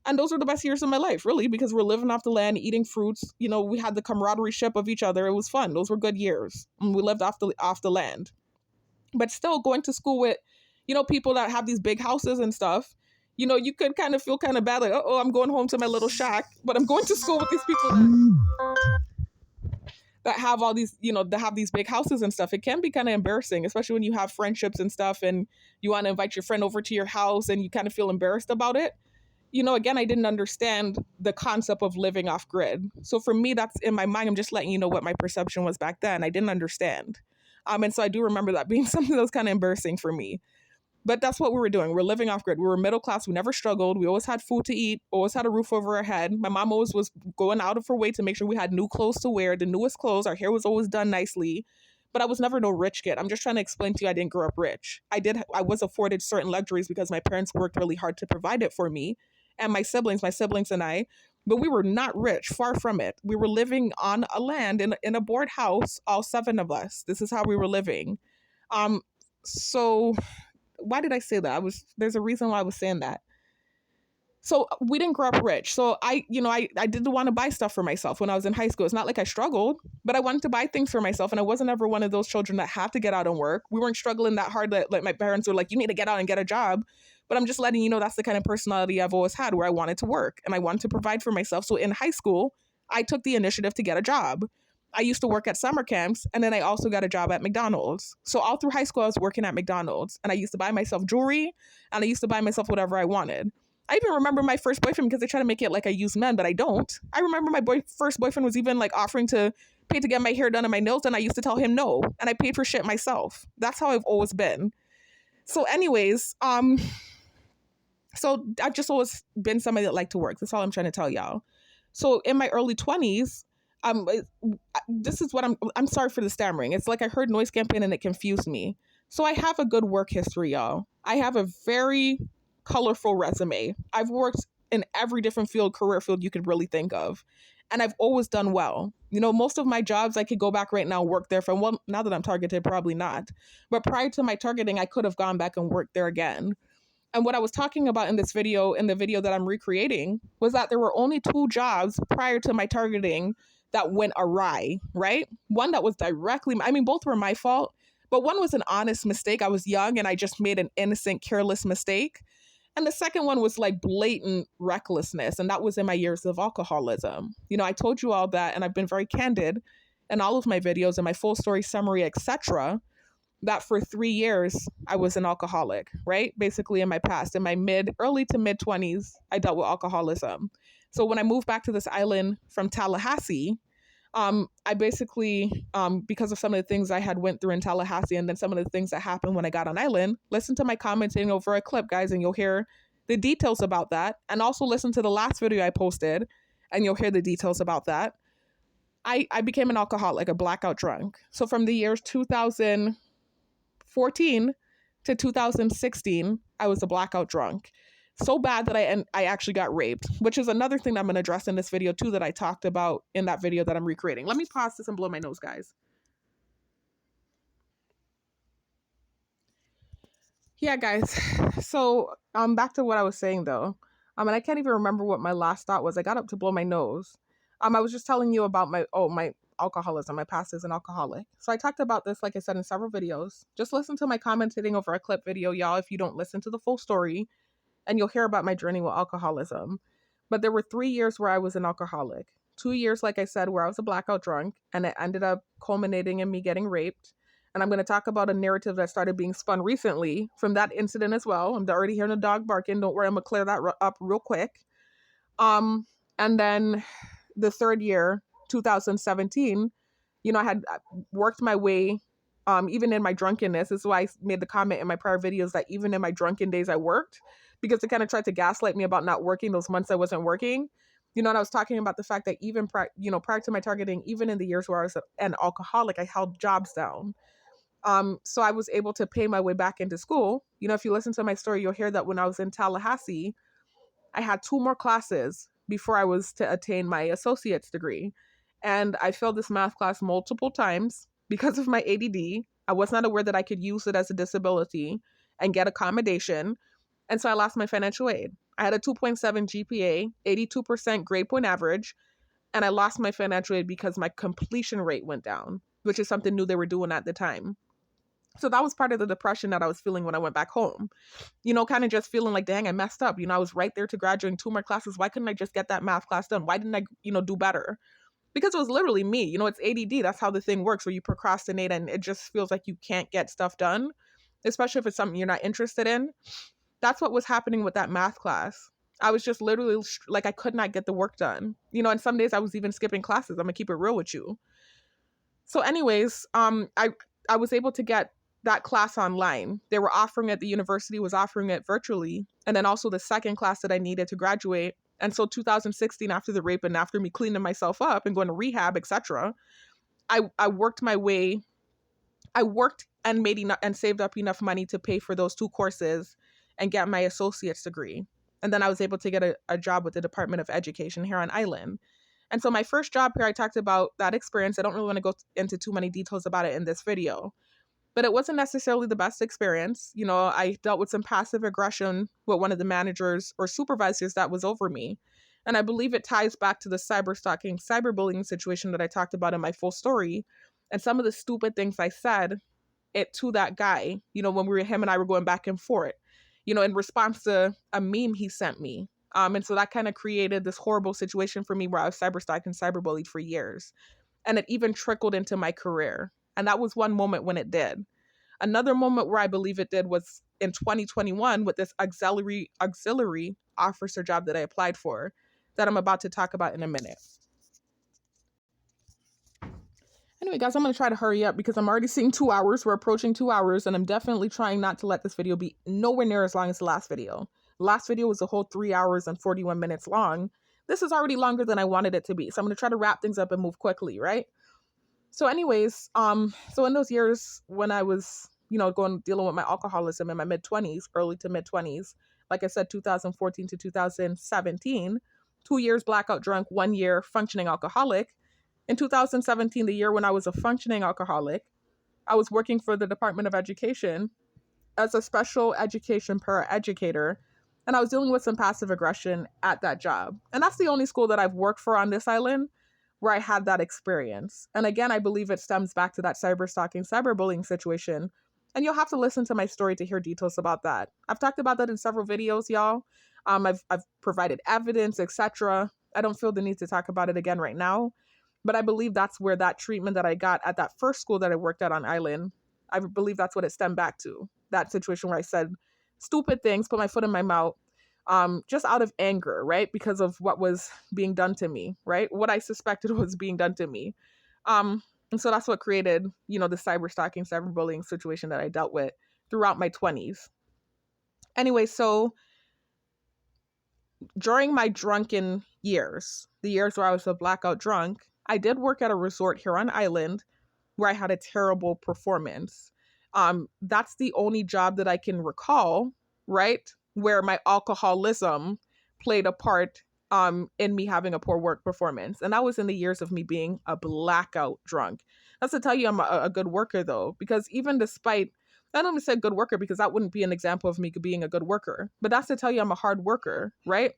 And those were the best years of my life, really, because we're living off the land, eating fruits. We had the camaraderie of each other. It was fun. Those were good years. And we lived off the land. But still going to school with, people that have these big houses and stuff, you could kind of feel kind of bad, like, oh, I'm going home to my little shack, but I'm going to school with these people that have all these, that have these big houses and stuff. It can be kind of embarrassing, especially when you have friendships and stuff and you want to invite your friend over to your house and you kind of feel embarrassed about it. Again, I didn't understand the concept of living off grid. So for me, that's in my mind. I'm just letting you know what my perception was back then. I didn't understand. And so I do remember that being something that was kind of embarrassing for me. But that's what we were doing. We're living off grid. We were middle class. We never struggled. We always had food to eat, always had a roof over our head. My mom always was going out of her way to make sure we had new clothes to wear, the newest clothes. Our hair was always done nicely. But I was never no rich kid. I'm just trying to explain to you I didn't grow up rich. I was afforded certain luxuries because my parents worked really hard to provide it for me and my siblings and I. But we were not rich, far from it. We were living on a land in a board house, all 7 of us. This is how we were living. So why did I say that? There's a reason why I was saying that. So we didn't grow up rich. So I didn't want to buy stuff for myself when I was in high school. It's not like I struggled, but I wanted to buy things for myself. And I wasn't ever one of those children that had to get out and work. We weren't struggling that hard that like my parents were like, you need to get out and get a job. But I'm just letting you know that's the kind of personality I've always had, where I wanted to work and I wanted to provide for myself. So in high school, I took the initiative to get a job. I used to work at summer camps, and then I also got a job at McDonald's. So all through high school, I was working at McDonald's, and I used to buy myself jewelry, and I used to buy myself whatever I wanted. I even remember my first boyfriend, because they try to make it like I use men, but I don't. I remember my first boyfriend was even like offering to pay to get my hair done and my nails done. I used to tell him no, and I paid for shit myself. That's how I've always been. So anyways, so I've just always been somebody that liked to work. That's all I'm trying to tell y'all. So in my early 20s, this is what I'm sorry for the stammering. It's like I heard noise campaign and it confused me. So I have a good work history, y'all. I have a very colorful resume. I've worked in every different career field you could really think of. And I've always done well. Most of my jobs, I could go back right now, work there well, now that I'm targeted, probably not. But prior to my targeting, I could have gone back and worked there again. And what I was talking about in the video that I'm recreating, was that there were only 2 jobs prior to my targeting that went awry, right? One that was both were my fault, but one was an honest mistake. I was young and I just made an innocent, careless mistake. And the second one was like blatant recklessness. And that was in my years of alcoholism. I told you all that, and I've been very candid in all of my videos and my full story summary, etc., that for 3 years, I was an alcoholic, right? Basically in my past, in my early to mid 20s, I dealt with alcoholism. So when I moved back to this island from Tallahassee, I basically, because of some of the things I had went through in Tallahassee and then some of the things that happened when I got on island, listen to my commenting over a clip, guys, and you'll hear the details about that. And also listen to the last video I posted and you'll hear the details about that. I became an alcoholic, a blackout drunk. So from the years 2014 to 2016, I was a blackout drunk. So bad that I actually got raped, which is another thing that I'm going to address in this video too, that I talked about in that video that I'm recreating. Let me pause this and blow my nose, guys. Yeah, guys. So back to what I was saying though. And I can't even remember what my last thought was. I got up to blow my nose. I was just telling you about my alcoholism. My past as an alcoholic. So I talked about this, like I said, in several videos. Just listen to my commentating over a clip video, y'all, if you don't listen to the full story, and you'll hear about my journey with alcoholism. But there were 3 years where I was an alcoholic. 2 years, like I said, where I was a blackout drunk, and it ended up culminating in me getting raped. And I'm going to talk about a narrative that started being spun recently from that incident as well. I'm already hearing a dog barking. Don't worry, I'm going to clear that up real quick. And then the third year, 2017, I had worked my way, even in my drunkenness. This is why I made the comment in my prior videos that even in my drunken days, I worked, because they kind of tried to gaslight me about not working those months I wasn't working. And I was talking about the fact that even prior to my targeting, even in the years where I was an alcoholic, I held jobs down. So I was able to pay my way back into school. If you listen to my story, you'll hear that when I was in Tallahassee, I had 2 more classes before I was to attain my associate's degree. And I failed this math class multiple times because of my ADD. I was not aware that I could use it as a disability and get accommodation. And so I lost my financial aid. I had a 2.7 GPA, 82% grade point average, and I lost my financial aid because my completion rate went down, which is something new they were doing at the time. So that was part of the depression that I was feeling when I went back home. Kind of just feeling like, dang, I messed up. I was right there to graduate in 2 more classes. Why couldn't I just get that math class done? Why didn't I, do better? Because it was literally me. It's ADD. That's how the thing works, where you procrastinate and it just feels like you can't get stuff done, especially if it's something you're not interested in. That's what was happening with that math class. I was just literally like, I could not get the work done. And some days I was even skipping classes. I'm gonna keep it real with you. So anyways, I was able to get that class online. They were offering it, the university was offering it virtually. And then also the second class that I needed to graduate. And so 2016, after the rape and after me cleaning myself up and going to rehab, etc., I worked my way. I worked and made enough and saved up enough money to pay for those 2 courses and get my associate's degree. And then I was able to get a job with the Department of Education here on island. And so my first job here, I talked about that experience. I don't really want to go into too many details about it in this video, but it wasn't necessarily the best experience. I dealt with some passive aggression with one of the managers or supervisors that was over me. And I believe it ties back to the cyberstalking, cyberbullying situation that I talked about in my full story. And some of the stupid things I said it to that guy, when him and I were going back and forth, in response to a meme he sent me. And so that kind of created this horrible situation for me where I was cyberstalked and cyberbullied for years. And it even trickled into my career. And that was one moment when it did. Another moment where I believe it did was in 2021 with this auxiliary officer job that I applied for that I'm about to talk about in a minute. Anyway, guys, I'm going to try to hurry up because I'm already seeing 2 hours. We're approaching 2 hours, and I'm definitely trying not to let this video be nowhere near as long as the last video. The last video was a whole 3 hours and 41 minutes long. This is already longer than I wanted it to be. So I'm going to try to wrap things up and move quickly, right? So anyways, so in those years when I was, dealing with my alcoholism in my mid-20s, early to mid-20s, like I said, 2014 to 2017, 2 years blackout drunk, 1 year functioning alcoholic. In 2017, the year when I was a functioning alcoholic, I was working for the Department of Education as a special education paraeducator, and I was dealing with some passive aggression at that job. And that's the only school that I've worked for on this island where I had that experience. And again, I believe it stems back to that cyberstalking, cyberbullying situation. And you'll have to listen to my story to hear details about that. I've talked about that in several videos, y'all. I've provided evidence, etc. I don't feel the need to talk about it again right now. But I believe that's where that treatment that I got at that first school that I worked at on island, I believe that's what it stemmed back to. That situation where I said stupid things, put my foot in my mouth, just out of anger, right? Because of what was being done to me, right? What I suspected was being done to me. And so that's what created, the cyberstalking, cyberbullying situation that I dealt with throughout my 20s. Anyway, so during my drunken years, the years where I was a blackout drunk, I did work at a resort here on island where I had a terrible performance. That's the only job that I can recall, right, where my alcoholism played a part in me having a poor work performance. And that was in the years of me being a blackout drunk. That's to tell you I'm a good worker, though, because even despite I don't even say good worker because that wouldn't be an example of me being a good worker. But that's to tell you I'm a hard worker, right?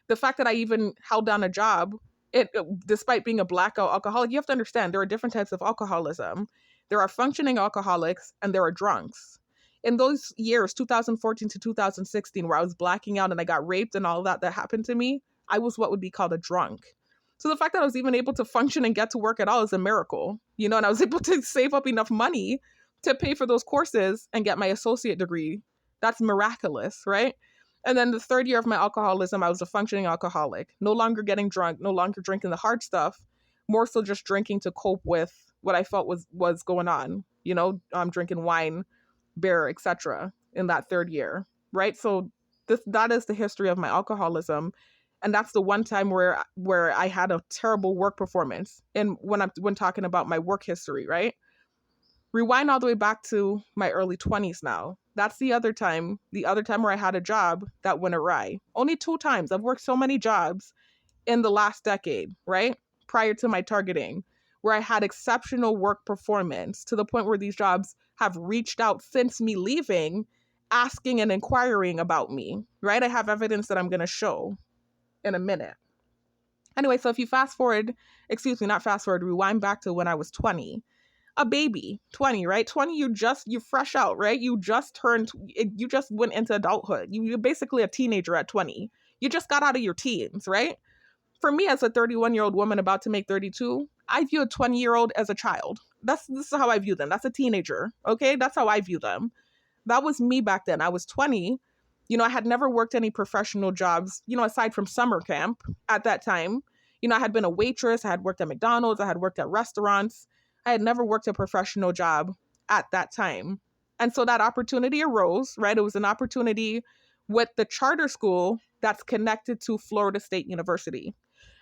The fact that I even held down a job, despite being a blackout alcoholic, you have to understand there are different types of alcoholism. There are functioning alcoholics and there are drunks. In those years, 2014 to 2016, where I was blacking out and I got raped and all that happened to me, I was what would be called a drunk. So the fact that I was even able to function and get to work at all is a miracle, you know, and I was able to save up enough money to pay for those courses and get my associate degree. That's miraculous, right? And then the third year of my alcoholism, I was a functioning alcoholic, no longer getting drunk, no longer drinking the hard stuff, more so just drinking to cope with what I felt was going on. You know, I'm drinking wine, beer, etc. in that third year, right? So that is the history of my alcoholism, and that's the one time where I had a terrible work performance. And when talking about my work history, right? Rewind all the way back to my early 20s now. That's the other time where I had a job that went awry. Only 2 times. I've worked so many jobs in the last decade, right? Prior to my targeting, where I had exceptional work performance to the point where these jobs have reached out since me leaving, asking and inquiring about me, right? I have evidence that I'm going to show in a minute. Anyway, so if you rewind back to when I was 20, a baby, 20, right? 20, you fresh out, right? You just went into adulthood. You're basically a teenager at 20. You just got out of your teens, right? For me, as a 31-year-old woman about to make 32, I view a 20-year-old as a child. This is how I view them. That's a teenager, okay? That's how I view them. That was me back then. I was 20. You know, I had never worked any professional jobs, you know, aside from summer camp at that time. You know, I had been a waitress. I had worked at McDonald's. I had worked at restaurants. I had never worked a professional job at that time. And so that opportunity arose, right? It was an opportunity with the charter school that's connected to Florida State University.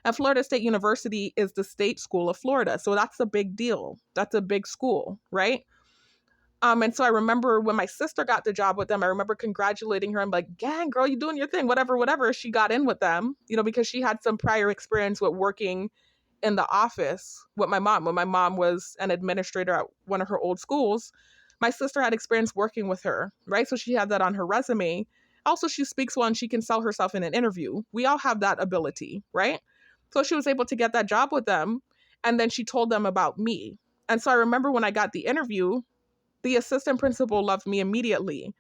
And Florida State University is the state school of Florida. So that's a big deal. That's a big school, right? And so I remember when my sister got the job with them, I remember congratulating her. I'm like, gang, girl, you doing your thing, whatever. She got in with them, you know, because she had some prior experience with working in the office with my mom. When my mom was an administrator at one of her old schools, my sister had experience working with her, right? So she had that on her resume. Also, she speaks well and she can sell herself in an interview. We all have that ability, right? So she was able to get that job with them. And then she told them about me. And so I remember when I got the interview, the assistant principal loved me immediately.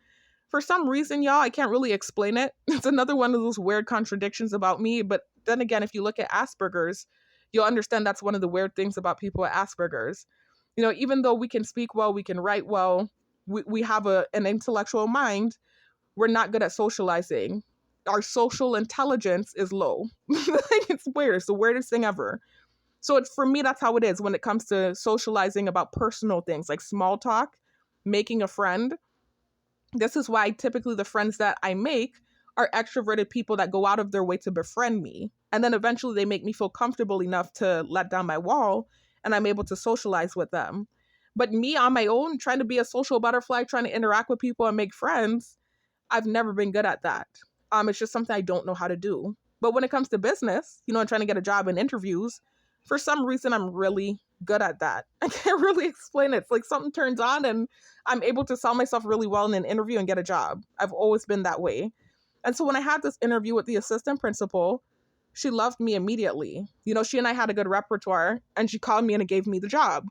For some reason, y'all, I can't really explain it. It's another one of those weird contradictions about me. But then again, if you look at Asperger's, you'll understand that's one of the weird things about people with Asperger's. You know, even though we can speak well, we can write well, we have an intellectual mind, we're not good at socializing. Our social intelligence is low. It's weird. It's the weirdest thing ever. So for me, that's how it is when it comes to socializing about personal things like small talk, making a friend. This is why typically the friends that I make are extroverted people that go out of their way to befriend me. And then eventually they make me feel comfortable enough to let down my wall and I'm able to socialize with them. But me on my own, trying to be a social butterfly, trying to interact with people and make friends, I've never been good at that. It's just something I don't know how to do. But when it comes to business, you know, and trying to get a job in interviews, for some reason, I'm really good at that. I can't really explain it. It's like something turns on and I'm able to sell myself really well in an interview and get a job. I've always been that way. And so when I had this interview with the assistant principal, she loved me immediately. You know, she and I had a good repertoire and she called me and it gave me the job.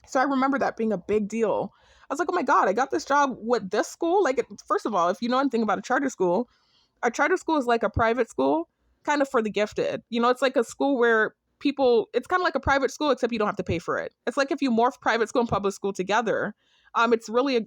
So I remember that being a big deal. I was like, oh my God, I got this job with this school. Like, first of all, if you know anything about a charter school is like a private school kind of for the gifted. You know, it's like a school where it's kind of like a private school, except you don't have to pay for it. It's like if you morph private school and public school together, it's really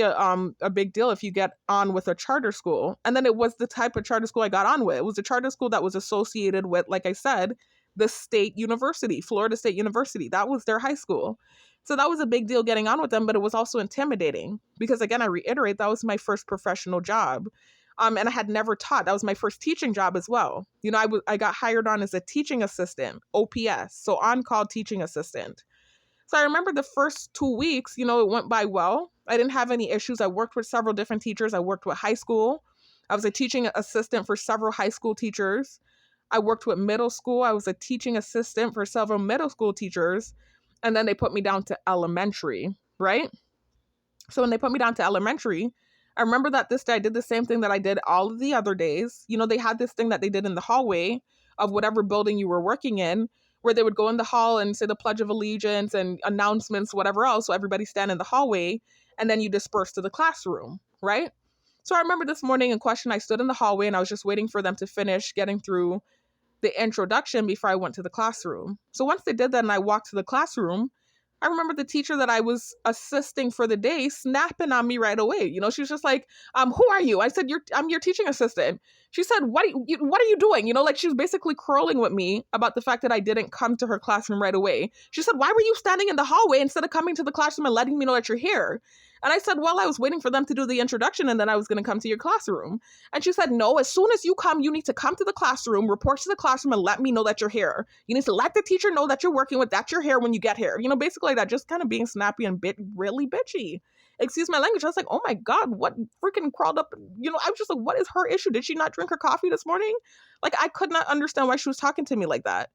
a big deal if you get on with a charter school. And then it was the type of charter school I got on with. It was a charter school that was associated with, like I said, the state university, Florida State University. That was their high school. So that was a big deal getting on with them, but it was also intimidating because, again, I reiterate, that was my first professional job. And I had never taught. That was my first teaching job as well. You know, I got hired on as a teaching assistant, OPS, so on-call teaching assistant. So I remember the first 2 weeks, you know, it went by well. I didn't have any issues. I worked with several different teachers. I worked with high school. I was a teaching assistant for several high school teachers. I worked with middle school. I was a teaching assistant for several middle school teachers. And then they put me down to elementary. right? So when they put me down to elementary, I remember that this day I did the same thing that I did all of the other days. You know, they had this thing that they did in the hallway of whatever building you were working in, where they would go in the hall and say the Pledge of Allegiance and announcements, whatever else. So everybody stand in the hallway and then you disperse to the classroom, right? So I remember this morning in question, I stood in the hallway and I was just waiting for them to finish getting through the introduction before I went to the classroom. So once they did that and I walked to the classroom, I remember the teacher that I was assisting for the day snapping on me right away. You know, she was just like, who are you? I said, I'm your teaching assistant. She said, what are you doing? You know, like she was basically quarreling with me about the fact that I didn't come to her classroom right away. She said, why were you standing in the hallway instead of coming to the classroom and letting me know that you're here? And I said, well, I was waiting for them to do the introduction and then I was going to come to your classroom. And she said, no, as soon as you come, you need to come to the classroom, report to the classroom and let me know that you're here. You need to let the teacher know that you're working with, that you're here when you get here. You know, basically like that, just kind of being snappy and really bitchy. Excuse my language. I was like, oh my God, what freaking crawled up? You know, I was just like, what is her issue? Did she not drink her coffee this morning? Like, I could not understand why she was talking to me like that.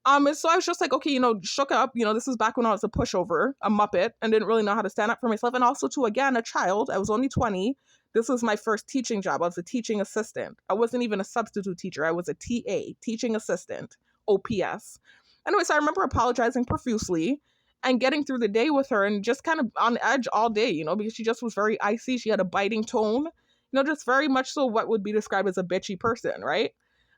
And so I was just like, okay, you know, shook up. You know, this was back when I was a pushover, a muppet, and didn't really know how to stand up for myself. And also, too, again, a child. I was only 20. This was my first teaching job. I was a teaching assistant. I wasn't even a substitute teacher. I was a TA, teaching assistant, OPS. Anyway, so I remember apologizing profusely and getting through the day with her and just kind of on edge all day, you know, because she just was very icy. She had a biting tone, you know, just very much so what would be described as a bitchy person, right?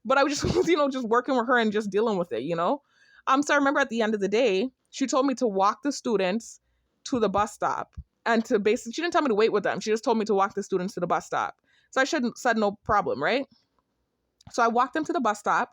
But I was just, you know, just working with her and just dealing with it, you know? So I remember at the end of the day, she told me to walk the students to the bus stop and to basically, she didn't tell me to wait with them. She just told me to walk the students to the bus stop. So I said no problem, right? So I walked them to the bus stop,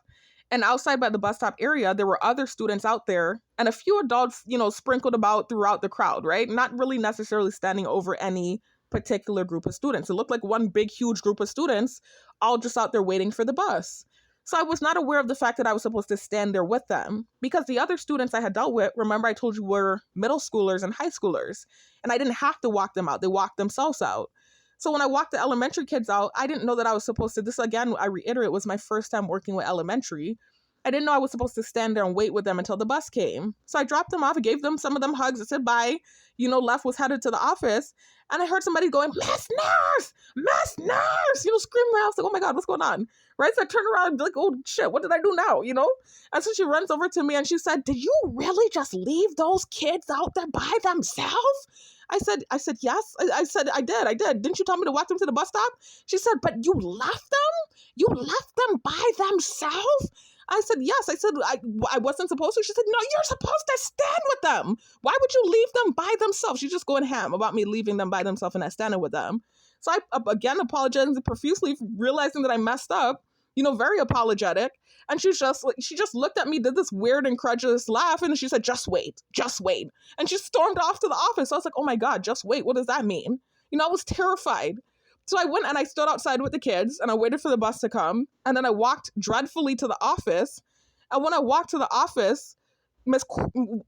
and outside by the bus stop area, there were other students out there and a few adults, you know, sprinkled about throughout the crowd, right? Not really necessarily standing over any particular group of students. It looked like one big, huge group of students all just out there waiting for the bus. So I was not aware of the fact that I was supposed to stand there with them because the other students I had dealt with, remember I told you, were middle schoolers and high schoolers, and I didn't have to walk them out. They walked themselves out. So when I walked the elementary kids out, I didn't know that I was supposed to, this again, I reiterate, was my first time working with elementary. I didn't know I was supposed to stand there and wait with them until the bus came. So I dropped them off, I gave them some of them hugs, I said bye, you know, left, was headed to the office. And I heard somebody going, Miss Nurse, you know, screaming. I was like, oh my God, what's going on? Right? So I turned around like, oh shit, what did I do now? You know? And so she runs over to me and she said, did you really just leave those kids out there by themselves? I said, yes. I said, I did. Didn't you tell me to walk them to the bus stop? She said, but you left them? You left them by themselves? I said, yes. I said, I wasn't supposed to. She said, no, you're supposed to stand with them. Why would you leave them by themselves? She's just going ham about me leaving them by themselves and not standing with them. So I, again, apologizing profusely, realizing that I messed up, you know, very apologetic. And she just looked at me, did this weird, incredulous laugh, and she said, just wait. And she stormed off to the office. I was like, oh my God, just wait. What does that mean? You know, I was terrified. So I went and I stood outside with the kids and I waited for the bus to come. And then I walked dreadfully to the office. And when I walked to the office,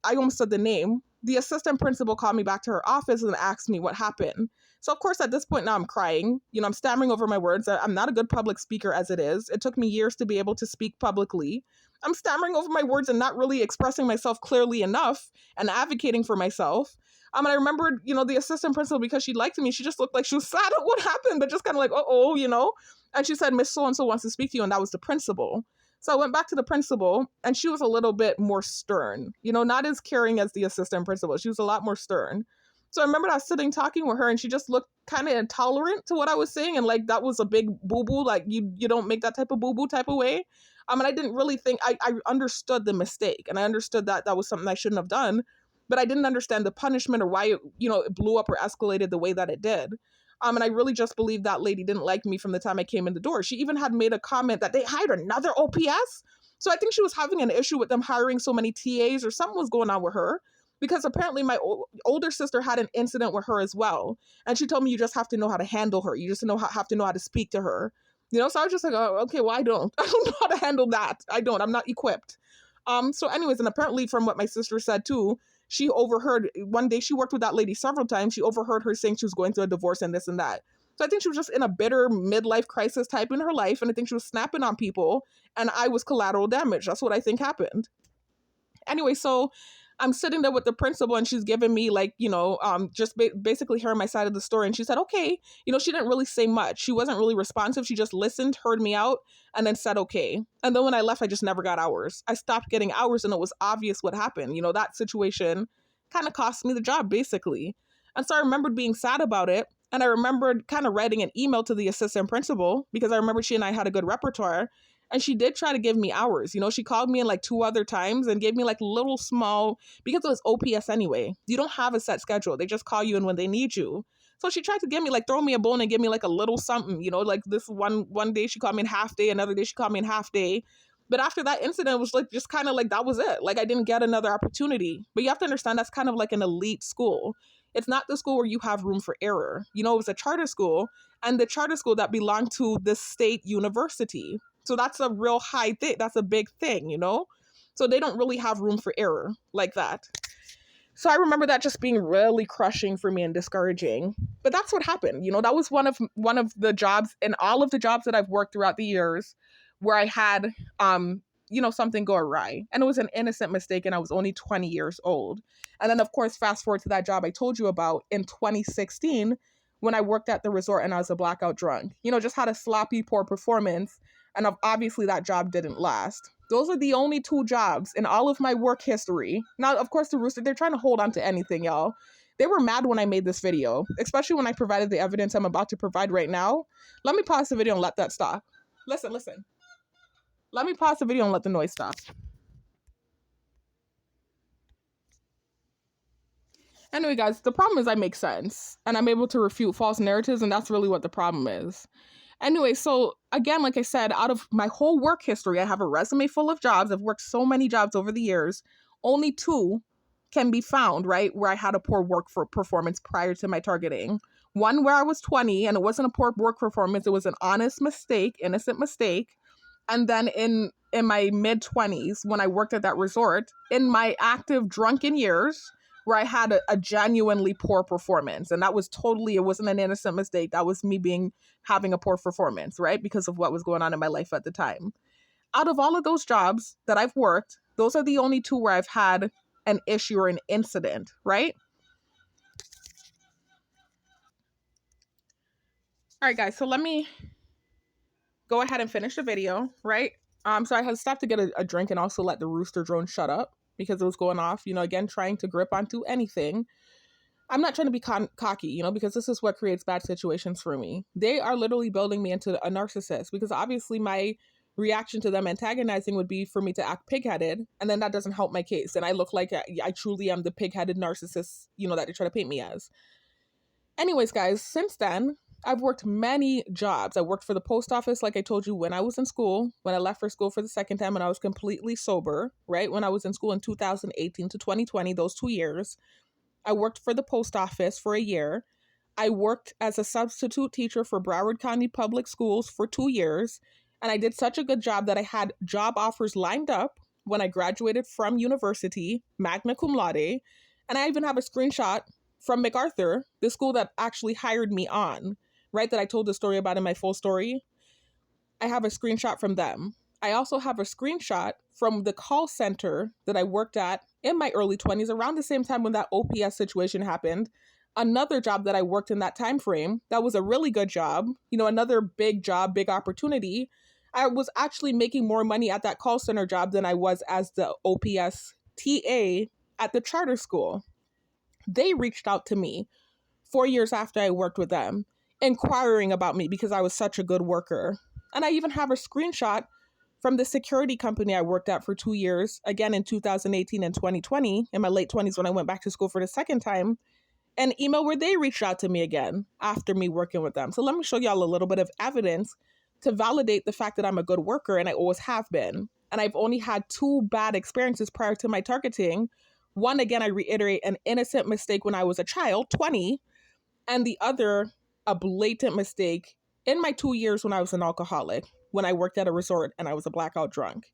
I almost said the name, the assistant principal called me back to her office and asked me what happened. So of course, at this point now I'm crying, you know, I'm stammering over my words. I'm not a good public speaker as it is. It took me years to be able to speak publicly. I'm stammering over my words and not really expressing myself clearly enough and advocating for myself. And I remembered, you know, the assistant principal, because she liked me, she just looked like she was sad at what happened, but just kind of like, uh-oh, you know. And she said, Miss So-and-so wants to speak to you, and that was the principal. So I went back to the principal, and she was a little bit more stern, you know, not as caring as the assistant principal. She was a lot more stern. So I remember I was sitting talking with her, and she just looked kind of intolerant to what I was saying, and like that was a big boo-boo, like you don't make that type of boo-boo type of way. And I didn't really think, I understood the mistake, and I understood that that was something I shouldn't have done, but I didn't understand the punishment or why it, you know, it blew up or escalated the way that it did. And I really just believe that lady didn't like me from the time I came in the door. She even had made a comment that they hired another OPS. So I think she was having an issue with them hiring so many TAs, or something was going on with her, because apparently my older sister had an incident with her as well. And she told me, you just have to know how to handle her. You just have to know how to speak to her. You know, so I was just like, oh, okay, well, I don't know how to handle that. I'm not equipped. So anyways, and apparently from what my sister said too, she overheard, one day she worked with that lady several times. She overheard her saying she was going through a divorce and this and that. So I think she was just in a bitter midlife crisis type in her life. And I think she was snapping on people, and I was collateral damage. That's what I think happened. Anyway, so I'm sitting there with the principal and she's giving me like, just basically hearing my side of the story. And she said, okay, she didn't really say much. She wasn't really responsive. She just listened, heard me out, and then said, okay. And then when I left, I just never got hours. I stopped getting hours and it was obvious what happened. That situation kind of cost me the job basically. And so I remembered being sad about it. And I remembered kind of writing an email to the assistant principal because I remember she and I had a good repertoire. And she did try to give me hours. She called me in like 2 other times and gave me like little small, because it was OPS anyway. You don't have a set schedule. They just call you in when they need you. So she tried to give me like, throw me a bone and give me like a little something, like this one day she called me in half day, another day she called me in half day. But after that incident, it was like, just kind of like, that was it. Like I didn't get another opportunity. But you have to understand that's kind of like an elite school. It's not the school where you have room for error. It was a charter school, and the charter school that belonged to the state university. So that's a real high thing. That's a big thing, So they don't really have room for error like that. So I remember that just being really crushing for me and discouraging. But that's what happened. That was one of the jobs, and all of the jobs that I've worked throughout the years where I had something go awry. And it was an innocent mistake, and I was only 20 years old. And then of course, fast forward to that job I told you about in 2016 when I worked at the resort and I was a blackout drunk. Just had a sloppy, poor performance. And obviously that job didn't last. Those are the only 2 jobs in all of my work history. Now, of course, the Rooster, they're trying to hold on to anything, y'all. They were mad when I made this video, especially when I provided the evidence I'm about to provide right now. Let me pause the video and let that stop. Listen. Let me pause the video and let the noise stop. Anyway, guys, the problem is I make sense and I'm able to refute false narratives, and that's really what the problem is. Anyway, so again, like I said, out of my whole work history, I have a resume full of jobs. I've worked so many jobs over the years. Only 2 can be found, right, where I had a poor work for performance prior to my targeting. One where I was 20 and it wasn't a poor work performance. It was an honest mistake, innocent mistake. And then in my mid-20s, when I worked at that resort, in my active drunken years, where I had a genuinely poor performance. And that was it wasn't an innocent mistake. That was me having a poor performance, right? Because of what was going on in my life at the time. Out of all of those jobs that I've worked, those are the only 2 where I've had an issue or an incident, right? All right, guys, so let me go ahead and finish the video, right? So I had stopped to get a drink and also let the rooster drone shut up because it was going off, again, trying to grip onto anything. I'm not trying to be cocky, because this is what creates bad situations for me. They are literally building me into a narcissist because obviously my reaction to them antagonizing would be for me to act pig-headed, and then that doesn't help my case. And I look like I truly am the pig-headed narcissist, that they try to paint me as. Anyways, guys, since then, I've worked many jobs. I worked for the post office, like I told you, when I was in school, when I left for school for the second time, when I was completely sober, right? When I was in school in 2018 to 2020, those 2 years. I worked for the post office for a year. I worked as a substitute teacher for Broward County Public Schools for 2 years. And I did such a good job that I had job offers lined up when I graduated from university, magna cum laude. And I even have a screenshot from MacArthur, the school that actually hired me on, right? That I told the story about in my full story. I have a screenshot from them. I also have a screenshot from the call center that I worked at in my early 20s, around the same time when that OPS situation happened. Another job that I worked in that time frame, that was a really good job, another big job, big opportunity. I was actually making more money at that call center job than I was as the OPS TA at the charter school. They reached out to me 4 years after I worked with them, inquiring about me because I was such a good worker. And I even have a screenshot from the security company I worked at for 2 years, again in 2018 and 2020, in my late 20s when I went back to school for the second time, an email where they reached out to me again after me working with them. So let me show y'all a little bit of evidence to validate the fact that I'm a good worker, and I always have been. And I've only had 2 bad experiences prior to my targeting. One, again, I reiterate, an innocent mistake when I was a child, 20, and the other, a blatant mistake in my 2 years when I was an alcoholic, when I worked at a resort and I was a blackout drunk.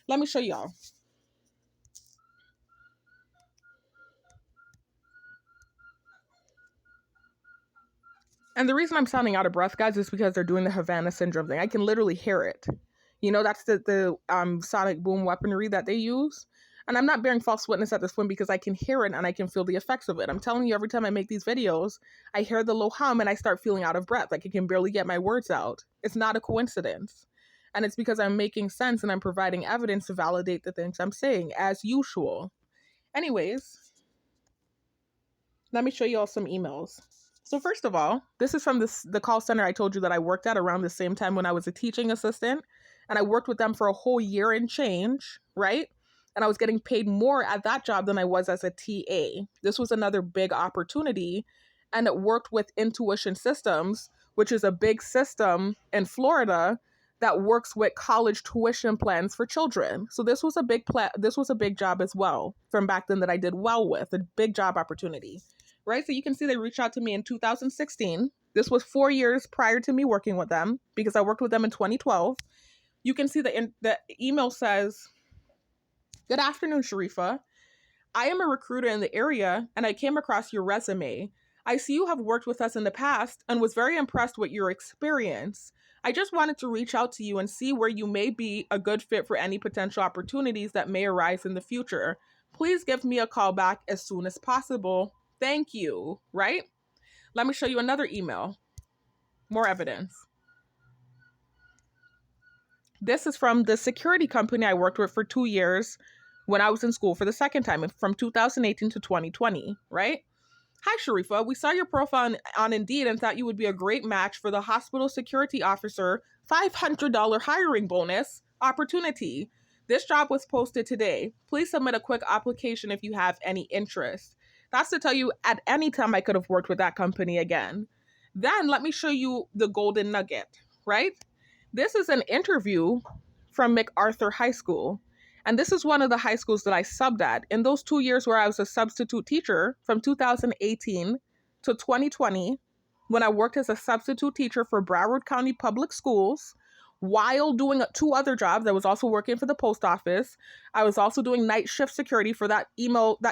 Let me show y'all. And the reason I'm sounding out of breath, guys, is because they're doing the Havana syndrome thing. I can literally hear it. That's the sonic boom weaponry that they use. And I'm not bearing false witness at this point because I can hear it and I can feel the effects of it. I'm telling you, every time I make these videos, I hear the low hum and I start feeling out of breath. Like I can barely get my words out. It's not a coincidence. And it's because I'm making sense and I'm providing evidence to validate the things I'm saying, as usual. Anyways, let me show you all some emails. So first of all, this is from the call center I told you that I worked at around the same time when I was a teaching assistant. And I worked with them for a whole year and change, right? And I was getting paid more at that job than I was as a TA. This was another big opportunity. And it worked with Intuition Systems, which is a big system in Florida that works with college tuition plans for children. So this was a big job as well from back then that I did well with, a big job opportunity, right? So you can see they reached out to me in 2016. This was 4 years prior to me working with them because I worked with them in 2012. You can see the email says, "Good afternoon, Sharifa. I am a recruiter in the area and I came across your resume. I see you have worked with us in the past and was very impressed with your experience. I just wanted to reach out to you and see where you may be a good fit for any potential opportunities that may arise in the future. Please give me a call back as soon as possible. Thank you," right? Let me show you another email. More evidence. This is from the security company I worked with for 2 years when I was in school for the second time, from 2018 to 2020, right? "Hi, Sharifa. We saw your profile on Indeed and thought you would be a great match for the hospital security officer $500 hiring bonus opportunity. This job was posted today. Please submit a quick application if you have any interest." That's to tell you, at any time I could have worked with that company again. Then let me show you the golden nugget, right? This is an interview from MacArthur High School. And this is one of the high schools that I subbed at. In those 2 years where I was a substitute teacher, from 2018 to 2020, when I worked as a substitute teacher for Broward County Public Schools, while doing 2 other jobs. I was also working for the post office. I was also doing night shift security for that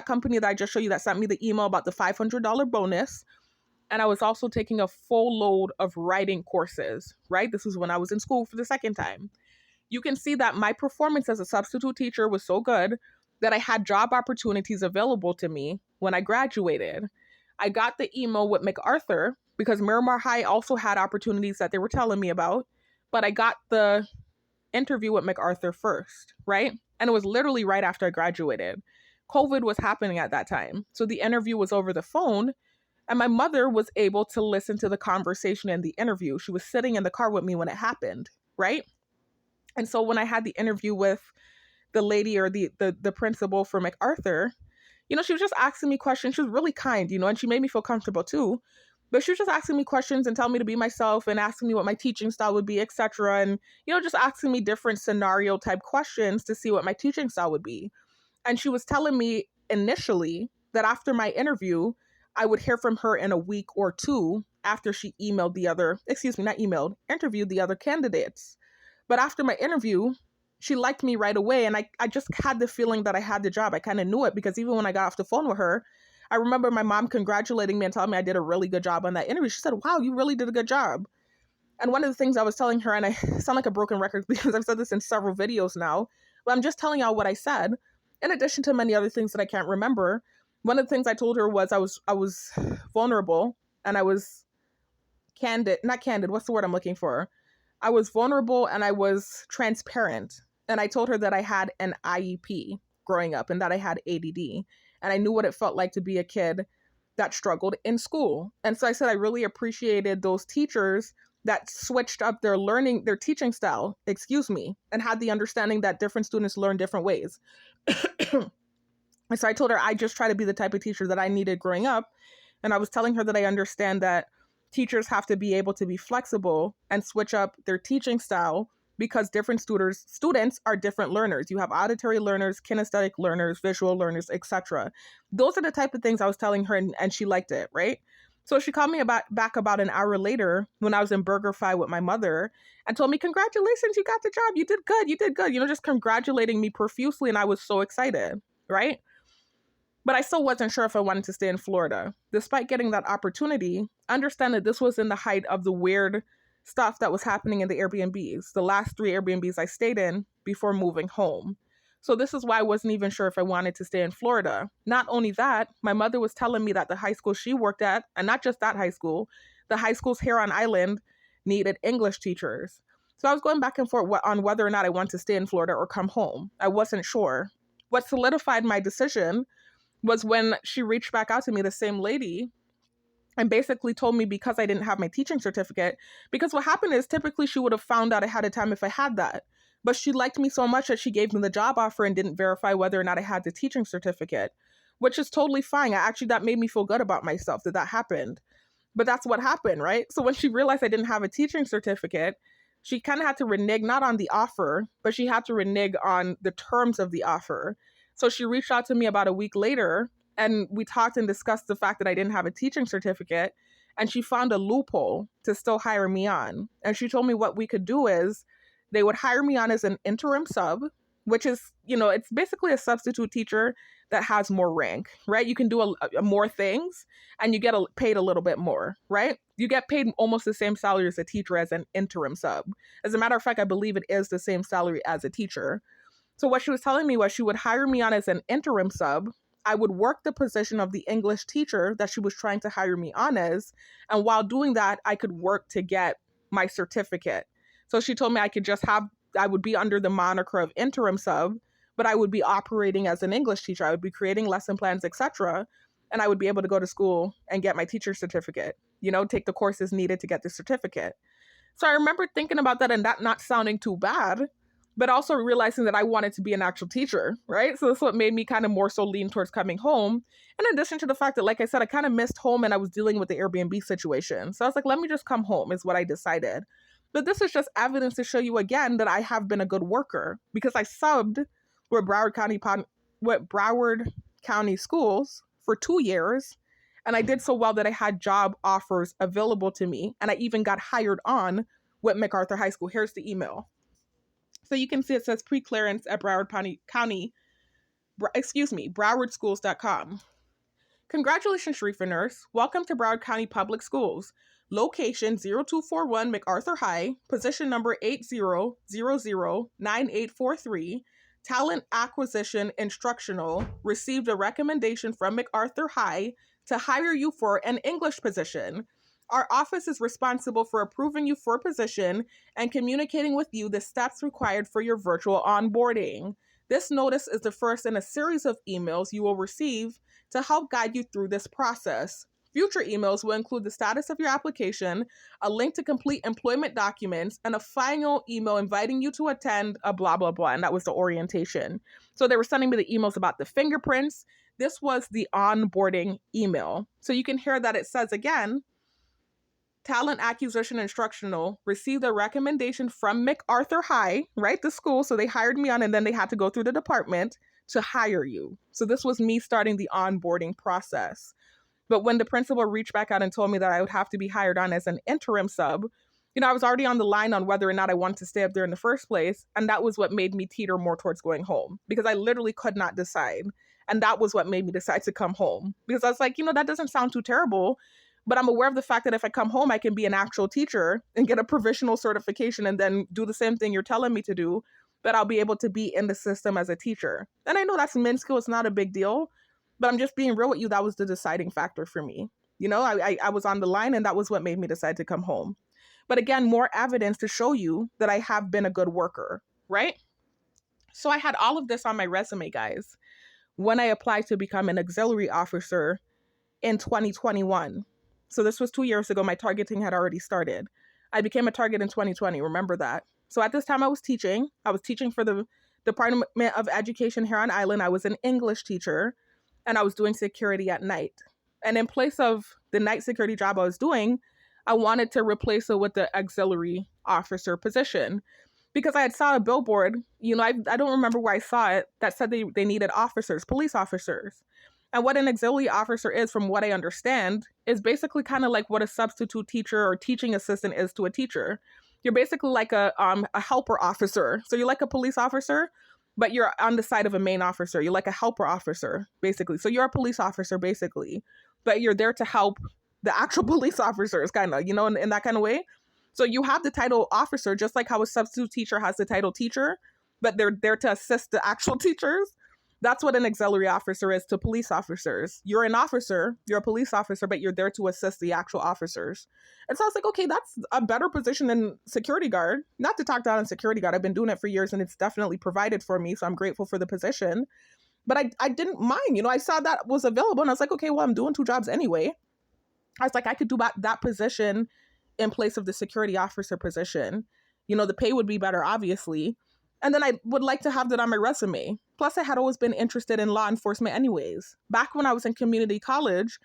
company that I just showed you that sent me the email about the $500 bonus. And I was also taking a full load of writing courses, right? This was when I was in school for the second time. You can see that my performance as a substitute teacher was so good that I had job opportunities available to me when I graduated. I got the email with MacArthur because Miramar High also had opportunities that they were telling me about, but I got the interview with MacArthur first, right? And it was literally right after I graduated. COVID was happening at that time. So the interview was over the phone, and my mother was able to listen to the conversation and the interview. She was sitting in the car with me when it happened, right? And so when I had the interview with the lady or the principal for MacArthur, she was just asking me questions. She was really kind, and she made me feel comfortable too. But she was just asking me questions and telling me to be myself and asking me what my teaching style would be, etc. And, just asking me different scenario type questions to see what my teaching style would be. And she was telling me initially that after my interview, I would hear from her in a week or 2 after she interviewed the other candidates. But after my interview, she liked me right away. And I just had the feeling that I had the job. I kind of knew it because even when I got off the phone with her, I remember my mom congratulating me and telling me I did a really good job on that interview. She said, "Wow, you really did a good job." And one of the things I was telling her, and I sound like a broken record because I've said this in several videos now, but I'm just telling y'all what I said, in addition to many other things that I can't remember. One of the things I told her was I was vulnerable and I was not candid, what's the word I'm looking for? I was vulnerable and I was transparent. And I told her that I had an IEP growing up and that I had ADD. And I knew what it felt like to be a kid that struggled in school. And so I said I really appreciated those teachers that switched up their teaching style, and had the understanding that different students learn different ways. And so I told her I just try to be the type of teacher that I needed growing up. And I was telling her that I understand that teachers have to be able to be flexible and switch up their teaching style because different students are different learners. You have auditory learners, kinesthetic learners, visual learners, etc. Those are the type of things I was telling her, and she liked it, right? So she called me back about an hour later when I was in BurgerFi with my mother and told me, "Congratulations, you got the job. You did good. Just congratulating me profusely. And I was so excited, right? But I still wasn't sure if I wanted to stay in Florida. Despite getting that opportunity, understand that this was in the height of the weird stuff that was happening in the Airbnbs, the last 3 Airbnbs I stayed in before moving home. So this is why I wasn't even sure if I wanted to stay in Florida. Not only that, my mother was telling me that the high school she worked at, and not just that high school, the high schools here on island needed English teachers. So I was going back and forth on whether or not I want to stay in Florida or come home. I wasn't sure. What solidified my decision was when she reached back out to me, the same lady, and basically told me because I didn't have my teaching certificate, because what happened is typically she would have found out ahead of time if I had that. But she liked me so much that she gave me the job offer and didn't verify whether or not I had the teaching certificate, which is totally fine. That made me feel good about myself that happened. But that's what happened, right? So when she realized I didn't have a teaching certificate, she kind of had to renege not on the offer, but she had to renege on the terms of the offer. So she reached out to me about a week later, and we talked and discussed the fact that I didn't have a teaching certificate, and she found a loophole to still hire me on. And she told me what we could do is they would hire me on as an interim sub, which is, it's basically a substitute teacher that has more rank, right? You can do more things and you get paid a little bit more, right? You get paid almost the same salary as a teacher as an interim sub. As a matter of fact, I believe it is the same salary as a teacher. So what she was telling me was she would hire me on as an interim sub. I would work the position of the English teacher that she was trying to hire me on as. And while doing that, I could work to get my certificate. So she told me I would be under the moniker of interim sub, but I would be operating as an English teacher. I would be creating lesson plans, etc. And I would be able to go to school and get my teacher certificate, take the courses needed to get the certificate. So I remember thinking about that and that not sounding too bad, but also realizing that I wanted to be an actual teacher, right? So that's what made me kind of more so lean towards coming home. In addition to the fact that, like I said, I kind of missed home and I was dealing with the Airbnb situation. So I was like, let me just come home is what I decided. But this is just evidence to show you again that I have been a good worker because I subbed with Broward County schools for 2 years. And I did so well that I had job offers available to me. And I even got hired on with MacArthur High School. Here's the email. So you can see it says pre-clearance at BrowardSchools.com. Congratulations, Sharifa Nurse. Welcome to Broward County Public Schools. Location 0241 MacArthur High, position number 80009843. Talent Acquisition Instructional received a recommendation from MacArthur High to hire you for an English position. Our office is responsible for approving you for a position and communicating with you the steps required for your virtual onboarding. This notice is the first in a series of emails you will receive to help guide you through this process. Future emails will include the status of your application, a link to complete employment documents, and a final email inviting you to attend a blah, blah, blah. And that was the orientation. So they were sending me the emails about the fingerprints. This was the onboarding email. So you can hear that it says again, Talent Acquisition Instructional received a recommendation from MacArthur High, right? The school. So they hired me on and then they had to go through the department to hire you. So this was me starting the onboarding process. But when the principal reached back out and told me that I would have to be hired on as an interim sub, I was already on the line on whether or not I wanted to stay up there in the first place. And that was what made me teeter more towards going home because I literally could not decide. And that was what made me decide to come home because I was like, that doesn't sound too terrible. But I'm aware of the fact that if I come home, I can be an actual teacher and get a provisional certification and then do the same thing you're telling me to do, but I'll be able to be in the system as a teacher. And I know that's minuscule. It's not a big deal, but I'm just being real with you. That was the deciding factor for me. I was on the line and that was what made me decide to come home. But again, more evidence to show you that I have been a good worker, right? So I had all of this on my resume, guys, when I applied to become an auxiliary officer in 2021. So this was 2 years ago. My targeting had already started. I became a target in 2020. Remember that. So at this time I was teaching. I was teaching for the Department of Education here on island. I was an English teacher and I was doing security at night. And in place of the night security job I was doing, I wanted to replace it with the auxiliary officer position because I had saw a billboard, I don't remember where I saw it, that said they needed officers, police officers. And what an auxiliary officer is, from what I understand, is basically kind of like what a substitute teacher or teaching assistant is to a teacher. You're basically like a helper officer. So you're like a police officer, but you're on the side of a main officer. You're like a helper officer, basically. So you're a police officer, basically, but you're there to help the actual police officers, kind of, in that kind of way. So you have the title officer, just like how a substitute teacher has the title teacher. but they're there to assist the actual teachers. That's what an auxiliary officer is to police officers. You're an officer, you're a police officer, but you're there to assist the actual officers. And so I was like, okay, that's a better position than security guard. Not to talk down on security guard. I've been doing it for years and it's definitely provided for me. So I'm grateful for the position. But I didn't mind. I saw that was available and I was like, okay, well, I'm doing 2 jobs anyway. I was like, I could do that position in place of the security officer position. The pay would be better, obviously. And then I would like to have that on my resume. Plus, I had always been interested in law enforcement anyways. Back when I was in community college,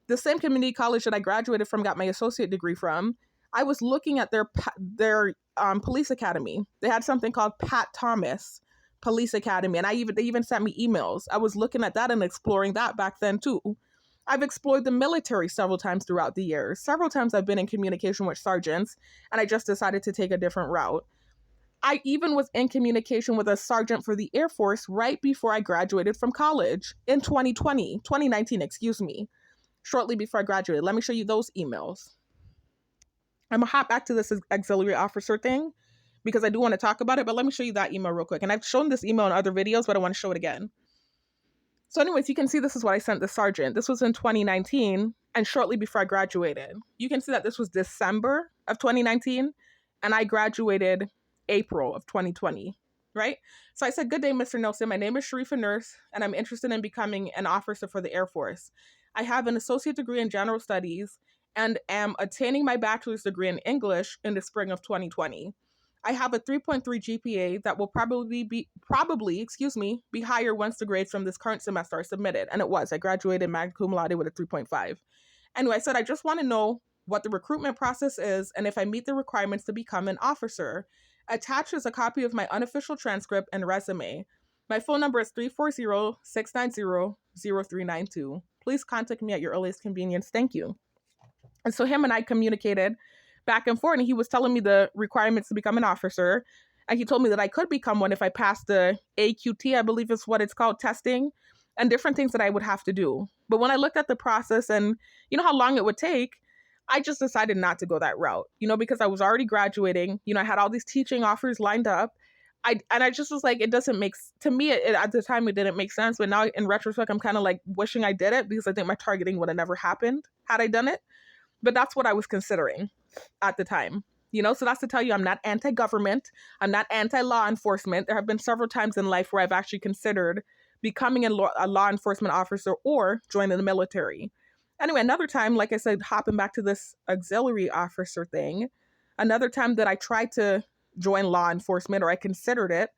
the same community college that I graduated from, got my associate degree from, I was looking at their police academy. They had something called Pat Thomas Police Academy, and they even sent me emails. I was looking at that and exploring that back then too. I've explored the military several times throughout the years. Several times I've been in communication with sergeants, and I just decided to take a different route. I even was in communication with a sergeant for the Air Force right before I graduated from college in 2019, shortly before I graduated. Let me show you those emails. I'm gonna hop back to this auxiliary officer thing because I do want to talk about it, but let me show you that email real quick. And I've shown this email in other videos, but I want to show it again. So anyways, you can see this is what I sent the sergeant. This was in 2019 and shortly before I graduated. You can see that this was December of 2019 and I graduated April of 2020, right? So I said, good day, Mr. Nelson. My name is Sharifa Nurse, and I'm interested in becoming an officer for the Air Force. I have an associate degree in general studies and am attaining my bachelor's degree in English in the spring of 2020. I have a 3.3 GPA that will probably be higher once the grades from this current semester are submitted. And it was. I graduated magna cum laude with a 3.5. Anyway, I said, I just want to know what the recruitment process is and if I meet the requirements to become an officer. Attached is a copy of my unofficial transcript and resume. My phone number is 340-690-0392. Please contact me at your earliest convenience. Thank you. And so him and I communicated back and forth, and he was telling me the requirements to become an officer. And he told me that I could become one if I passed the AQT, I believe is what it's called, testing, and different things that I would have to do. But when I looked at the process and how long it would take, I just decided not to go that route, because I was already graduating. I had all these teaching offers lined up. I just was like, it doesn't make, to me, at the time, it didn't make sense. But now in retrospect, I'm kind of like wishing I did it because I think my targeting would have never happened had I done it. But that's what I was considering at the time, so that's to tell you I'm not anti-government. I'm not anti-law enforcement. There have been several times in life where I've actually considered becoming a law enforcement officer or joining the military. Anyway, another time, like I said, hopping back to this auxiliary officer thing, another time that I tried to join law enforcement or I considered it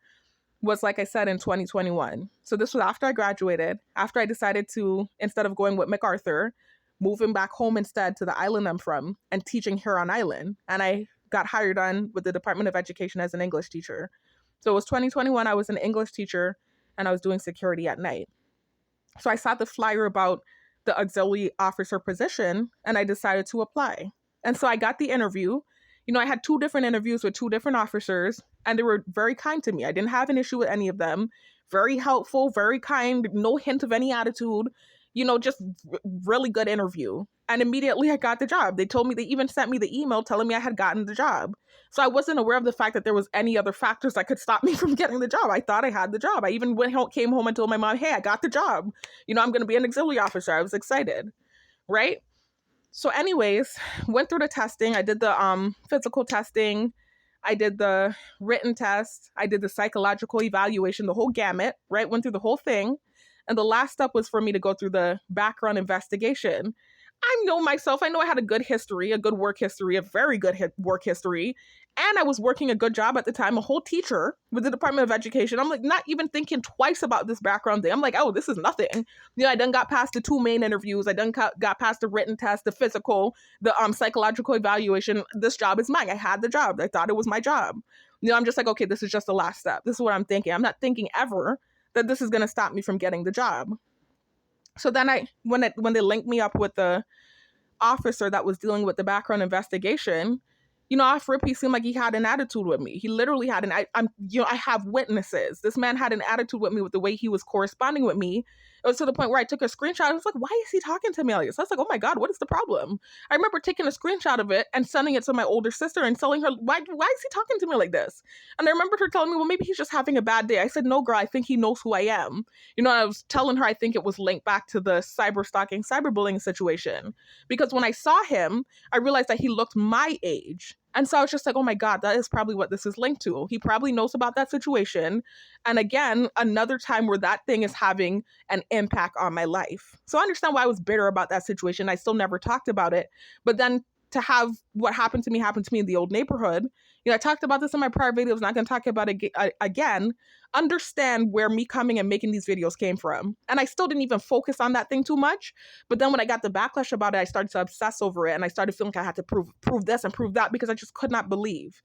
was, like I said, in 2021. So this was after I graduated, after I decided to, instead of going with MacArthur, moving back home instead to the island I'm from and teaching here on island. And I got hired on with the Department of Education as an English teacher. So it was 2021. I was an English teacher and I was doing security at night. So I saw the flyer about the auxiliary officer position and I decided to apply. And so I got the interview. I had 2 different interviews with 2 different officers and they were very kind to me. I didn't have an issue with any of them. Very helpful, very kind, no hint of any attitude, just really good interview. And immediately I got the job. They even sent me the email telling me I had gotten the job. So I wasn't aware of the fact that there was any other factors that could stop me from getting the job. I thought I had the job. I even came home and told my mom, hey, I got the job. I'm going to be an auxiliary officer. I was excited, right? So anyways, went through the testing. I did the physical testing. I did the written test. I did the psychological evaluation, the whole gamut, right? Went through the whole thing. And the last step was for me to go through the background investigation. I know myself. I know I had a good history, a good work history, a very good work history. And I was working a good job at the time, a whole teacher with the Department of Education. I'm like not even thinking twice about this background thing. I'm like, oh, this is nothing. I done got past the 2 main interviews. I done got past the written test, the physical, the psychological evaluation. This job is mine. I had the job. I thought it was my job. I'm just like, okay, this is just the last step. This is what I'm thinking. I'm not thinking ever that this is going to stop me from getting the job. So then when they linked me up with the officer that was dealing with the background investigation, You know, off rip, he seemed like he had an attitude with me. He literally had I have witnesses. This man had an attitude with me with the way he was corresponding with me. It was to the point where I took a screenshot. I was like, why is he talking to me like this? I was like, oh my God, what is the problem? I remember taking a screenshot of it and sending it to my older sister and telling her, why is he talking to me like this? And I remembered her telling me, well, maybe he's just having a bad day. I said, no, girl, I think he knows who I am. You know, I was telling her I think it was linked back to the cyber stalking, cyberbullying situation. Because when I saw him, I realized that he looked my age. And so I was just like, oh my God, that is probably what this is linked to. He probably knows about that situation. And again, another time where that thing is having an impact on my life. So I understand why I was bitter about that situation. I still never talked about it. But then to have what happened to me in the old neighborhood, you know, I talked about this in my prior videos, not going to talk about it again. Understand where me coming and making these videos came from. And I still didn't even focus on that thing too much. But then when I got the backlash about it, I started to obsess over it. And I started feeling like I had to prove this and prove that because I just could not believe.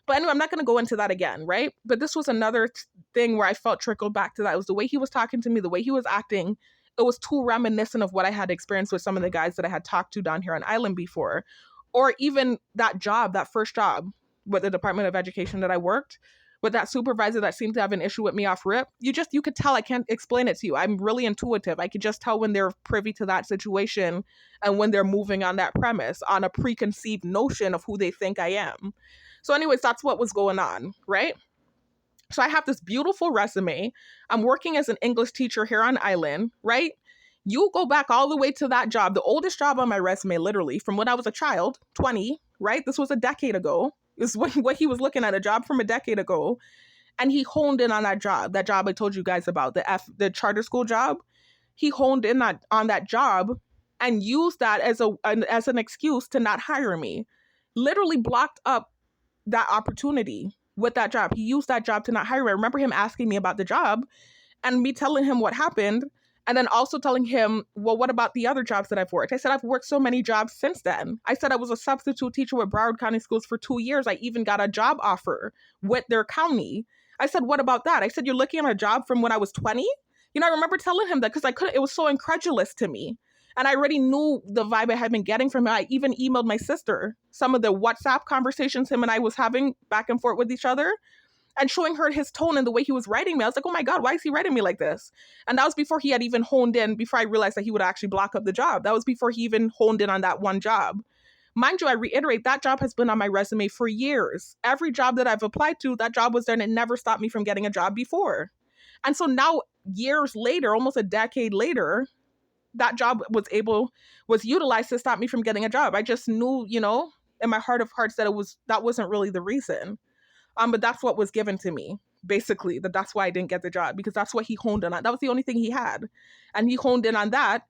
But anyway, I'm not going to go into that again, right? But this was another thing where I felt trickled back to that. It was the way he was talking to me, the way he was acting. It was too reminiscent of what I had experienced with some of the guys that I had talked to down here on island before. Or even that job, that first job with the Department of Education that I worked, with that supervisor that seemed to have an issue with me off rip. You could tell. I can't explain it to you. I'm really intuitive. I could just tell when they're privy to that situation and when they're moving on that premise, on a preconceived notion of who they think I am. So anyways, that's what was going on, right? So I have this beautiful resume. I'm working as an English teacher here on island, right? You go back all the way to that job, the oldest job on my resume, literally, from when I was a child, 20, right? This was a decade ago. This is what he was looking at, a job from a decade ago. And he honed in on that job I told you guys about, the charter school job. He honed in on that job and used that as an excuse to not hire me. Literally blocked up that opportunity with that job. He used that job to not hire me. I remember him asking me about the job and me telling him what happened. And then also telling him, well, what about the other jobs that I've worked? I said, I've worked so many jobs since then. I said I was a substitute teacher with Broward County Schools for 2 years. I even got a job offer with their county. I said, what about that? I said, you're looking at a job from when I was 20? You know, I remember telling him that because it was so incredulous to me. And I already knew the vibe I had been getting from him. I even emailed my sister some of the WhatsApp conversations him and I was having back and forth with each other. And showing her his tone and the way he was writing me. I was like, oh my God, why is he writing me like this? And that was before he had even honed in, before I realized that he would actually block up the job. That was before he even honed in on that one job. Mind you, I reiterate, that job has been on my resume for years. Every job that I've applied to, that job was there and it never stopped me from getting a job before. And so now, years later, almost a decade later, that job was utilized to stop me from getting a job. I just knew, you know, in my heart of hearts that that wasn't really the reason. But that's what was given to me, basically, that's why I didn't get the job, because that's what he honed in on. That was the only thing he had. And he honed in on that.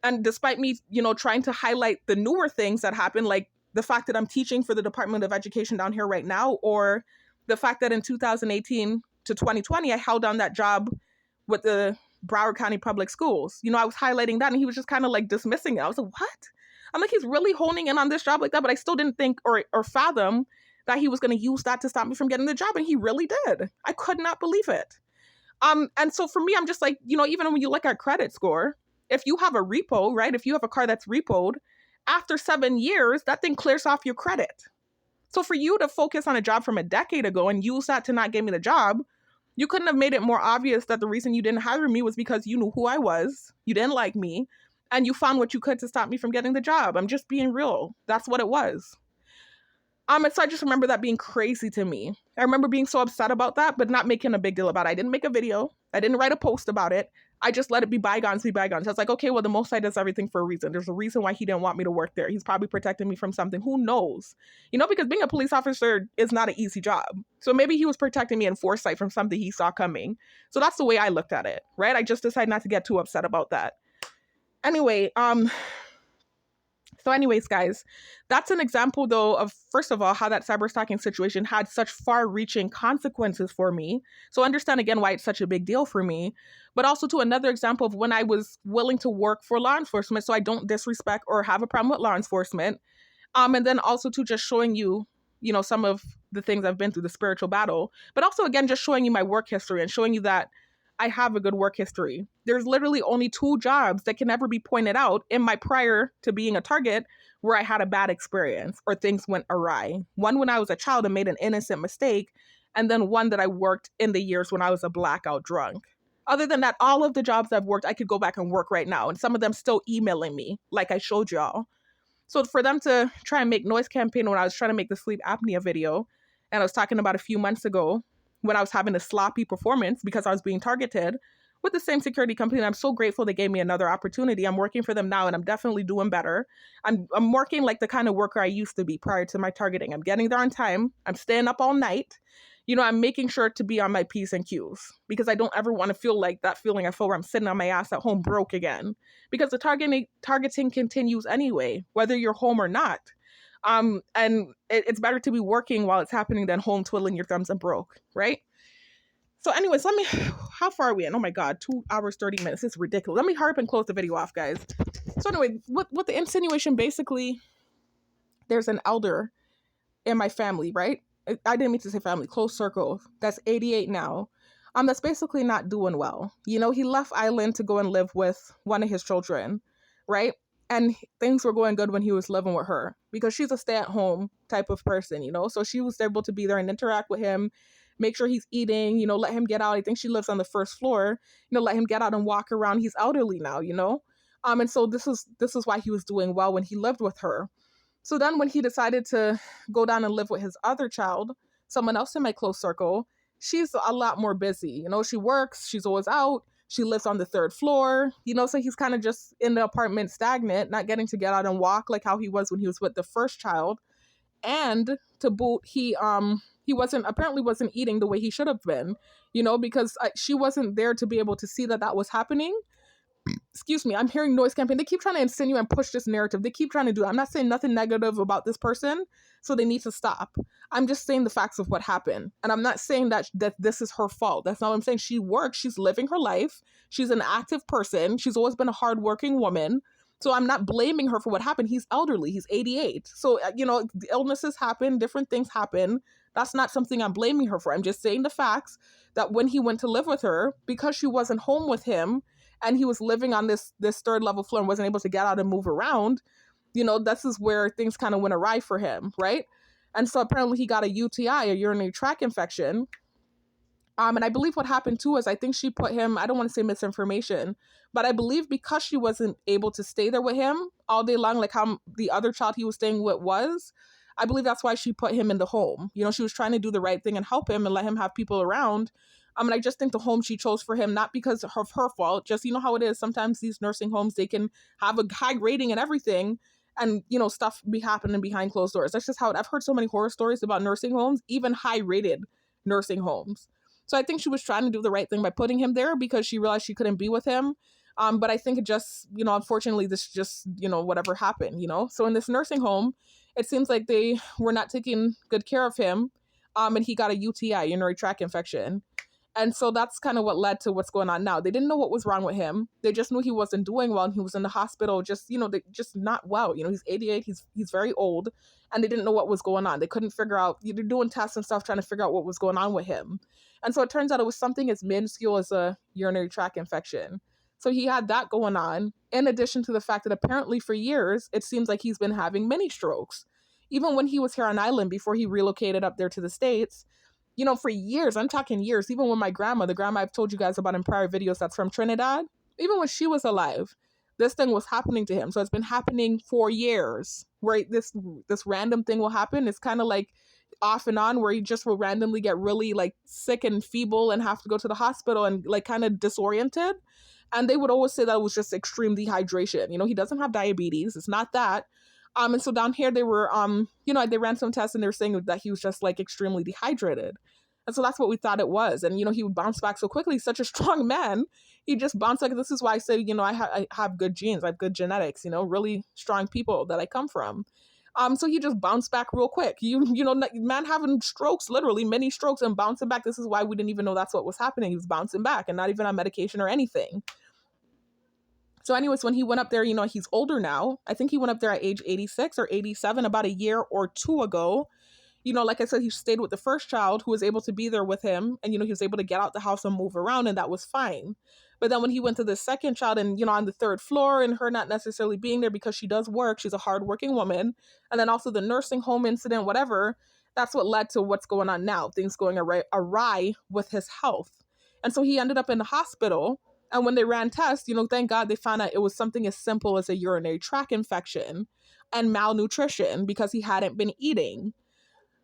And despite me, you know, trying to highlight the newer things that happened, like the fact that I'm teaching for the Department of Education down here right now, or the fact that in 2018 to 2020, I held on that job with the Broward County Public Schools. You know, I was highlighting that and he was just kind of like dismissing it. I was like, what? I'm like, he's really honing in on this job like that, but I still didn't think or fathom that he was going to use that to stop me from getting the job. And he really did. I could not believe it. And so for me, I'm just like, you know, even when you look at credit score, if you have a repo, right? If you have a car that's repoed, after 7 years, that thing clears off your credit. So for you to focus on a job from a decade ago and use that to not give me the job, you couldn't have made it more obvious that the reason you didn't hire me was because you knew who I was, you didn't like me, and you found what you could to stop me from getting the job. I'm just being real. That's what it was. And so I just remember that being crazy to me. I remember being so upset about that, but not making a big deal about it. I didn't make a video. I didn't write a post about it. I just let it be bygones be bygones. I was like, okay, well, the Most High does everything for a reason. There's a reason why he didn't want me to work there. He's probably protecting me from something. Who knows? You know, because being a police officer is not an easy job. So maybe he was protecting me in foresight from something he saw coming. So that's the way I looked at it, right? I just decided not to get too upset about that. Anyway, So anyways, guys, that's an example, though, of, first of all, how that cyber stalking situation had such far-reaching consequences for me. So understand, again, why it's such a big deal for me. But also to another example of when I was willing to work for law enforcement so I don't disrespect or have a problem with law enforcement. And then also to just showing you, you know, some of the things I've been through, the spiritual battle. But also, again, just showing you my work history and showing you that I have a good work history. There's literally only 2 jobs that can ever be pointed out in my prior to being a target where I had a bad experience or things went awry. One when I was a child and made an innocent mistake, and then one that I worked in the years when I was a blackout drunk. Other than that, all of the jobs I've worked, I could go back and work right now. And some of them still emailing me, like I showed y'all. So for them to try and make noise campaign when I was trying to make the sleep apnea video, and I was talking about a few months ago when I was having a sloppy performance because I was being targeted with the same security company, and I'm so grateful they gave me another opportunity. I'm working for them now, and I'm definitely doing better. I'm working like the kind of worker I used to be prior to my targeting. I'm getting there on time. I'm staying up all night. I'm making sure to be on my P's and Q's because I don't ever want to feel like that feeling I feel where I'm sitting on my ass at home broke again. Because the targeting continues anyway, whether you're home or not. And it's better to be working while it's happening than home twiddling your thumbs and broke, right? So anyways, how far are we in? Oh my God, 2 hours, 30 minutes. It's ridiculous. Let me hurry up and close the video off, guys. So anyway, with the insinuation, basically, there's an elder in my family, right? I didn't mean to say family, close circle. That's 88 now. That's basically not doing well. He left Island to go and live with one of his children, right? And things were going good when he was living with her because she's a stay-at-home type of person, so she was able to be there and interact with him, make sure he's eating, let him get out. I think she lives on the first floor, let him get out and walk around. He's elderly now, and so this is why he was doing well when he lived with her. So then when he decided to go down and live with his other child, someone else in my close circle, she's a lot more busy. She works, she's always out, she lives on the 3rd floor, so he's kind of just in the apartment stagnant, not getting to get out and walk like how he was when he was with the first child. And to boot, he apparently wasn't eating the way he should have been, because she wasn't there to be able to see that was happening. Excuse me, I'm hearing noise campaign. They keep trying to insinuate and push this narrative. They keep trying to do it. I'm not saying nothing negative about this person, so they need to stop. I'm just saying the facts of what happened. And I'm not saying that this is her fault. That's not what I'm saying. She works. She's living her life. She's an active person. She's always been a hardworking woman. So I'm not blaming her for what happened. He's elderly. He's 88. So, the illnesses happen. Different things happen. That's not something I'm blaming her for. I'm just saying the facts that when he went to live with her, because she wasn't home with him, and he was living on this 3rd level floor and wasn't able to get out and move around, this is where things kind of went awry for him, right? And so apparently he got a UTI, a urinary tract infection. And I believe what happened too is I think she put him, I don't want to say misinformation, but I believe because she wasn't able to stay there with him all day long, like how the other child he was staying with was, I believe that's why she put him in the home. She was trying to do the right thing and help him and let him have people around. And I just think the home she chose for him, not because of her fault, just how it is. Sometimes these nursing homes, they can have a high rating and everything, and stuff be happening behind closed doors. That's just how I've heard so many horror stories about nursing homes, even high rated nursing homes. So I think she was trying to do the right thing by putting him there because she realized she couldn't be with him. But I think it just, unfortunately, this just, whatever happened, So in this nursing home, it seems like they were not taking good care of him. And he got a UTI, urinary tract infection. And so that's kind of what led to what's going on now. They didn't know what was wrong with him. They just knew he wasn't doing well and he was in the hospital, just, just not well. He's 88, he's very old, and they didn't know what was going on. They couldn't figure out, they're doing tests and stuff, trying to figure out what was going on with him. And so it turns out it was something as minuscule as a urinary tract infection. So he had that going on, in addition to the fact that apparently for years, it seems like he's been having mini strokes. Even when he was here on island before he relocated up there to the States, for years, I'm talking years, even when my grandma, the grandma I've told you guys about in prior videos that's from Trinidad, even when she was alive, this thing was happening to him. So it's been happening for years, where this random thing will happen. It's kind of like off and on, where he just will randomly get really like sick and feeble and have to go to the hospital and like kind of disoriented. And they would always say that it was just extreme dehydration. He doesn't have diabetes. It's not that. And so down here they were, they ran some tests and they were saying that he was just like extremely dehydrated. And so that's what we thought it was. And, he would bounce back so quickly. He's such a strong man. He just bounced back. This is why I say, I have good genes. I have good genetics, really strong people that I come from. So he just bounced back real quick. Man having strokes, literally many strokes and bouncing back. This is why we didn't even know that's what was happening. He was bouncing back and not even on medication or anything. So anyways, when he went up there, he's older now. I think he went up there at age 86 or 87 about a year or two ago. you know, like I said, he stayed with the first child who was able to be there with him. And, you know, he was able to get out the house and move around, and that was fine. But then when he went to the second child and, you know, on the third floor and her not necessarily being there because she does work, she's a hardworking woman. And then also the nursing home incident, whatever, that's what led to what's going on now, things going awry with his health. And so he ended up in the hospital. And when they ran tests, you know, thank God they found out it was something as simple as a urinary tract infection and malnutrition because he hadn't been eating.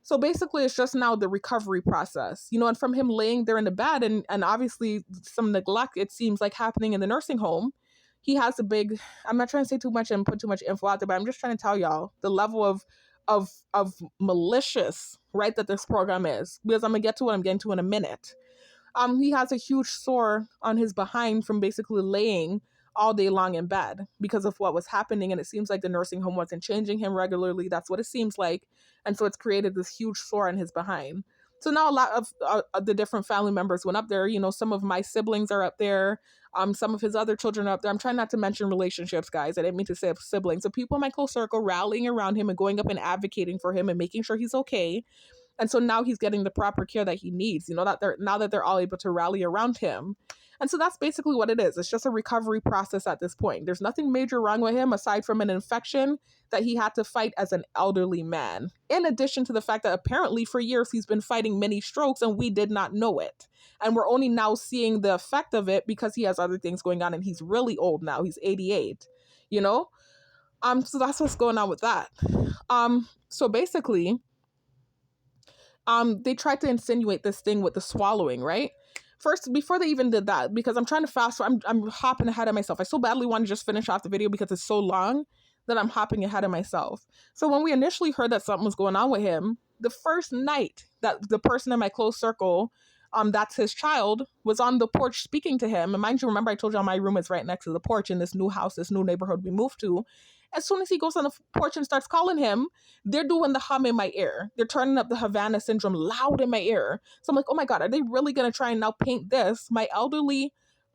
So basically, it's just now the recovery process, you know, and from him laying there in the bed and obviously some neglect, it seems like happening in the nursing home. He has a big, I'm not trying to say too much and put too much info out there, but I'm just trying to tell y'all the level of malicious, right, that this program is, because I'm going to get to what I'm getting to in a minute. He has a huge sore on his behind from basically laying all day long in bed because of what was happening. And it seems like the nursing home wasn't changing him regularly. That's what it seems like. And so it's created this huge sore on his behind. So now a lot of the different family members went up there. You know, some of my siblings are up there. Some of his other children are up there. I'm trying not to mention relationships, guys. I didn't mean to say siblings. So people in my close circle rallying around him and going up and advocating for him and making sure he's okay. And so now he's getting the proper care that he needs, you know, now that they're all able to rally around him. And so that's basically what it is. It's just a recovery process at this point. There's nothing major wrong with him aside from an infection that he had to fight as an elderly man. In addition to the fact that apparently for years he's been fighting many strokes and we did not know it. And we're only now seeing the effect of it because he has other things going on and he's really old now. He's 88, you know? So that's what's going on with that. So basically, they tried to insinuate this thing with the swallowing, right? First, before they even did that, because I'm trying to fast forward, I'm hopping ahead of myself. I so badly want to just finish off the video because it's so long that I'm hopping ahead of myself. So when we initially heard that something was going on with him, the first night that the person in my close circle, that's his child, was on the porch speaking to him. And mind you, remember I told y'all my room is right next to the porch in this new house, this new neighborhood we moved to. As soon as he goes on the porch and starts calling him, they're doing the hum in my ear. They're turning up the Havana syndrome loud in my ear. So I'm like, oh my God, are they really going to try and now paint this, my elderly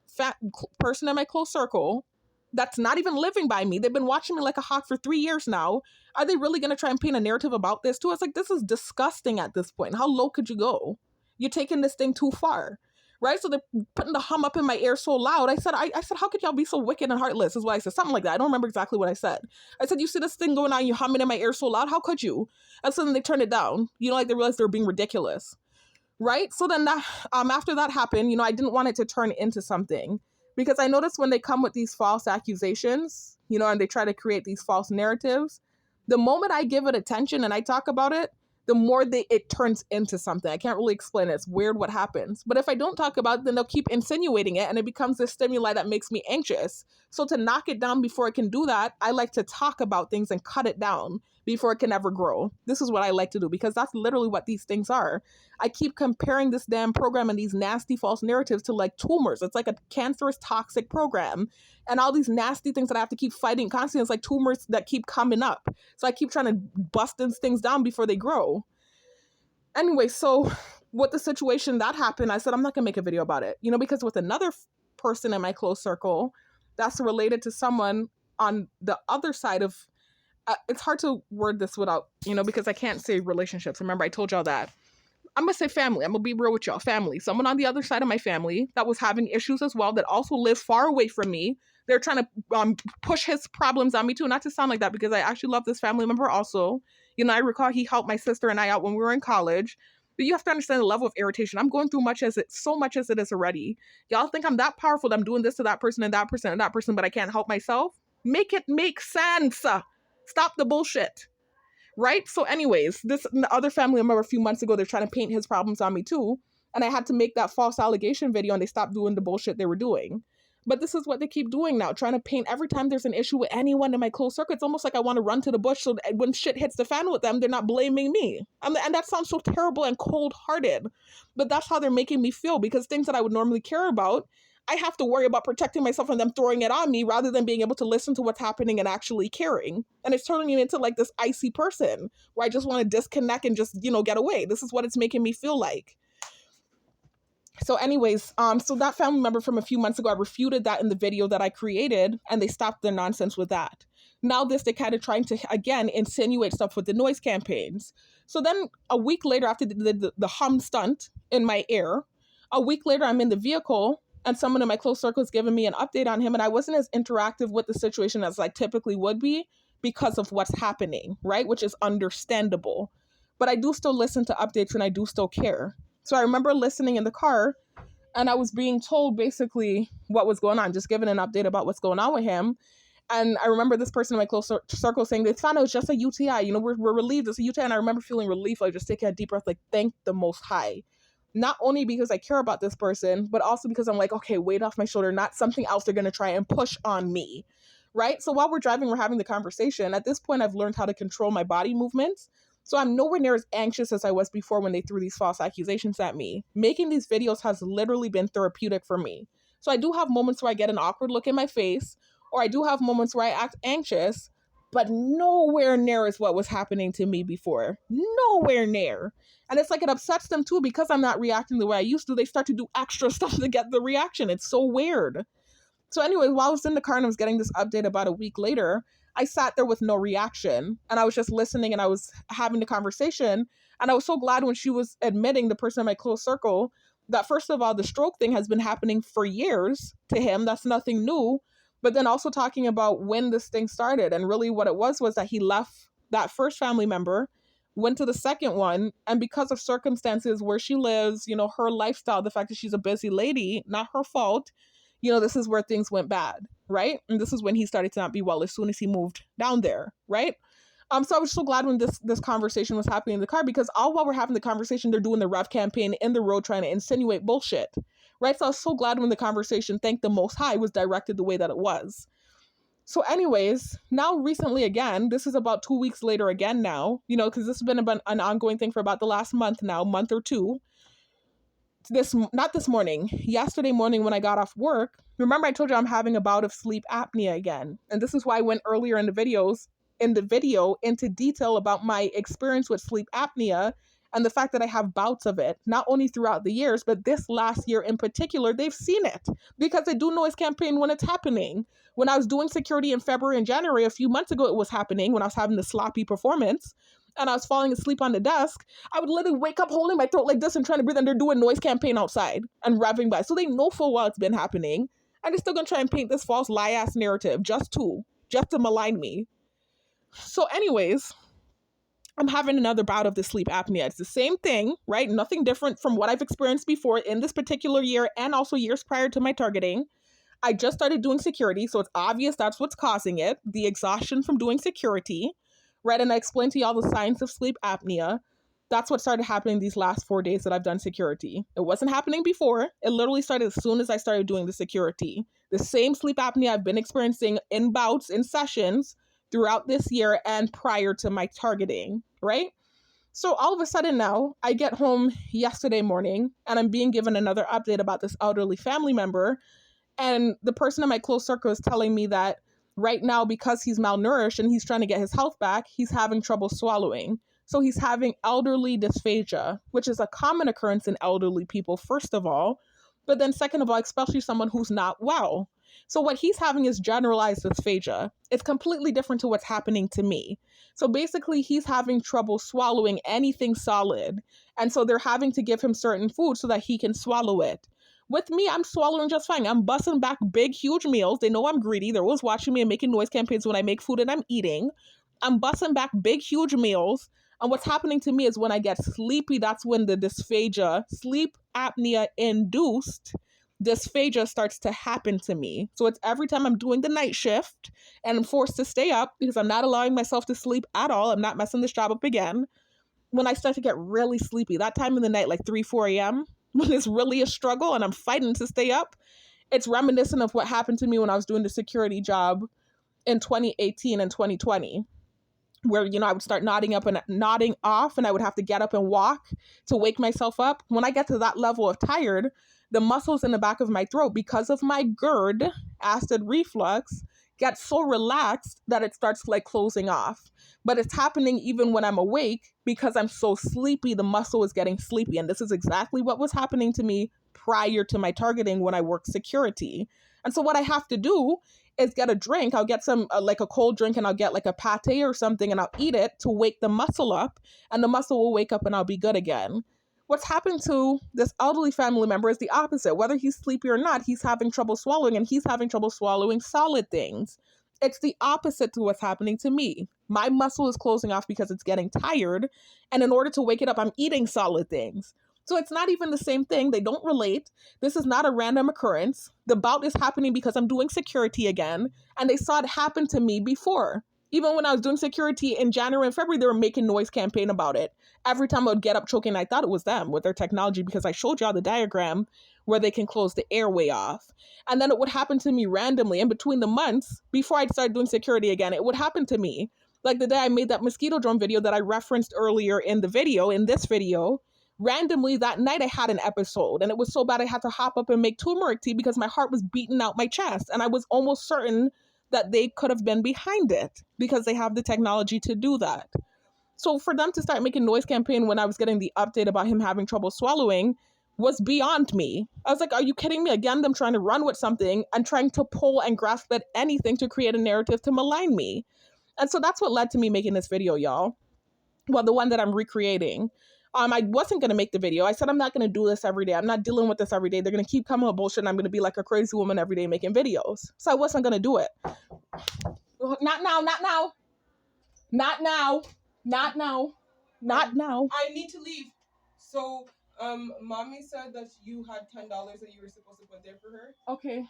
fat person in my close circle, that's not even living by me? They've been watching me like a hawk for 3 years now. Are they really going to try and paint a narrative about this too? It's like, this is disgusting at this point. How low could you go? You're taking this thing too far. Right? So they're putting the hum up in my ear so loud. I said, how could y'all be so wicked and heartless? Is what I said. Something like that. I don't remember exactly what I said. I said, you see this thing going on, you humming in my ear so loud? How could you? And so then they turned it down. You know, like they realized they were being ridiculous. Right? So then that, after that happened, you know, I didn't want it to turn into something because I noticed when they come with these false accusations, you know, and they try to create these false narratives, the moment I give it attention and I talk about it, the more it turns into something. I can't really explain it. It's weird what happens. But if I don't talk about it, then they'll keep insinuating it and it becomes this stimuli that makes me anxious. So to knock it down before it can do that, I like to talk about things and cut it down before it can ever grow. This is what I like to do because that's literally what these things are. I keep comparing this damn program and these nasty false narratives to like tumors. It's like a cancerous, toxic program. And all these nasty things that I have to keep fighting constantly, it's like tumors that keep coming up. So I keep trying to bust these things down before they grow. Anyway, so with the situation that happened, I said, I'm not going to make a video about it, you know, because with another person in my close circle that's related to someone on the other side of, it's hard to word this without, you know, because I can't say relationships. Remember, I told y'all that. I'm going to say family. I'm going to be real with y'all. Family. Someone on the other side of my family that was having issues as well, that also lived far away from me. They're trying to push his problems on me too. Not to sound like that, because I actually love this family member also. You know, I recall he helped my sister and I out when we were in college. But you have to understand the level of irritation. I'm going through so much as it is already. Y'all think I'm that powerful that I'm doing this to that person and that person and that person, but I can't help myself? Make it make sense. Stop the bullshit. Right? So anyways, this other family member a few months ago, they're trying to paint his problems on me too. And I had to make that false allegation video and they stopped doing the bullshit they were doing. But this is what they keep doing now, trying to paint every time there's an issue with anyone in my close circle. It's almost like I want to run to the bush so that when shit hits the fan with them, they're not blaming me. And that sounds so terrible and cold-hearted. But that's how they're making me feel, because things that I would normally care about, I have to worry about protecting myself from them throwing it on me rather than being able to listen to what's happening and actually caring. And it's turning me into like this icy person where I just want to disconnect and just, you know, get away. This is what it's making me feel like. So anyways, so that family member from a few months ago, I refuted that in the video that I created and they stopped their nonsense with that. Now they're kind of trying to, again, insinuate stuff with the noise campaigns. So then a week later, after the hum stunt in my ear, a week later, I'm in the vehicle and someone in my close circle is giving me an update on him. And I wasn't as interactive with the situation as I typically would be because of what's happening, right? Which is understandable. But I do still listen to updates and I do still care. So I remember listening in the car and I was being told basically what was going on, just given an update about what's going on with him. And I remember this person in my close circle saying they found out it was just a UTI. You know, we're relieved it's a UTI. And I remember feeling relief, like just taking a deep breath, like thank the Most High. Not only because I care about this person, but also because I'm like, okay, weight off my shoulder, not something else they're going to try and push on me, right? So while we're driving, we're having the conversation. At this point, I've learned how to control my body movements. So I'm nowhere near as anxious as I was before when they threw these false accusations at me. Making these videos has literally been therapeutic for me. So I do have moments where I get an awkward look in my face, or I do have moments where I act anxious, but nowhere near as what was happening to me before. Nowhere near. And it's like it upsets them too because I'm not reacting the way I used to. They start to do extra stuff to get the reaction. It's so weird. So anyways, while I was in the car and I was getting this update about a week later, I sat there with no reaction and I was just listening and I was having the conversation. And I was so glad when she was admitting, the person in my close circle, that first of all, the stroke thing has been happening for years to him. That's nothing new. But then also talking about when this thing started. And really what it was that he left that first family member, went to the second one, and because of circumstances where she lives, you know, her lifestyle, the fact that she's a busy lady, not her fault, you know, this is where things went bad, right? And this is when he started to not be well as soon as he moved down there, right? So I was so glad when this conversation was happening in the car, because all while we're having the conversation, they're doing the rev campaign in the road trying to insinuate bullshit, right? So I was so glad when the conversation, thank the Most High, was directed the way that it was. So anyways, now recently again, this is about 2 weeks later again now, you know, because this has been an ongoing thing for about the last month now, month or two. Not this morning, yesterday morning when I got off work, remember I told you I'm having a bout of sleep apnea again. And this is why I went earlier in the video into detail about my experience with sleep apnea and the fact that I have bouts of it, not only throughout the years, but this last year in particular, they've seen it because they do noise campaign when it's happening. When I was doing security in February and January, a few months ago, it was happening when I was having the sloppy performance and I was falling asleep on the desk. I would literally wake up holding my throat like this and trying to breathe, and they're doing noise campaign outside and revving by. So they know full well it's been happening. And they're still going to try and paint this false lie-ass narrative just to malign me. So anyways, I'm having another bout of the sleep apnea. It's the same thing, right? Nothing different from what I've experienced before in this particular year and also years prior to my targeting. I just started doing security, so it's obvious that's what's causing it. The exhaustion from doing security, right? And I explained to y'all the signs of sleep apnea. That's what started happening these last 4 days that I've done security. It wasn't happening before. It literally started as soon as I started doing the security. The same sleep apnea I've been experiencing in bouts, in sessions throughout this year and prior to my targeting, right? So all of a sudden now, I get home yesterday morning and I'm being given another update about this elderly family member. And the person in my close circle is telling me that right now, because he's malnourished and he's trying to get his health back, he's having trouble swallowing. So he's having elderly dysphagia, which is a common occurrence in elderly people, first of all. But then second of all, especially someone who's not well. So what he's having is generalized dysphagia. It's completely different to what's happening to me. So basically, he's having trouble swallowing anything solid. And so they're having to give him certain food so that he can swallow it. With me, I'm swallowing just fine. I'm busting back big, huge meals. They know I'm greedy. They're always watching me and making noise campaigns when I make food and I'm eating. I'm busting back big, huge meals. And what's happening to me is when I get sleepy, that's when the dysphagia, sleep apnea induced dysphagia, starts to happen to me. So it's every time I'm doing the night shift and I'm forced to stay up because I'm not allowing myself to sleep at all. I'm not messing this job up again. When I start to get really sleepy, that time in the night, like 3, 4 a.m., when it's really a struggle and I'm fighting to stay up, it's reminiscent of what happened to me when I was doing the security job in 2018 and 2020. Where, you know, I would start nodding up and nodding off and I would have to get up and walk to wake myself up. When I get to that level of tired, the muscles in the back of my throat, because of my GERD, acid reflux, get so relaxed that it starts like closing off. But it's happening even when I'm awake because I'm so sleepy, the muscle is getting sleepy. And this is exactly what was happening to me prior to my targeting when I worked security. And so what I have to do is get a drink. I'll get some like a cold drink, and I'll get like a pate or something, and I'll eat it to wake the muscle up, and the muscle will wake up and I'll be good again. What's happened to this elderly family member is the opposite. Whether he's sleepy or not, he's having trouble swallowing, and he's having trouble swallowing solid things. It's the opposite to what's happening to me. My muscle is closing off because it's getting tired, and in order to wake it up, I'm eating solid things. So it's not even the same thing. They don't relate. This is not a random occurrence. The bout is happening because I'm doing security again, and they saw it happen to me before. Even when I was doing security in January and February, they were making noise campaign about it. Every time I would get up choking, I thought it was them with their technology, because I showed y'all the diagram where they can close the airway off. And then it would happen to me randomly in between the months before I started doing security again. It would happen to me. Like the day I made that mosquito drone video that I referenced earlier in this video, randomly that night I had an episode, and it was so bad I had to hop up and make turmeric tea because my heart was beating out my chest. And I was almost certain that they could have been behind it because they have the technology to do that. So for them to start making noise campaign when I was getting the update about him having trouble swallowing was beyond me. I was like, are you kidding me? Again, them trying to run with something and trying to pull and grasp at anything to create a narrative to malign me. And so that's what led to me making this video, y'all. Well, the one that I'm recreating. I wasn't going to make the video. I said, I'm not going to do this every day. I'm not dealing with this every day. They're going to keep coming with bullshit, and I'm going to be like a crazy woman every day making videos. So I wasn't going to do it. Not now, not now. Not now. Not now. Not now. I need to leave. So, mommy said that you had $10 that you were supposed to put there for her. Okay.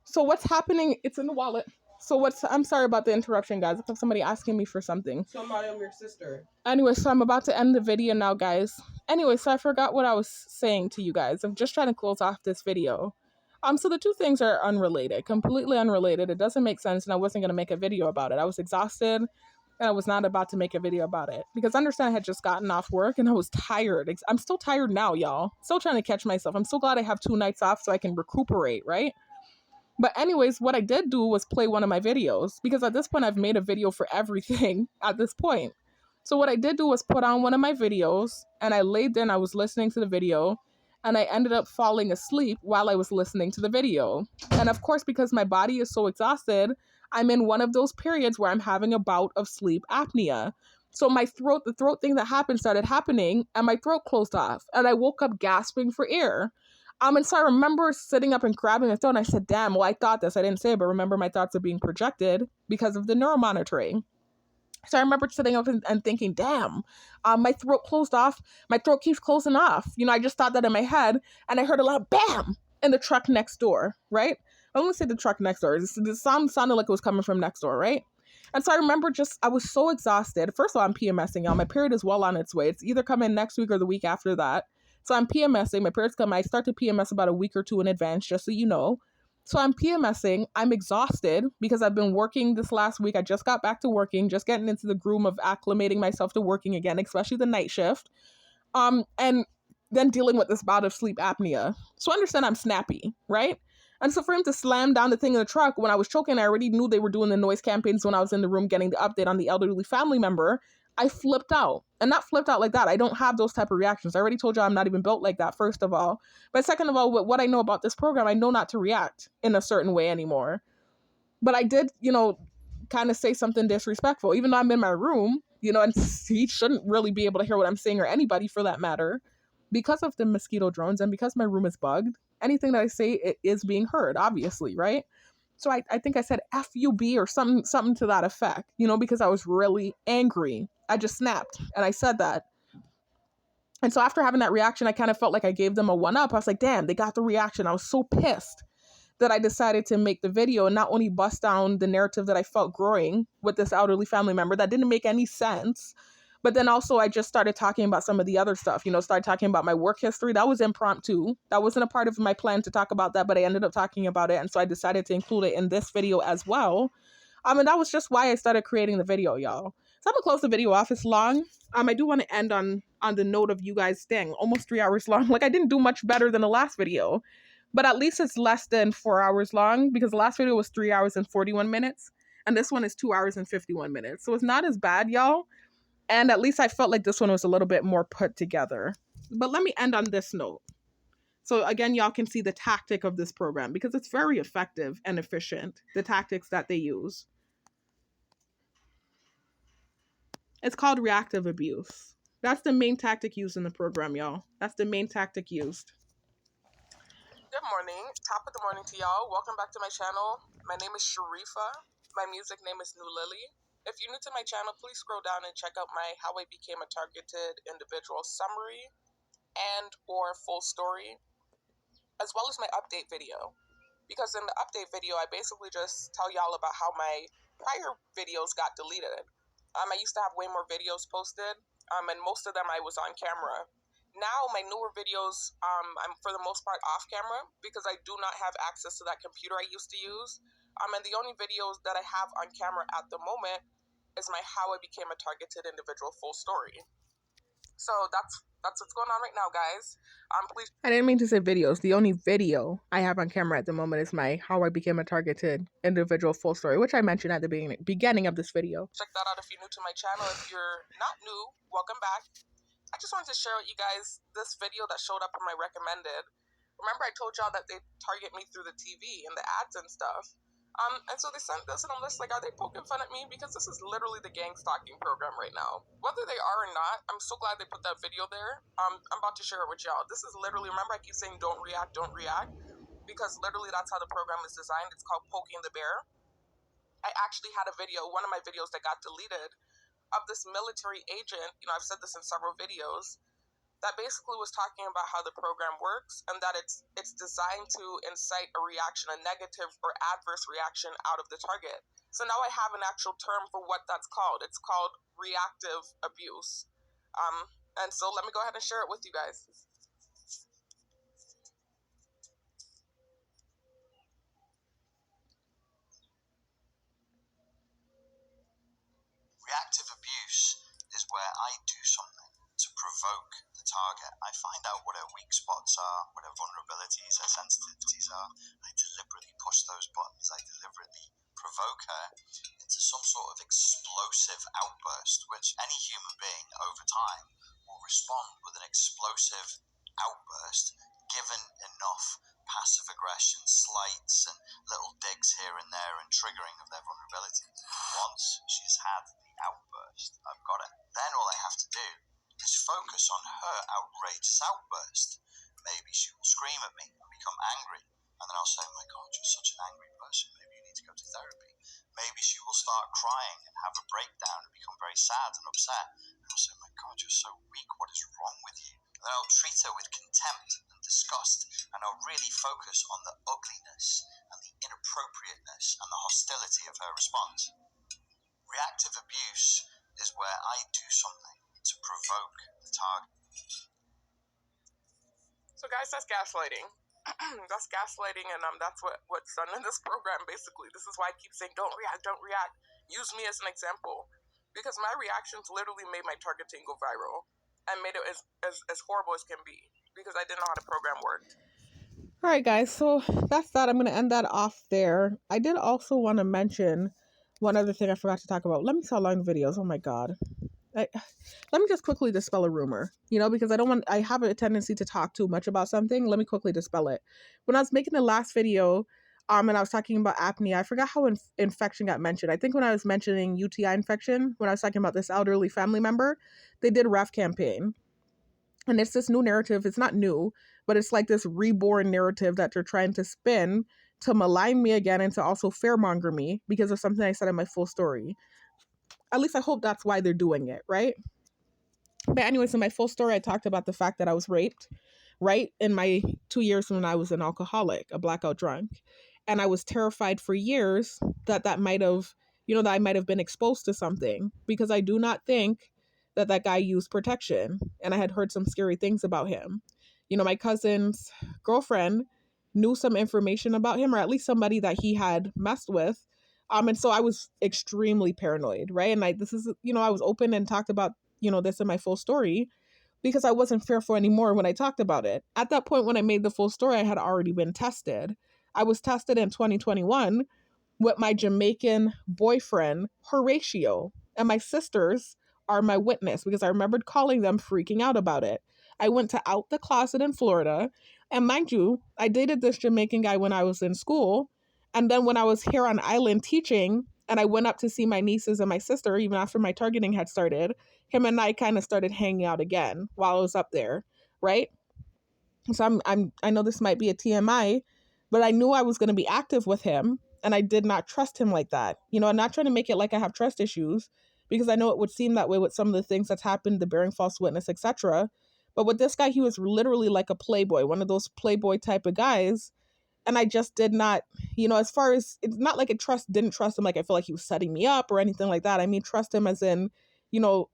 So what's happening? It's in the wallet. So I'm sorry about the interruption, guys. I have somebody asking me for something. Somebody, I'm your sister. Anyway, so I'm about to end the video now, guys. Anyway, so I forgot what I was saying to you guys. I'm just trying to close off this video. So the two things are unrelated, completely unrelated. It doesn't make sense, and I wasn't going to make a video about it. I was exhausted, and I was not about to make a video about it. Because understand, I had just gotten off work, and I was tired. I'm still tired now, y'all. Still trying to catch myself. I'm so glad I have 2 nights off so I can recuperate, right? But anyways, what I did do was play one of my videos, because at this point, I've made a video for everything at this point. So what I did do was put on one of my videos, and I laid there and I was listening to the video, and I ended up falling asleep while I was listening to the video. And of course, because my body is so exhausted, I'm in one of those periods where I'm having a bout of sleep apnea. So the throat thing that happened started happening, and my throat closed off, and I woke up gasping for air. And so I remember sitting up and grabbing my throat, and I said, damn, well, I thought this. I didn't say it, but remember, my thoughts are being projected because of the neuro monitoring. So I remember sitting up and thinking, damn, my throat closed off. My throat keeps closing off. I just thought that in my head, and I heard a loud bam in the truck next door, right? I won't say the truck next door. The sound sounded like it was coming from next door, right? And so I remember I was so exhausted. First of all, I'm PMSing, y'all. My period is well on its way. It's either coming next week or the week after that. So I'm PMSing. My period's coming. I start to PMS about a week or 2 in advance, just so you know. So I'm PMSing. I'm exhausted because I've been working this last week. I just got back to working, just getting into the groove of acclimating myself to working again, especially the night shift. And then dealing with this bout of sleep apnea. So understand I'm snappy, right? And so for him to slam down the thing in the truck when I was choking, I already knew they were doing the noise campaigns when I was in the room getting the update on the elderly family member. I flipped out. And not flipped out like that. I don't have those type of reactions. I already told you I'm not even built like that, first of all. But second of all, with what I know about this program, I know not to react in a certain way anymore. But I did, kind of say something disrespectful, even though I'm in my room, and he shouldn't really be able to hear what I'm saying, or anybody for that matter. Because of the mosquito drones and because my room is bugged, anything that I say, it is being heard, obviously, right? So I think I said FUB or something to that effect, because I was really angry. I just snapped and I said that. And so after having that reaction, I kind of felt like I gave them a 1-up. I was like, damn, they got the reaction. I was so pissed that I decided to make the video and not only bust down the narrative that I felt growing with this elderly family member that didn't make any sense, but then also I just started talking about some of the other stuff, started talking about my work history. That was impromptu. That wasn't a part of my plan to talk about that, but I ended up talking about it. And so I decided to include it in this video as well. And that was just why I started creating the video, y'all. So I'm gonna close the video off. It's long. I do want to end on the note of you guys staying almost 3 hours long. Like I didn't do much better than the last video, but at least it's less than 4 hours long because the last video was 3 hours and 41 minutes. And this one is 2 hours and 51 minutes. So it's not as bad, y'all. And at least I felt like this one was a little bit more put together. But let me end on this note. So again, y'all can see the tactic of this program because it's very effective and efficient, the tactics that they use. It's called reactive abuse. That's the main tactic used in the program, y'all. That's the main tactic used. Good morning. Top of the morning to y'all. Welcome back to my channel. My name is Sharifa. My music name is New Lily. If you're new to my channel, please scroll down and check out my How I Became a Targeted Individual summary and or full story, as well as my update video. Because in the update video, I basically just tell y'all about how my prior videos got deleted. I used to have way more videos posted, and most of them I was on camera. Now my newer videos, I'm for the most part off camera because I do not have access to that computer I used to use. And the only videos that I have on camera at the moment is my How I Became a Targeted Individual full story. So that's what's going on right now, guys. Please. I didn't mean to say videos. The only video I have on camera at the moment is my How I Became a Targeted Individual full story, which I mentioned at the beginning of this video. Check that out if you're new to my channel. If you're not new, welcome back. I just wanted to share with you guys this video that showed up on my recommended. Remember I told y'all that they target me through the TV and the ads and stuff. And so they sent this and I'm just like, are they poking fun at me? Because this is literally the gang stalking program right now. Whether they are or not, I'm so glad they put that video there. I'm about to share it with y'all. This is literally, remember I keep saying don't react, because literally that's how the program is designed. It's called Poking the Bear. I actually had a video, one of my videos that got deleted, of this military agent, I've said this in several videos, that basically was talking about how the program works and that it's designed to incite a reaction, a negative or adverse reaction out of the target. So now I have an actual term for what that's called. It's called reactive abuse. And so let me go ahead and share it with you guys. Reactive abuse is where I do something to provoke the target. I find out what her weak spots are, what her vulnerabilities, her sensitivities are. I deliberately push those buttons. I deliberately provoke her into some sort of explosive outburst, which any human being over time will respond with an explosive outburst given enough passive aggression, slights and little digs here and there and triggering of their vulnerabilities. Once she's had the outburst, I've got it. Then all I have to do is focus on her outrageous outburst. Maybe she will scream at me and become angry, and then I'll say, oh my God, you're such an angry person, maybe you need to go to therapy. Maybe she will start crying and have a breakdown and become very sad and upset, and I'll say, oh my God, you're so weak, what is wrong with you? And then I'll treat her with contempt and disgust, and I'll really focus on the ugliness and the inappropriateness and the hostility of her response. Reactive abuse is where I do something to provoke the target. So guys, that's gaslighting. That's gaslighting, and that's what's done in this program, basically. This is why I keep saying don't react. Use me as an example. Because my reactions literally made my targeting go viral and made it as horrible as can be. Because I didn't know how the program worked. All right, guys, so that's that. I'm going to end that off there. I did also want to mention one other thing I forgot to talk about. Let me see how long the videos. Oh my God. Let me just quickly dispel a rumor, because I have a tendency to talk too much about something. Let me quickly dispel it. When I was making the last video, and I was talking about apnea, I forgot how infection got mentioned. I think when I was mentioning UTI infection, when I was talking about this elderly family member, they did ref campaign. And it's this new narrative. It's not new, but it's like this reborn narrative that they're trying to spin to malign me again and to also fearmonger me because of something I said in my full story. At least I hope that's why they're doing it, right? But anyways, in my full story, I talked about the fact that I was raped, right? In my 2 years when I was an alcoholic, a blackout drunk. And I was terrified for years that might have, that I might have been exposed to something because I do not think that guy used protection. And I had heard some scary things about him. My cousin's girlfriend knew some information about him, or at least somebody that he had messed with. And so I was extremely paranoid, right? And I was open and talked about, this in my full story because I wasn't fearful anymore when I talked about it. At that point, when I made the full story, I had already been tested. I was tested in 2021 with my Jamaican boyfriend, Horatio, and my sisters are my witness because I remembered calling them freaking out about it. I went to Out the Closet in Florida And mind you, I dated this Jamaican guy when I was in school. And then when I was here on island teaching, and I went up to see my nieces and my sister, even after my targeting had started, him and I kind of started hanging out again while I was up there, right? So I know this might be a TMI, but I knew I was going to be active with him, and I did not trust him like that. I'm not trying to make it like I have trust issues, because I know it would seem that way with some of the things that's happened, the bearing false witness, etc. But with this guy, he was literally like a playboy, one of those playboy type of guys. And I just did not, as far as, it's not like didn't trust him, like I feel like he was setting me up or anything like that. I mean, trust him as in, you know,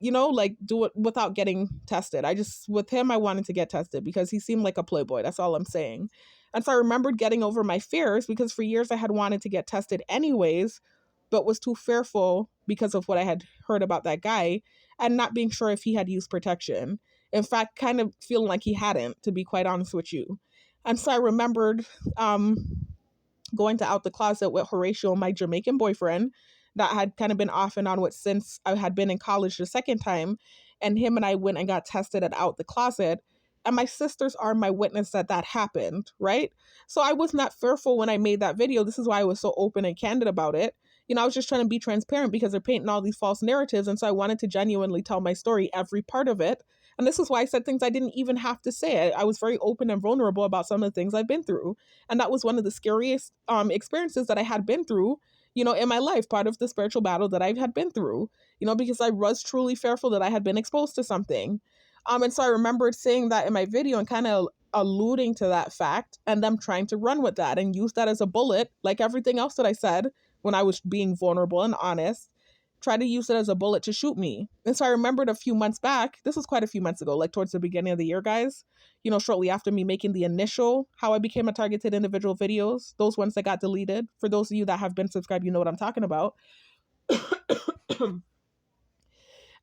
like do it without getting tested. With him, I wanted to get tested because he seemed like a playboy. That's all I'm saying. And so I remembered getting over my fears, because for years I had wanted to get tested anyways, but was too fearful because of what I had heard about that guy and not being sure if he had used protection. In fact, kind of feeling like he hadn't, to be quite honest with you. And so I remembered going to Out the Closet with Horatio, my Jamaican boyfriend, that had kind of been off and on with since I had been in college the second time. And him and I went and got tested at Out the Closet. And my sisters are my witness that happened, right? So I was not fearful when I made that video. This is why I was so open and candid about it. I was just trying to be transparent because they're painting all these false narratives. And so I wanted to genuinely tell my story, every part of it. And this is why I said things I didn't even have to say. I was very open and vulnerable about some of the things I've been through. And that was one of the scariest experiences that I had been through, in my life, part of the spiritual battle that I had been through, because I was truly fearful that I had been exposed to something. And so I remembered saying that in my video and kind of alluding to that fact, and them trying to run with that and use that as a bullet, like everything else that I said when I was being vulnerable and honest, try to use it as a bullet to shoot me. And so I remembered a few months back, this was quite a few months ago, like towards the beginning of the year, guys, shortly after me making the initial How I Became a Targeted Individual videos, those ones that got deleted. For those of you that have been subscribed, you know what I'm talking about.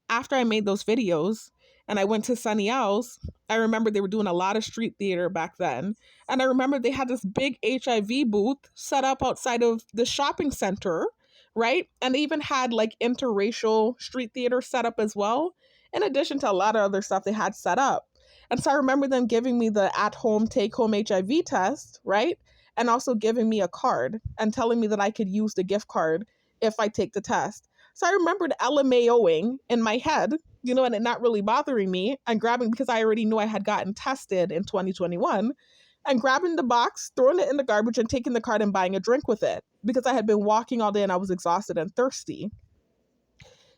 After I made those videos and I went to Sunny Owls, I remember they were doing a lot of street theater back then. And I remember they had this big HIV booth set up outside of the shopping center, right? And they even had like interracial street theater set up as well, in addition to a lot of other stuff they had set up. And so I remember them giving me the at-home, take-home HIV test, right? And also giving me a card and telling me that I could use the gift card if I take the test. So I remembered LMAOing in my head, and it not really bothering me, and grabbing, because I already knew I had gotten tested in 2021, and grabbing the box, throwing it in the garbage, and taking the card and buying a drink with it, because I had been walking all day and I was exhausted and thirsty.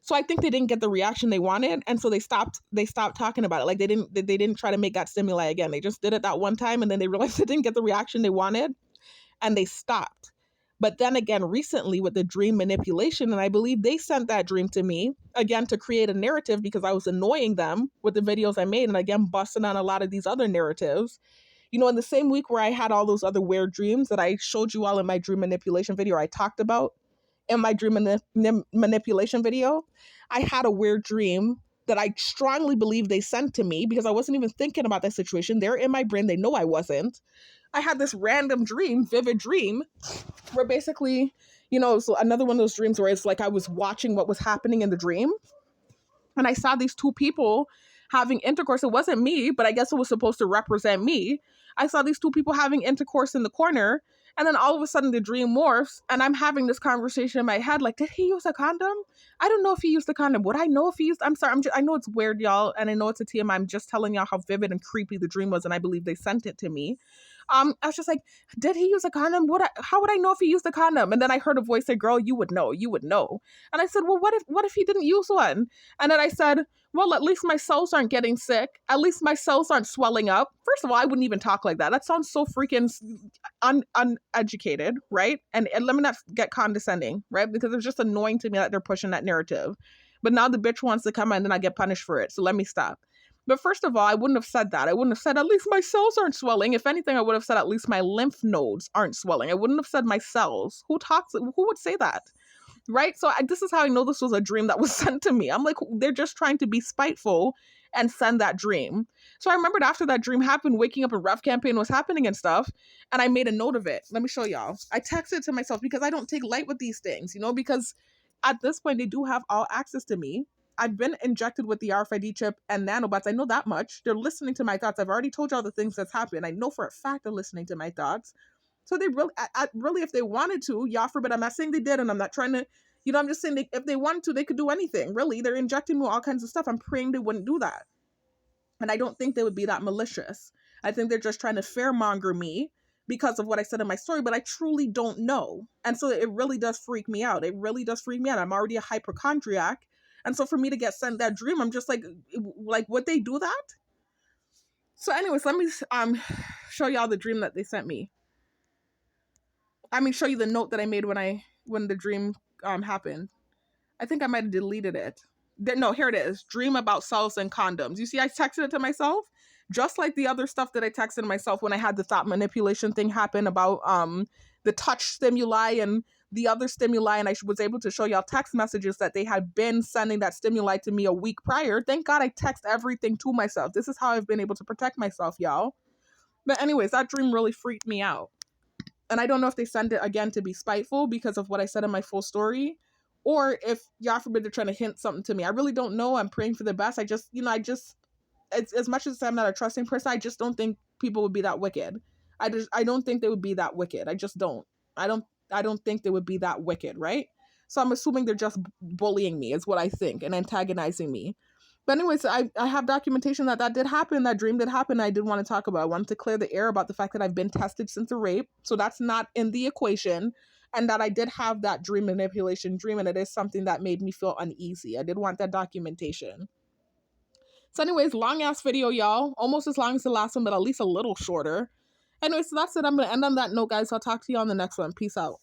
So I think they didn't get the reaction they wanted, and so they stopped talking about it. Like they didn't try to make that stimuli again. They just did it that one time, and then they realized they didn't get the reaction they wanted, and they stopped. But then again, recently with the dream manipulation, and I believe they sent that dream to me, again, to create a narrative because I was annoying them with the videos I made, and again, busting on a lot of these other narratives. In the same week where I had all those other weird dreams that I showed you all in my dream manipulation video, I talked about in my dream manipulation video, I had a weird dream that I strongly believe they sent to me because I wasn't even thinking about that situation. They're in my brain. They know I wasn't. I had this random dream, vivid dream, where basically, so another one of those dreams where it's like I was watching what was happening in the dream. And I saw these two people having intercourse. It wasn't me, but I guess it was supposed to represent me. I saw these two people having intercourse in the corner. And then all of a sudden the dream morphs and I'm having this conversation in my head. Like, did he use a condom? I don't know if he used a condom. Would I know if he used? I'm sorry. I know it's weird, y'all. And I know it's a TMI. I'm just telling y'all how vivid and creepy the dream was. And I believe they sent it to me. I was just like, did he use a condom? How would I know if he used a condom? And then I heard a voice say, girl, you would know. And I said, well, what if he didn't use one? And then I said, well, at least my cells aren't getting sick. At least my cells aren't swelling up. First of all, I wouldn't even talk like that. That sounds so freaking uneducated, right? And let me not get condescending, right? Because it's just annoying to me that they're pushing that narrative. But now the bitch wants to come and then I get punished for it. So let me stop. But first of all, I wouldn't have said that. I wouldn't have said, at least my cells aren't swelling. If anything, I would have said, at least my lymph nodes aren't swelling. I wouldn't have said my cells. Who would say that? Right? So this is how I know this was a dream that was sent to me. I'm like, they're just trying to be spiteful and send that dream. So I remembered after that dream happened, waking up and ref campaign was happening and stuff. And I made a note of it. Let me show y'all. I texted to myself because I don't take light with these things, because at this point, they do have all access to me. I've been injected with the RFID chip and nanobots. I know that much. They're listening to my thoughts. I've already told you all the things that's happened. I know for a fact they're listening to my thoughts. So they really, really, if they wanted to, yeah, forbid, I'm not saying they did, and I'm not trying to, I'm just saying if they wanted to, they could do anything. Really, they're injecting me with all kinds of stuff. I'm praying they wouldn't do that. And I don't think they would be that malicious. I think they're just trying to fearmonger me because of what I said in my story, but I truly don't know. And so it really does freak me out. It really does freak me out. I'm already a hypochondriac. And so for me to get sent that dream, I'm just like would they do that? So anyways, let me show y'all the dream that they sent me. Show you the note that I made when the dream happened. I think I might have deleted it. No, here it is. Dream about cells and condoms. You see, I texted it to myself, just like the other stuff that I texted myself when I had the thought manipulation thing happen about the touch stimuli and the other stimuli, and I was able to show y'all text messages that they had been sending that stimuli to me a week prior. Thank God I text everything to myself. This is how I've been able to protect myself, y'all. But anyways, that dream really freaked me out. And I don't know if they sent it again to be spiteful because of what I said in my full story, or if, God forbid, they're trying to hint something to me. I really don't know. I'm praying for the best. It's, as much as I'm not a trusting person, I just don't think people would be that wicked. I don't think they would be that wicked. I just don't. I don't think they would be that wicked, right? So I'm assuming they're just bullying me, is what I think, and antagonizing me. But anyways, I have documentation that did happen, that dream did happen. I did want to talk about. I wanted to clear the air about the fact that I've been tested since a rape. So that's not in the equation. And that I did have that dream manipulation dream, and it is something that made me feel uneasy. I did want that documentation. So anyways, long ass video, y'all. Almost as long as the last one, but at least a little shorter. Anyway, so that's it. I'm going to end on that note, guys. I'll talk to you on the next one. Peace out.